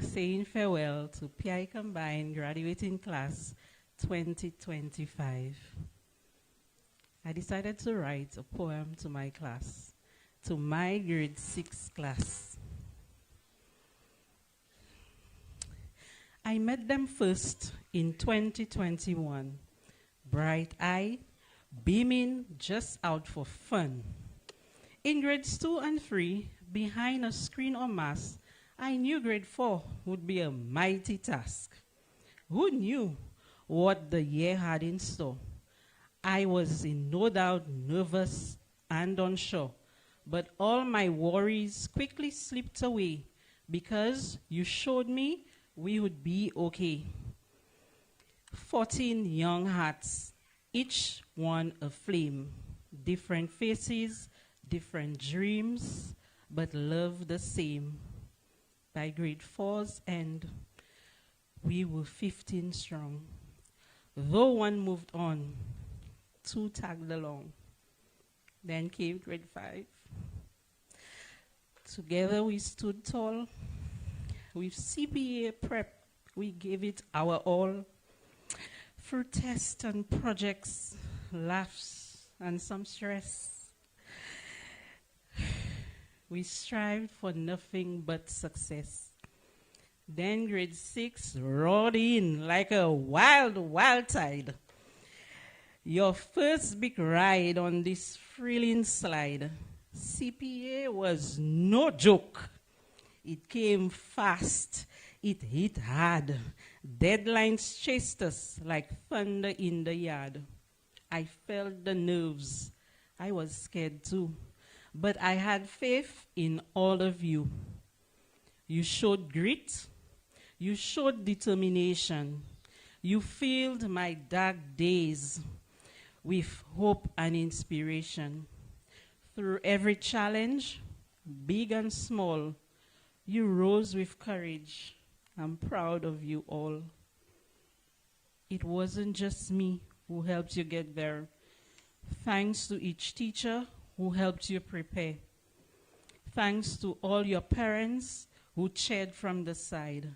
K: Saying farewell to Piaye Combined graduating class 2025. I decided to write a poem to my class, to my grade 6 class. I met them first in 2021, bright-eyed, beaming, just out for fun. In grades 2 and 3, behind a screen or mask, I knew grade 4 would be a mighty task. Who knew what the year had in store? I was in no doubt nervous and unsure, but all my worries quickly slipped away because you showed me we would be okay. 14 young hearts, each one a flame, different faces, different dreams, but love the same. By grade 4's end, we were 15 strong. Though one moved on, 2 tagged along. Then came grade 5. Together we stood tall. With CPA prep, we gave it our all. Through tests and projects, laughs and some stress, we strived for nothing but success. Then grade 6 roared in like a wild, wild tide. Your first big ride on this thrilling slide. CPA was no joke. It came fast. It hit hard. Deadlines chased us like thunder in the yard. I felt the nerves. I was scared too. But I had faith in all of you. You showed grit. You showed determination. You filled my dark days with hope and inspiration. Through every challenge, big and small, you rose with courage. I'm proud of you all. It wasn't just me who helped you get there. Thanks to each teacher who helped you prepare. Thanks to all your parents who cheered from the side.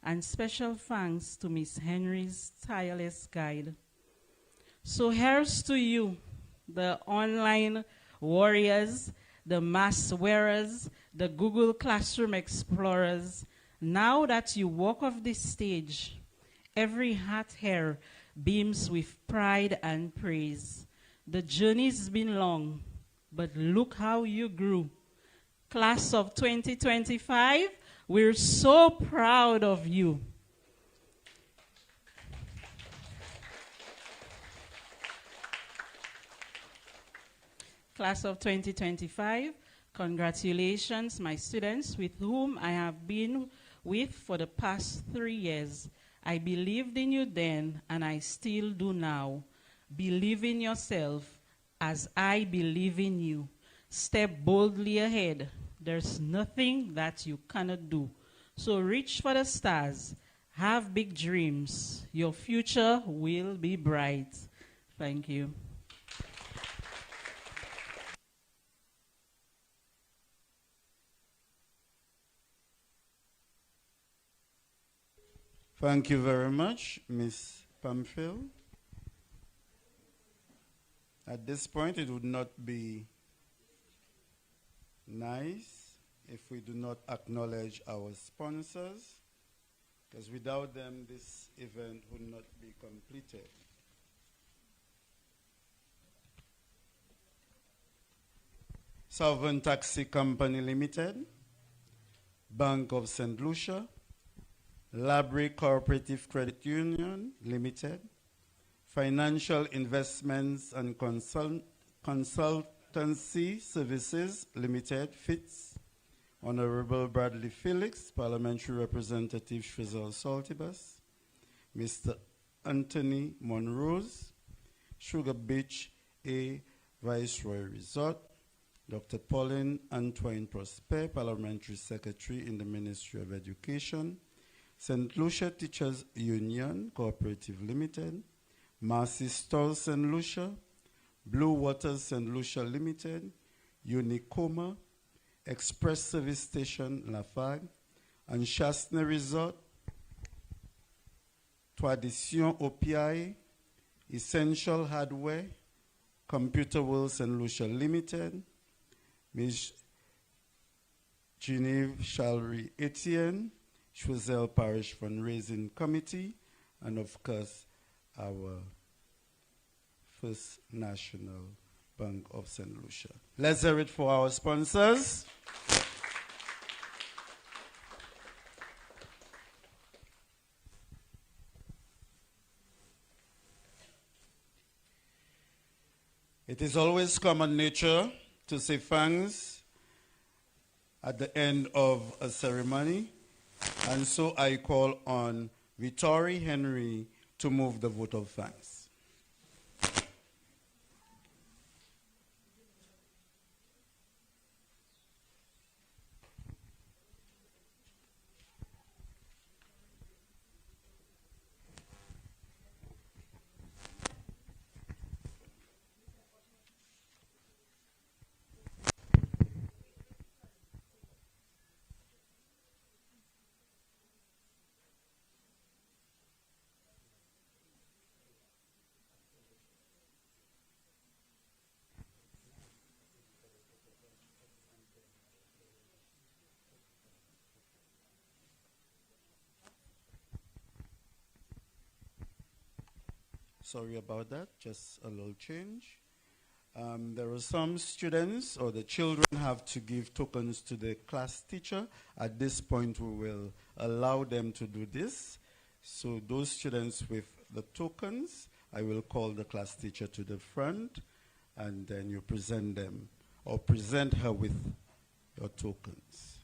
K: And special thanks to Miss Henry's tireless guide. So here's to you, the online warriors, the mask wearers, the Google Classroom explorers. Now that you walk off this stage, every hat hair beams with pride and praise. The journey's been long, but look how you grew. Class of 2025, we're so proud of you. Class of 2025, congratulations, my students, with whom I have been with for the past 3 years. I believed in you then, and I still do now. Believe in yourself as I believe in you. Step boldly ahead. There's nothing that you cannot do. So reach for the stars. Have big dreams. Your future will be bright. Thank you.
A: Thank you very much, Ms. Pamphile. At this point, it would not be nice if we do not acknowledge our sponsors, because without them, this event would not be completed. Sovereign Taxi Company Limited, Bank of St. Lucia, Labrie Cooperative Credit Union Limited, Financial Investments and Consultancy Services Limited, FITS, Honorable Bradley Felix, Parliamentary Representative Shrizel Saltibus, Mr. Anthony Monrose, Sugar Beach A Viceroy Resort, Dr. Pauline Antoine Prosper, Parliamentary Secretary in the Ministry of Education, St. Lucia Teachers Union Cooperative Limited, Marcy Stores St. Lucia, Blue Waters St. Lucia Limited, Unicoma, Express Service Station Lafargue, and Chasney Resort, Tradition au Piaye, Essential Hardware, Computer World St. Lucia Limited, Ms. Genevieve Chalry Etienne, Choiseul Parish Fundraising Committee, and of course, our First National Bank of St. Lucia. Let's hear it for our sponsors. It is always common nature to say thanks at the end of a ceremony, and so I call on Vittori Henry to move the vote of thanks. Sorry about that, just a little change. There are some students or the children have to give tokens to the class teacher. At this point, we will allow them to do this. So those students with the tokens, I will call the class teacher to the front, and then you present them or present her with your tokens.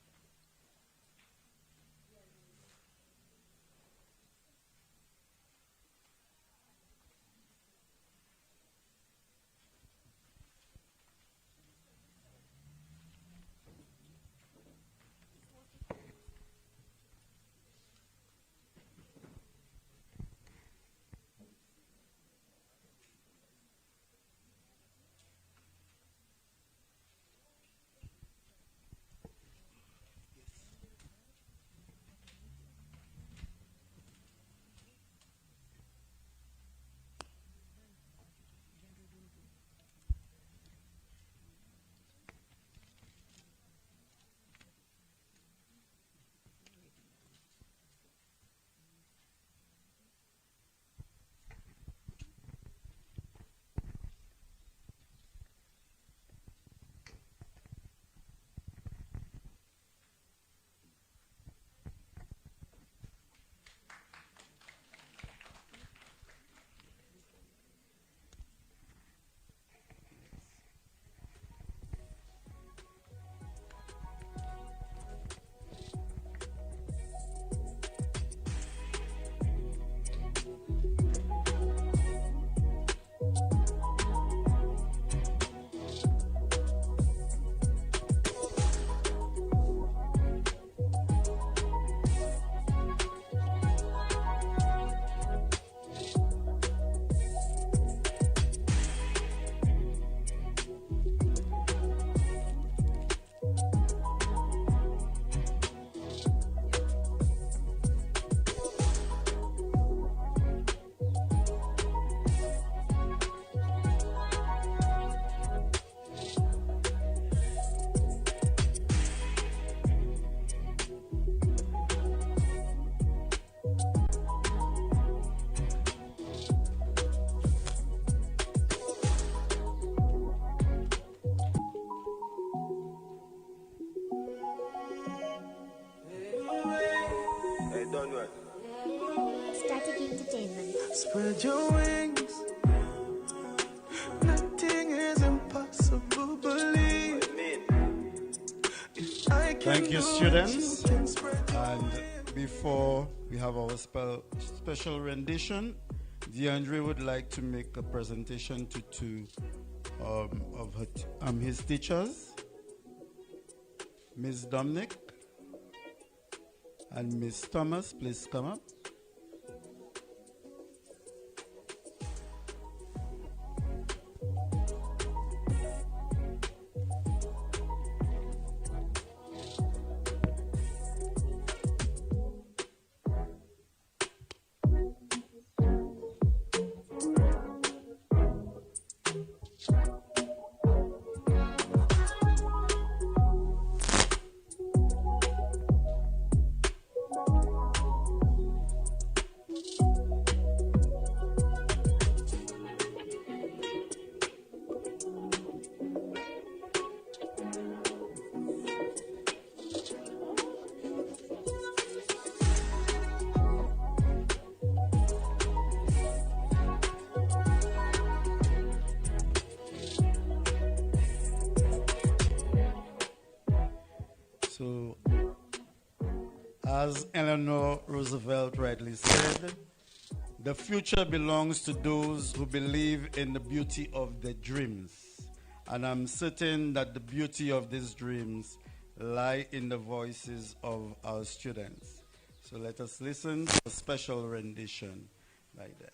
L: Static Entertainment.
F: Spread your wings. Nothing is impossible, believe.
A: Thank you, students. And before we have our special rendition, DeAndre would like to make a presentation to two of his teachers, Ms. Dominic and Ms. Thomas. Please come up. So, as Eleanor Roosevelt rightly said, the future belongs to those who believe in the beauty of their dreams. And I'm certain that the beauty of these dreams lie in the voices of our students. So let us listen to a special rendition like that.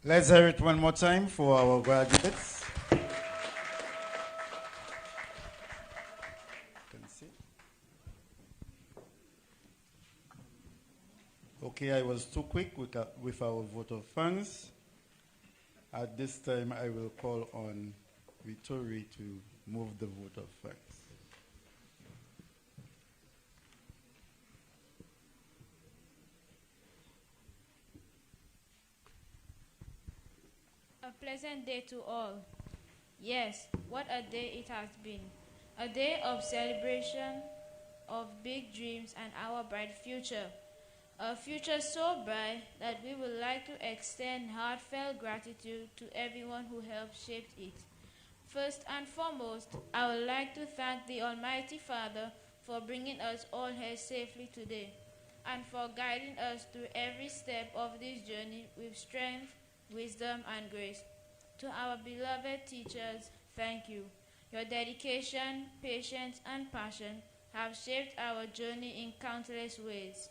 A: Let's hear it one more time for our graduates. Okay, I was too quick with our vote of thanks. At this time, I will call on Vittori to move the vote of thanks.
B: A pleasant day to all. Yes, what a day it has been. A day of celebration, of big dreams and our bright future. A future so bright that we would like to extend heartfelt gratitude to everyone who helped shape it. First and foremost, I would like to thank the Almighty Father for bringing us all here safely today and for guiding us through every step of this journey with strength, wisdom, and grace. To our beloved teachers, thank you. Your dedication, patience, and passion have shaped our journey in countless ways.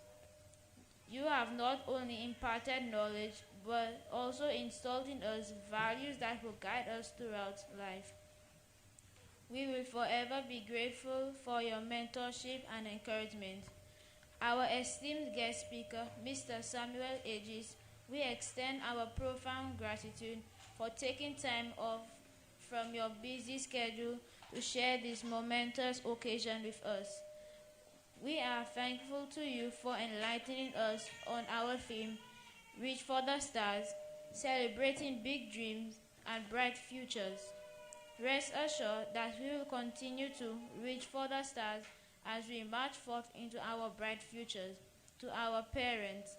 B: You have not only imparted knowledge, but also installed in us values that will guide us throughout life. We will forever be grateful for your mentorship and encouragement. Our esteemed guest speaker, Mr. Samuel Aegis, we extend our profound gratitude for taking time off from your busy schedule to share this momentous occasion with us. We are thankful to you for enlightening us on our theme, Reach for the Stars, celebrating big dreams and bright futures. Rest assured that we will continue to reach for the stars as we march forth into our bright futures. To our parents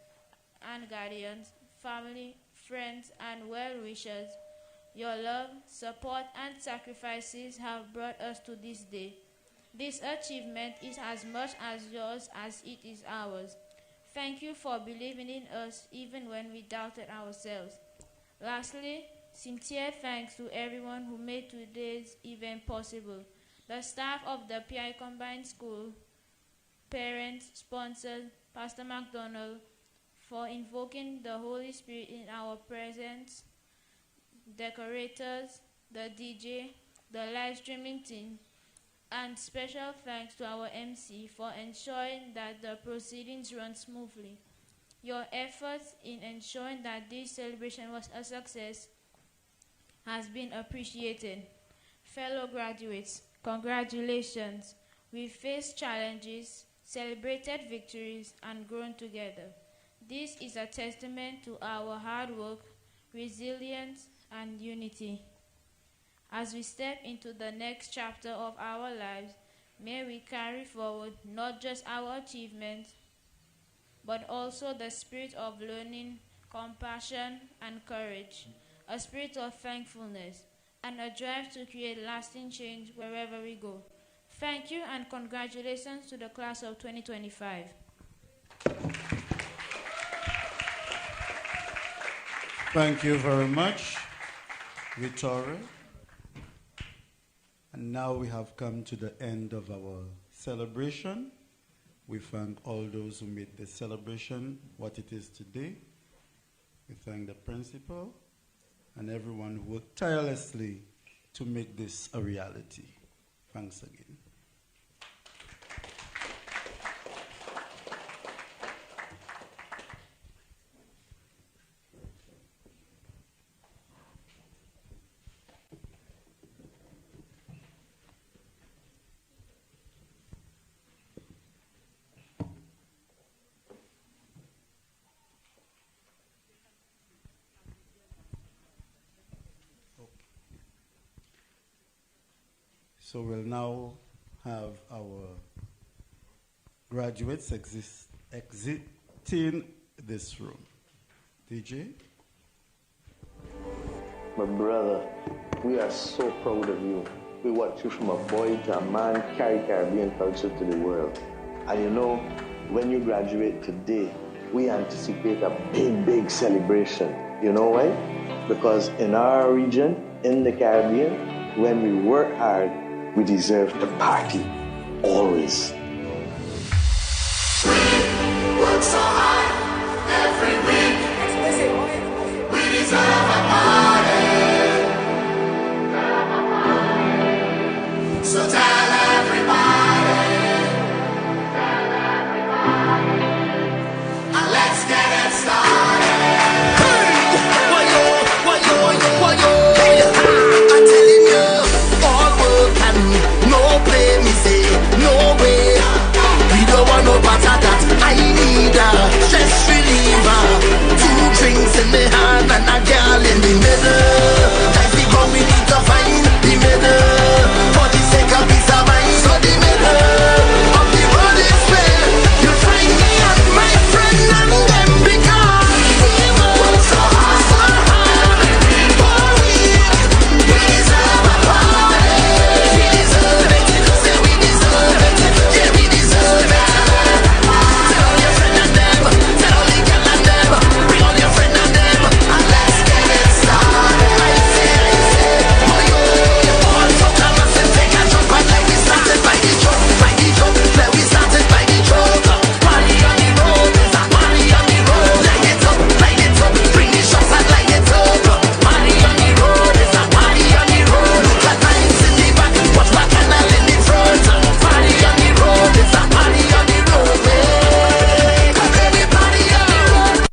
B: and guardians, family, friends, and well-wishers, your love, support, and sacrifices have brought us to this day. This achievement is as much as yours as it is ours. Thank you for believing in us even when we doubted ourselves. Lastly, sincere thanks to everyone who made today's event possible. The staff of the Piaye Combined School, parents, sponsors, Pastor McDonald, for invoking the Holy Spirit in our presence, decorators, the DJ, the live streaming team, and special thanks to our MC for ensuring that the proceedings run smoothly. Your efforts in ensuring that this celebration was a success has been appreciated. Fellow graduates, congratulations. We faced challenges, celebrated victories, and grown together. This is a testament to our hard work, resilience, and unity. As we step into the next chapter of our lives, may we carry forward not just our achievements, but also the spirit of learning, compassion, and courage, a spirit of thankfulness, and a drive to create lasting change wherever we go. Thank you and congratulations to the class of 2025.
A: Thank you very much, Vittori. And now we have come to the end of our celebration. We thank all those who made the celebration what it is today. We thank the principal and everyone who worked tirelessly to make this a reality. Thanks again. So we'll now have our graduates exiting this room. DJ?
M: My brother, we are so proud of you. We watched you from a boy to a man, carry Caribbean culture to the world. And you know, when you graduate today, we anticipate a big, big celebration. You know why? Because in our region, in the Caribbean, when we work hard, we deserve to party, always.
F: Work so hard every week. We deserve So tell everybody, and let's get it started. I'm telling you, all work and no play, me say, no way. We don't want no part of that. I need a stress reliever, 2 drinks in the hand and a girl in the middle. Life become we need to find the middle. For the sake of peace of mind, so the middle of the road is where you find me and my friend and them, because we work so hard, so hard. For we deserve a party. We deserve it, say we deserve it, yeah we deserve it. Tell all your friend and them, tell all the girl and them, bring all your friend and them, and let's get it started. I say, oh yo, all so come and say, take a jump, and like we started by the jump, like we started by the jump. Party on the road, there's a party on the road. Light it up, bring the shots and light it up. Party on the road, there's a party on the road. The lights in the back, watch back and all in the front. Party on the road, there's a party on the road. Hey, everybody on the road.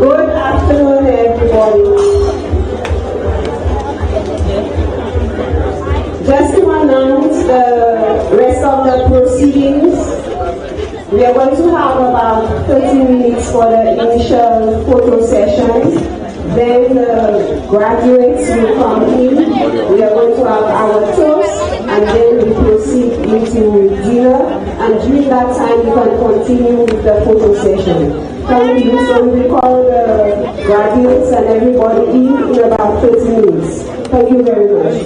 N: Good afternoon, everybody. Just to announce the rest of the proceedings, we are going to have about 30 minutes for the initial photo sessions. Then the graduates will come in. We are going to have our toast, and then we proceed into dinner. And during that time, we can continue with the photo session. Thank you. So we will call the graduates and everybody in about 30 minutes. Thank you very much.